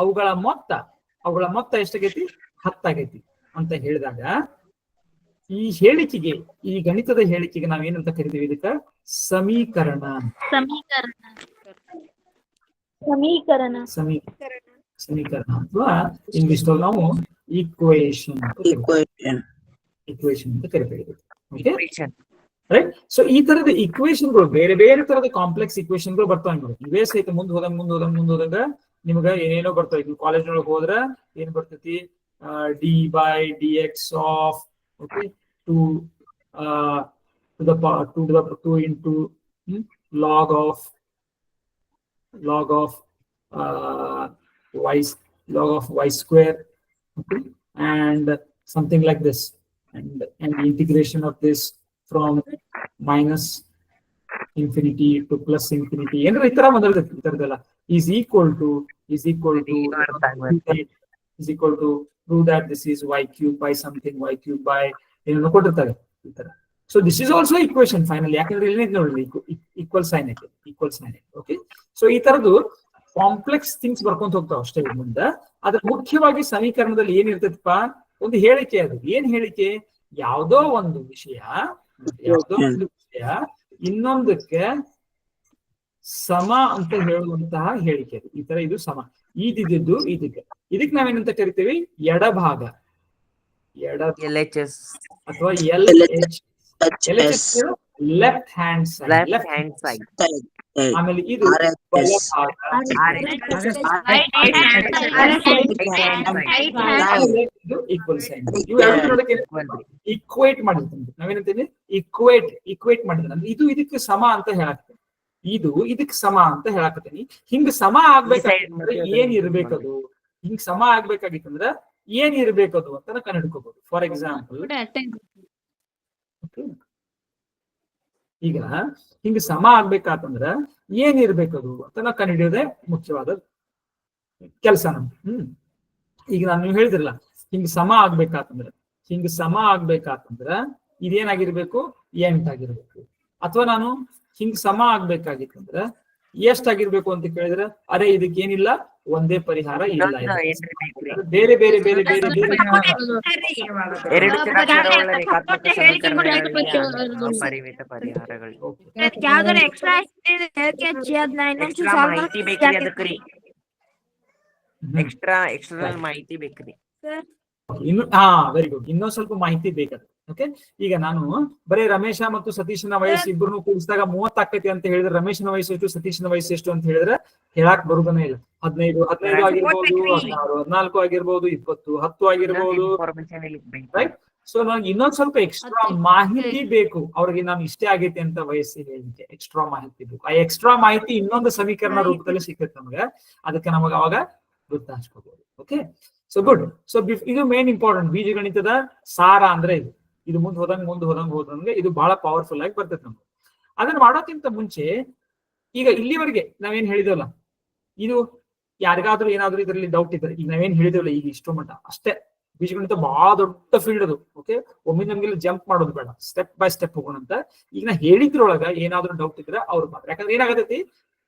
ಅವುಗಳ ಮೊತ್ತ ಎಷ್ಟಾಗೈತಿ, 10 ಆಗೈತಿ ಅಂತ ಹೇಳಿದಾಗ, ಈ ಹೇಳಿಕೆಗೆ, ಈ ಗಣಿತದ ಹೇಳಿಕೆಗೆ ನಾವೇನಂತ ಕರಿತೀವಿ, ಇದಕ್ಕ ಸಮೀಕರಣ ಅಥವಾ ಇಂಗ್ಲಿಷ್ ನಾವು ಈಕ್ವೇಶನ್ ಅಂತ ಕರಿತೀವಿ. ರೈಟ್. ಸೊ ಈ ತರದ ಈಕ್ವೇಶನ್ಗಳು, ಬೇರೆ ಬೇರೆ ತರದ ಕಾಂಪ್ಲೆಕ್ಸ್ ಈಕ್ವೇಶನ್ಗಳು ಬರ್ತಾವ ನೋಡಿ. ಇವೇ ಸಹಿತ ಮುಂದ್ ಹೋದಂಗ ನಿಮ್ಗ ಏನೇನೋ ಬರ್ತಾವ. ಈಗ ಕಾಲೇಜ್ ಒಳಗೆ ಹೋದ್ರ ಏನ್ ಬರ್ತೈತಿ, d/dx of okay 2 into log of y square, okay, and something like this, and the integration of this from minus infinity to plus infinity ಏನಾರ ಈ ತರ ಬಂದಿರ್ತೈತಿ. is equal to prove that this is y cube by something, y cube by ಏನೋ ಕೊಟ್ಟಿರ್ತಾರೆ ಈ ತರ. So this is also equation final, ಯಾಕಂದ್ರೆ ಇಲ್ಲಿ ನೋಡಿ ಈಕ್ವಲ್ ಸೈನ್ ಐತೆ. ಓಕೆ, ಸೊ ಈ ತರದ್ದು ಕಾಂಪ್ಲೆಕ್ಸ್ ಥಿಂಗ್ಸ್ ಬರ್ಕೊಂತ ಹೋಗ್ತಾವ ಅಷ್ಟೇ ಮುಂದೆ. ಅದ್ರ ಮುಖ್ಯವಾಗಿ ಸಮೀಕರಣದಲ್ಲಿ ಏನಿರ್ತೈತಪ್ಪ, ಒಂದು ಹೇಳಿಕೆ. ಅದು ಏನ್ ಹೇಳಿಕೆ, ಯಾವುದೋ ಒಂದು ವಿಷಯ ಇನ್ನೊಂದಕ್ಕೆ ಸಮ ಅಂತ ಹೇಳುವಂತಹ ಹೇಳಿಕೆ. ಈ ತರ ಇದು ಸಮ, ಇದಿದ್ದು ಇದಕ್ಕೆ ನಾವೇನಂತ ಕರಿತೀವಿ, ಎಡಭಾಗ, LHS ಅಥವಾ ಲೆಫ್ಟ್ ಹ್ಯಾಂಡ್ ಸೈಡ್. ಆಮೇಲೆ ಇದು ಈಕ್ವಲ್ ಸೈನ್. ಈಕ್ವೇಟ್ ಮಾಡಿರ್ತೀನಿ, ನಾವೇನಂತೀವಿ ಈಕ್ವೇಟ್ ಮಾಡಿದ್ರೆ ಅಂದ್ರೆ ಇದು ಇದಕ್ಕೆ ಸಮ ಅಂತ ಹೇಳಾಕ್ತೇನೆ, ಇದು ಇದಕ್ಕೆ ಸಮ ಅಂತ ಹೇಳಾಕತ್ತೀನಿ. ಹಿಂಗ ಸಮ ಆಗ್ಬೇಕಾಗಿತ್ತಂದ್ರೆ ಏನ್ ಇರ್ಬೇಕದು, ಹಿಂಗ್ ಸಮ ಆಗ್ಬೇಕಾಗಿತ್ತಂದ್ರ ಏನ್ ಇರ್ಬೇಕದು ಅಂತ ಕಂಡು ಹಿಡ್ಕೋಬಹುದು. ಫಾರ್ ಎಕ್ಸಾಂಪಲ್ ಈಗ ಹಿಂಗ ಸಮ ಆಗ್ಬೇಕಾತಂದ್ರ ಏನ್ ಇರ್ಬೇಕದು ಅಂತ ನಾವು ಕಂಡು ಹಿಡಿಯೋದೇ ಮುಖ್ಯವಾದ ಕೆಲಸ ನಮ್ದು. ಈಗ ನಾನು ಹೇಳಿದ್ರಲ್ಲ, ಹಿಂಗ ಸಮ ಆಗ್ಬೇಕಾತಂದ್ರ ಇದೇನಾಗಿರ್ಬೇಕು, 8 ಆಗಿರ್ಬೇಕು. ಅಥವಾ ನಾನು ಹಿಂಗ್ ಸಮ ಆಗ್ಬೇಕಾಗಿತ್ತಂದ್ರ ಎಷ್ಟಾಗಿರ್ಬೇಕು ಅಂತ ಕೇಳಿದ್ರೆ, ಅರೆ ಇದಕ್ಕೇನಿಲ್ಲ, ಒಂದೇ ಪರಿಹಾರ ಇಲ್ಲ, ಬೇರೆ ಬೇರೆ ಬೇರೆ ಬೇರೆ ಬೇರೆ ಪರಿಮಿತ ಪರಿಹಾರಗಳು. ಎಕ್ಸ್ಟ್ರಾ ಮಾಹಿತಿ ಬೇಕ್ರಿ. ಇನ್ನು ವೆರಿ ಗುಡ್, ಇನ್ನೊಂದ್ ಸ್ವಲ್ಪ ಮಾಹಿತಿ ಬೇಕಾದ. ಓಕೆ, ಈಗ ನಾನು ಬರೀ ರಮೇಶ ಮತ್ತು ಸತೀಶನ ವಯಸ್ಸು ಇಬ್ಬರನ್ನು ಕೂಡಿಸಿದಾಗ 30 ಆಕೈತಿ ಅಂತ ಹೇಳಿದ್ರೆ, ರಮೇಶನ ವಯಸ್ಸು ಎಷ್ಟು, ಸತೀಶನ ವಯಸ್ಸು ಎಷ್ಟು ಅಂತ ಹೇಳಿದ್ರೆ ಹೇಳಾಕ್ ಬರುದನೇ ಇಲ್ಲ. 15 ಆಗಿರ್ಬೋದು, 16 14 ಆಗಿರ್ಬೋದು, 20 10 ಆಗಿರ್ಬೋದು. ರೈಟ್. ಸೊ ನನಗೆ ಇನ್ನೊಂದ್ ಸ್ವಲ್ಪ ಎಕ್ಸ್ಟ್ರಾ ಮಾಹಿತಿ ಬೇಕು ಅವ್ರಿಗೆ ನಾನು ಇಷ್ಟೇ ಆಗೈತಿ ಅಂತ ವಯಸ್ಸಿಗೆ ಹೇಳಿಕೆ ಎಕ್ಸ್ಟ್ರಾ ಮಾಹಿತಿ ಬೇಕು. ಆ ಎಕ್ಸ್ಟ್ರಾ ಮಾಹಿತಿ ಇನ್ನೊಂದು ಸಮೀಕರಣ ರೂಪದಲ್ಲಿ ಸಿಕ್ಕೈತೆ ನಮ್ಗೆ, ಅದಕ್ಕೆ ನಮಗೆ ಅವಾಗ ವೃತ್ತ ಹಚ್ಕೋಬಹುದು. Okay, so good. ಸೊ ಇದು ಮೇನ್ ಇಂಪಾರ್ಟೆಂಟ್ ಬೀಜಗಣಿತದ ಸಾರ ಅಂದ್ರೆ ಇದು ಮುಂದೆ ಹೋದಂಗೆ ಇದು ಬಹಳ ಪವರ್ಫುಲ್ ಆಗಿ ಬರ್ತೈತೆ ನಮ್ಗೆ. ಅದನ್ನ ಮಾಡೋಕ್ಕಿಂತ ಮುಂಚೆ ಈಗ ಇಲ್ಲಿವರೆಗೆ ನಾವೇನ್ ಹೇಳಿದವಲ್ಲ, ಇದು ಯಾರಿಗಾದ್ರೂ ಏನಾದ್ರೂ ಇದರಲ್ಲಿ ಡೌಟ್ ಇದ್ರೆ ಈಗ ನಾವೇನ್ ಹೇಳಿದೇವಲ್ಲ ಈಗ ಇಷ್ಟು ಮಟ್ಟ ಅಷ್ಟೇ. ಬೀಜಗಣಿತ ಬಹಳ ದೊಡ್ಡ ಫೀಲ್ಡ್ ಅದು. ಓಕೆ, ಒಮ್ಮೆ ನಮ್ಗೆಲ್ಲ ಜಂಪ್ ಮಾಡೋದು ಬೇಡ, ಸ್ಟೆಪ್ ಬೈ ಸ್ಟೆಪ್ ಹೋಗೋಣ ಅಂತ. ಈಗ ನಾ ಹೇಳಿದ್ರೊಳಗ ಏನಾದ್ರೂ ಡೌಟ್ ಇದ್ರೆ ಅವ್ರು ಮಾತ್ರ, ಯಾಕಂದ್ರೆ ಏನಾಗತೈತಿ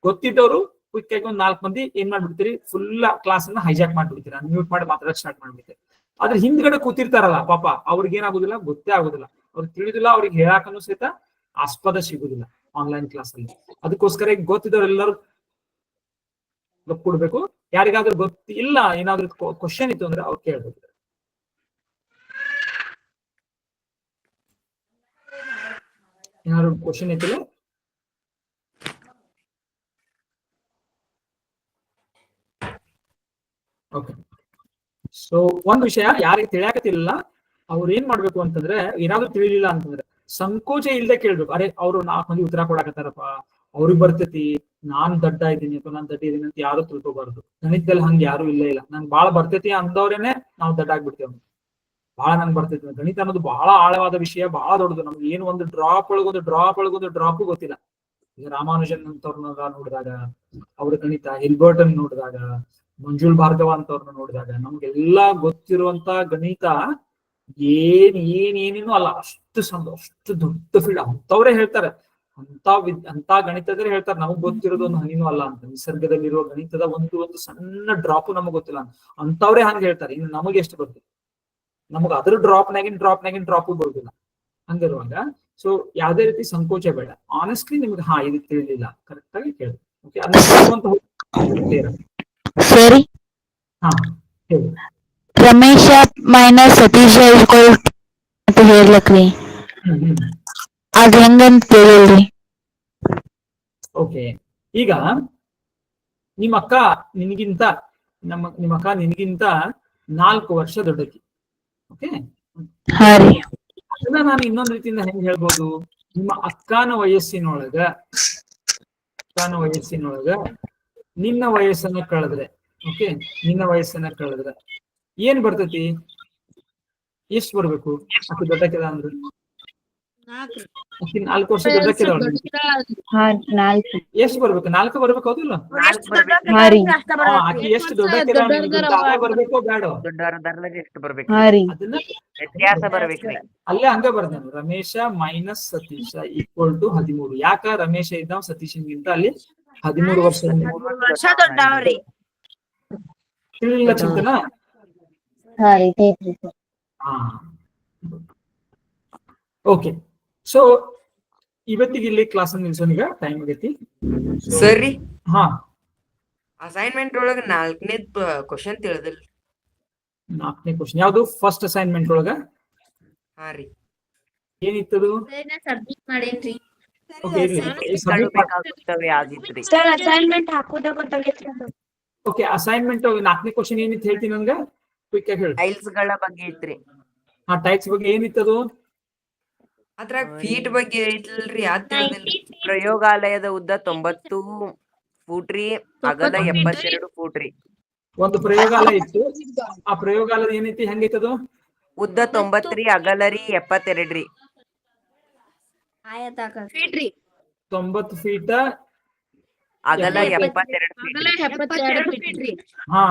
ಗೊತ್ತಿದ್ದವರು ಕ್ವಿಕ್ ಆಗಿ ಒಂದ್ 4 ಮಂದಿ ಏನ್ ಮಾಡ್ಬಿಡ್ತೀರಿ, ಫುಲ್ ಕ್ಲಾಸ್ ಅನ್ನ ಹೈಜಾಕ್ ಮಾಡ್ಬಿಡ್ತೀರಿ, ಅನ್ಮ್ಯೂಟ್ ಮಾಡಿ ಮಾತಾಡಕ್ ಸ್ಟಾರ್ಟ್ ಮಾಡ್ಬಿಡ್ತೀರಿ. ಆದ್ರೆ ಹಿಂದ್ಗಡೆ ಕೂತಿರ್ತಾರಲ್ಲ ಪಾಪ, ಅವ್ರಿಗೆ ಏನಾಗುದಿಲ್ಲ, ಗೊತ್ತೇ ಆಗುದಿಲ್ಲ, ಅವ್ರಿಗೆ ತಿಳಿದಿಲ್ಲ, ಅವ್ರಿಗೆ ಹೇಳಾಕನು ಸಹಿತ ಆಸ್ಪದ ಸಿಗುದಿಲ್ಲ ಆನ್ಲೈನ್ ಕ್ಲಾಸ್ ಅಲ್ಲಿ. ಅದಕ್ಕೋಸ್ಕರ ಈಗ ಗೊತ್ತಿದ್ದವ್ರೆಲ್ಲರೂ ಕೊಡ್ಬೇಕು. ಯಾರಿಗಾದ್ರೂ ಗೊತ್ತಿಲ್ಲ, ಏನಾದ್ರೂ ಕ್ವಶನ್ ಇತ್ತು ಅಂದ್ರೆ ಅವ್ರು ಕೇಳ್ಬೇಕು. ಏನಾದ್ರು ಕ್ವಶನ್ ಐತಿಲ್ಲ? ಓಕೆ, ಸೊ ಒಂದ್ ವಿಷಯ ಯಾರಿಗೆ ತಿಳಿಯಾಕತಿಲ್ಲ ಅವ್ರು ಏನ್ ಮಾಡ್ಬೇಕು ಅಂತಂದ್ರೆ, ಏನಾದ್ರು ತಿಳಿಲಿಲ್ಲ ಅಂತಂದ್ರೆ ಸಂಕೋಚ ಇಲ್ದೆ ಕೇಳ್ಬೇಕು. ಅರೆ ಅವ್ರು 4 ಮಂದಿ ಉತ್ತರ ಕೊಡಾಕತ್ತಾರಪ್ಪ, ಅವ್ರಿಗೆ ಬರ್ತೈತಿ, ನಾನ್ ದಡ್ಡ ಇದ್ದೀನಿ ಅಥವಾ ನಾನ್ ದಡ್ಡ ಇದೀನಿ ಅಂತ ಯಾರು ತಿಳ್ಕೊಬಾರ್ದು. ಗಣಿತದಲ್ಲಿ ಹಂಗ ಯಾರು ಇಲ್ಲ. ನಂಗೆ ಬಾಳ ಬರ್ತೈತಿ ಅಂದವ್ರೇನೆ ನಾವು ದಡ್ಡ ಆಗ್ಬಿಡ್ತೇವೆ. ಬಹಳ ನಂಗೆ ಬರ್ತೈತಿ. ಗಣಿತ ಅನ್ನೋದು ಬಹಳ ಆಳವಾದ ವಿಷಯ, ಬಹಳ ದೊಡ್ಡದು. ನಮ್ಗೆ ಏನು ಒಂದು ಡ್ರಾಪ್ ಒಳಗೊಂದು ಗೊತ್ತಿಲ್ಲ. ಈಗ ರಾಮಾನುಜನ್ ಅಂತವ್ರನ್ನ ನೋಡಿದಾಗ, ಅವ್ರ ಗಣಿತ, ಹಿಲ್ಬರ್ಟನ್ ನೋಡಿದಾಗ, ಮಂಜುಳ್ ಭಾರ್ಗವ ಅಂತವ್ರನ್ನ ನೋಡಿದಾಗ ನಮ್ಗೆಲ್ಲಾ ಗೊತ್ತಿರುವಂತ ಗಣಿತ ಏನೇನು ಅಲ್ಲ, ಅಷ್ಟು ದೊಡ್ಡ ಫೀಲ್ಡ್. ಅಂತವ್ರೇ ಹೇಳ್ತಾರೆ, ಅಂತ ಗಣಿತದ್ರೆ ಹೇಳ್ತಾರೆ ನಮಗ್ ಗೊತ್ತಿರೋದು ಒಂದು ಹನಿನೂ ಅಲ್ಲ ಅಂತ. ನಿಸರ್ಗದಲ್ಲಿರುವ ಗಣಿತದ ಒಂದು ಸಣ್ಣ ಡ್ರಾಪ್ ನಮಗ್ ಗೊತ್ತಿಲ್ಲ ಅಂತವ್ರೇ ಹಂಗ ಹೇಳ್ತಾರೆ. ಇನ್ನು ನಮಗೆ ಎಷ್ಟು ಗೊತ್ತಿಲ್ಲ, ನಮಗ ಅದ್ರ ಡ್ರಾಪ್ನಾಗಿನ್ ಡ್ರಾಪ್ ಬರುದಿಲ್ಲ. ಹಂಗಿರುವಾಗ ಸೊ ಯಾವ್ದೇ ರೀತಿ ಸಂಕೋಚ ಬೇಡ. ಆನೆಸ್ಟ್ಲಿ ನಿಮ್ಗೆ ಇದು ತಿಳಿಲಿಲ್ಲ ಕರೆಕ್ಟ್ ಆಗಿ ಕೇಳಿ. ಓಕೆ, ಸರಿ. ಹಾ ಹೇಳಿ. ರಮೇಶ ಮೈನಸ್ ಸತೀಶ ಅಂತ ಹೇಳ್ಲಕ್ರಿ, ಅದ್ ಹೆಂಗಂತ ತಿಳಿಲ್ರಿ. ಓಕೆ, ಈಗ ನಿಮ್ಮ ಅಕ್ಕ ನಿನಗಿಂತ 4 ವರ್ಷ ದೊಡ್ಡಕಿ. ಓಕೆ, ಅದನ್ನ ನಾನು ಇನ್ನೊಂದ್ ರೀತಿಯಿಂದ ಹೆಂಗ್ ಹೇಳ್ಬೋದು, ನಿಮ್ಮ ಅಕ್ಕನ ವಯಸ್ಸಿನೊಳಗ ನಿನ್ನ ವಯಸ್ಸನ್ನ ಕಳೆದ್ರೆ, ಓಕೆ, ನಿನ್ನ ವಯಸ್ಸನ್ನ ಕಳೆದ್ರೆ ಏನ್ ಬರ್ತೈತಿ? ಎಷ್ಟು ಬರ್ಬೇಕು? ಅಕ್ಕಿ ದೊಡ್ಡಕ್ಕಿದ ಅಂದ್ರೆ 4 ವರ್ಷ ದೊಡ್ಡಕ್ಕಿದ. ಎಷ್ಟು ಬರ್ಬೇಕು? 4 ಬರ್ಬೇಕು, ಹೌದಿಲ್ಲ? ಆಕಿ ಎಷ್ಟು ದೊಡ್ಡಕ್ಕಿದ ಬರ್ಬೇಕೋ ಬೇಡ? ಎಷ್ಟು ಬರ್ಬೇಕು? ಅದನ್ನ ವ್ಯತ್ಯಾಸ ಬರ್ಬೇಕ್ರಿ. ಅಲ್ಲೇ ಹಂಗ ಬರ್ದಾನು, Ramesh minus Satish equal to 13. ಯಾಕ? ರಮೇಶ ಇದ್ದಾವ ಸತೀಶನ್ಗಿಂತ ಅಲ್ಲಿ 13 ವರ್ಷ ದೊಡ್ಡವ್ರಿ. ತಿಳಿಲಿಲ್ಲ ಚಿಂತನ? ಓಕೆ, ಸೊ ಇವತ್ತಿಗೆ ಇಲ್ಲಿ ಕ್ಲಾಸ್ ನಿಲ್ಸೋಣ. ಈಗ ಟೈಮ್ ಆಗೈತಿ. ಸರಿ, ಹಾ, ಅಸೈನ್ಮೆಂಟ್ ಒಳಗ 4ನೇ ಕ್ವಶನ್ ತಿಳಿದಿಲ್ಲ. 4ನೇ ಕ್ವಶನ್ ಯಾವ್ದು? ಫಸ್ಟ್ ಅಸೈನ್ಮೆಂಟ್ ಒಳಗ ಹಾ ರೀ, ಏನಿತ್ತದು? ಸಬ್ಮಿಟ್ ಮಾಡೇನ್ರಿ. ಅಸೈನ್ಮೆಂಟ್ ಹಾಕೋದ ಗೊತ್ತಾಗೈತ್ರಿ. ಓಕೆ, ಅಸೈನ್ಮೆಂಟ್ 4ನೇ ಕ್ವಶನ್ ಏನಿತ್ತು ಹೇಳ್ತೀನಿ ನನ್ಗ ಕ್ವಿಕ್ ಆಗಿ ಹೇಳಿ. ಟೈಲ್ಸ್ ಗಳ ಬಗ್ಗೆ ಐತ್ರಿ. ಹಾ, ಟೈಪ್ಸ್ ಬಗ್ಗೆ ಏನಿತ್ತದು? ಅದ್ರಾಗ ಫೀಟ್ ಬಗ್ಗೆ ಐತಿಲ್ರಿ, ಅದ್ ತಿಳಿದಿಲ್ರಿ. ಪ್ರಯೋಗಾಲಯದ ಉದ್ದ 90 ಫೂಟ್ ರೀ, ಅಗಲ 72 ಫೂಟ್ ರೀ. ಒಂದು ಪ್ರಯೋಗಾಲಯ ಇತ್ತು. ಆ ಪ್ರಯೋಗಾಲಯದ ಏನೈತಿ, ಹೆಂಗೈತದು? ಉದ್ದ 90 ರೀ, ಅಗಲ ರೀ 72 ರೀ. 90 ಫೀಟ್, ಅಗಲ 72 ಫೀಟ್ ರೀ. ಹಾ,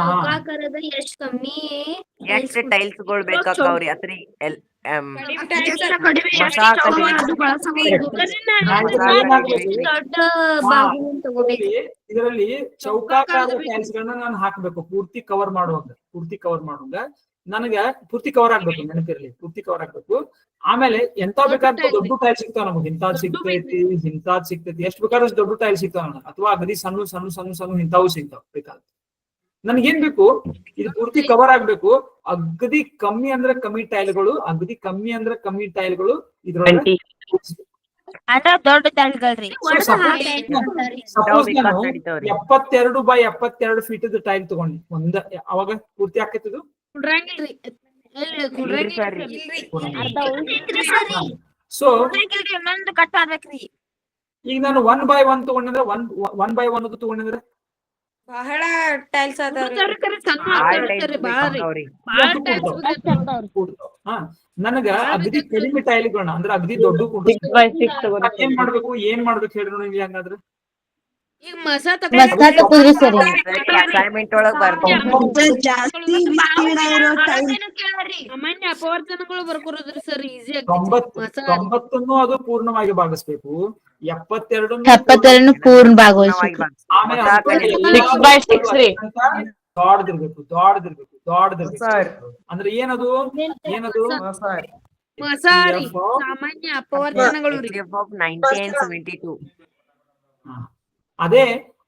ಎಷ್ಟ್ ಕಮ್ಮಿ ಎಷ್ಟು ಟೈಲ್ಸ್ ಗಳು ಬೇಕಾವ್ರಿ? ಅತ್ರಿ ಇದರಲ್ಲಿ ಚೌಕಾಕಾರದ ಟೈಲ್ಸ್ ಗಳನ್ನ ನಾನು ಹಾಕ್ಬೇಕು, ಪೂರ್ತಿ ಕವರ್ ಮಾಡುವಾಗ ನನಗೆ ಪೂರ್ತಿ ಕವರ್ ಆಗ್ಬೇಕು. ನೆನಪಿರ್ಲಿ, ಪೂರ್ತಿ ಕವರ್ ಆಗ್ಬೇಕು. ಆಮೇಲೆ ಎಂತ ಬೇಕಾದ ದೊಡ್ಡ ಟೈಲ್ ಸಿಗ್ತಾವ ನಮಗೆ, ಇಂತಾದ್ ಸಿಗ್ತೈತಿ, ಎಷ್ಟು ಬೇಕಾದ್ರೆ ದೊಡ್ಡ ಟೈಲ್ ಸಿಗ್ತಾವ ನನಗೆ, ಅಥವಾ ಅಗದಿ ಸಣ್ಣ ಇಂಥವು ಸಿಗ್ತಾವ ಬೇಕಾದ. ನನ್ಗೇನ್ ಬೇಕು? ಇದು ಪೂರ್ತಿ ಕವರ್ ಆಗ್ಬೇಕು. ಅಗದಿ ಕಮ್ಮಿ ಅಂದ್ರೆ ಕಮ್ಮಿ ಟೈಲ್ಗಳು ಇದ್ರೊಳಗೆ. ದೊಡ್ಡ ಟೈಲ್ಗಳ್ರಿ. ಸಪೋಸ್ ನಾನು 72 by 72 ಫೀಟ್ ಟೈಲ್ ತಗೊಂಡಿ, ಅವಾಗ ಪೂರ್ತಿ ಆಕೈತಿದು? ಇಲ್ರಿ ಸರ್ ಇಲ್ರಿ ಸೊ ಇಲ್ರಿ ಇನ್ನೊಂದು ಕಟ್ ಮಾಡ್ಬೇಕ್ರಿ. ಈಗ ನಾನು 1 by 1 ತಗೊಂಡಿದ್ರೆ 1 by 1 ತಗೊಂಡಿದ್ರೆ ಬಹಳ ಟೈಲ್ಸ್ ಅದಾವ್ರಿ. ಹಾ ನನಗ ಅಗದಿ ಕಡಿಮೆ ಟೈಲ್ಗಳನ್ನ ಅಂದ್ರೆ ಅಗದಿ ದೊಡ್ಡ ಏನ್ ಮಾಡ್ಬೇಕು ಹೇಳ್ರಿ ನೋಡಿ ಹಂಗಾದ್ರೆ. ಈಗ ಮಸ ಅಸೈನ್ಮೆಂಟ್ ಒಳಗ್ ಸಾಮಾನ್ಯ ಅಪವರ್ತನಗಳು ಬರ್ಕೊರೋದ್ರಿ ಸರ್ ಈಸಿ 90 ಅದು ಪೂರ್ಣವಾಗಿ ಭಾಗಿಸ್ಬೇಕು, 72 ಪೂರ್ಣ ಆಮೇಲೆ ದೊಡ್ಡದಿರ್ಬೇಕು. ಅಂದ್ರೆ ಏನದು ಮಸಾರಿ ಸಾಮಾನ್ಯ ಅಪವರ್ತನಗಳು ರೀ. 90 and 72. ಅದೇ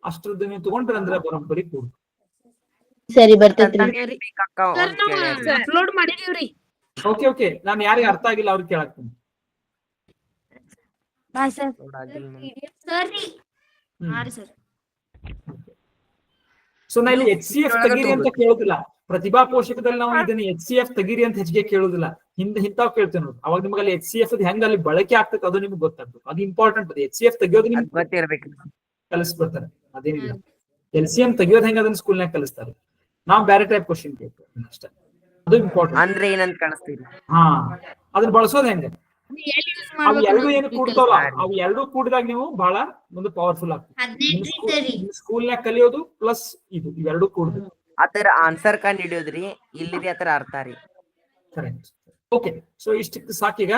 ಅಷ್ಟ್ರದ್ದು ನೀವು ತಗೊಂಡ್ರಿ ಅಂದ್ರೆ ಬರೋಬ್ಬರಿ ಪೂರ್ಣ. ಸರಿ ಬರ್ತೈತ್ರಿ. ಸರ್ ನಾವು ಅಪ್ಲೋಡ್ ಮಾಡಿದೀವ್ರಿ. ಓಕೆ ನಾನು ಯಾರಿಗೆ ಅರ್ಥ ಆಗಿಲ್ಲ ಅವ್ರಿಗೆ ಕೇಳಾಕ್ತೀನಿ. ಸೊ ನಾ ಇಲ್ಲಿ HCF ತೆಗೀರಿ ಅಂತ ಕೇಳುದಿಲ್ಲ. ಪ್ರತಿಭಾ ಪೋಷಕದಲ್ಲಿ ನಾವು ಇದನ್ನ HCF ತೆಗೀರಿ ಅಂತ ಹೆಚ್ಚಿಗೆ ಕೇಳುದಿಲ್ಲ. ಇಂತಾವ್ ಕೇಳ್ತೇವೆ ನೋಡಿ. ಅವಾಗ ನಿಮ್ಗೆ ಅಲ್ಲಿ HCF ಹೆಂಗ ಅಲ್ಲಿ ಬಳಕೆ ಆಗ್ತದೆ ಅದು ನಿಮ್ಗೆ ಗೊತ್ತಾಗ್ತದೆ. ಅದು ಇಂಪಾರ್ಟೆಂಟ್. ಅದು HCF ತೆಗಿಯೋದು ನಿಮ್ಗೆ ಗೊತ್ತಿರ್ಬೇಕು. ಕಲಿಸ್ಬಿಡ್ತಾರೆ, ಅದೇನಿಲ್ಲ. LCM ತೆಗಿಯೋದು ಹೆಂಗ ಅದನ್ನ ಸ್ಕೂಲ್ನಾಗ ಕಲಿಸ್ತಾರೆ. ನಾವು ಬೇರೆ ಟೈಪ್ ಕ್ವಶನ್ ಕೇಳ್ತೇವೆ ಅಷ್ಟೇ. ಅದು ಇಂಪಾರ್ಟೆಂಟ್. ಅಂದ್ರೆ ಏನಂತ ಕಾಣಿಸ್ತೀರಿ? ಹಾ ಅದನ್ನ ಬಳಸೋದ್ ಹೆಂಗ? ಅವು ಎರಡು ಏನು ಕೂಡ್ತಾವಲ್ಲ, ಅವು ಎರಡು ಕೂಡಿದಾಗ ನೀವು ಬಹಳ ಒಂದು ಪವರ್ಫುಲ್ ಆಗ್ತದೆ. ಸ್ಕೂಲ್ನಾಗ ಕಲಿಯೋದು ಪ್ಲಸ್ ಇವೆರಡು ಕೂಡುದು ಆತರ ಆನ್ಸರ್ ಕಂಡು ಹಿಡಿಯೋದ್ರಿ. ಇಲ್ಲಿರಿ ಆತರ ಅರ್ಥ ರೀ. ಕರೆಕ್ಟ್. ಓಕೆ, ಸೊ ಇಷ್ಟಕ್ಕೆ ಸಾಕೀಗ.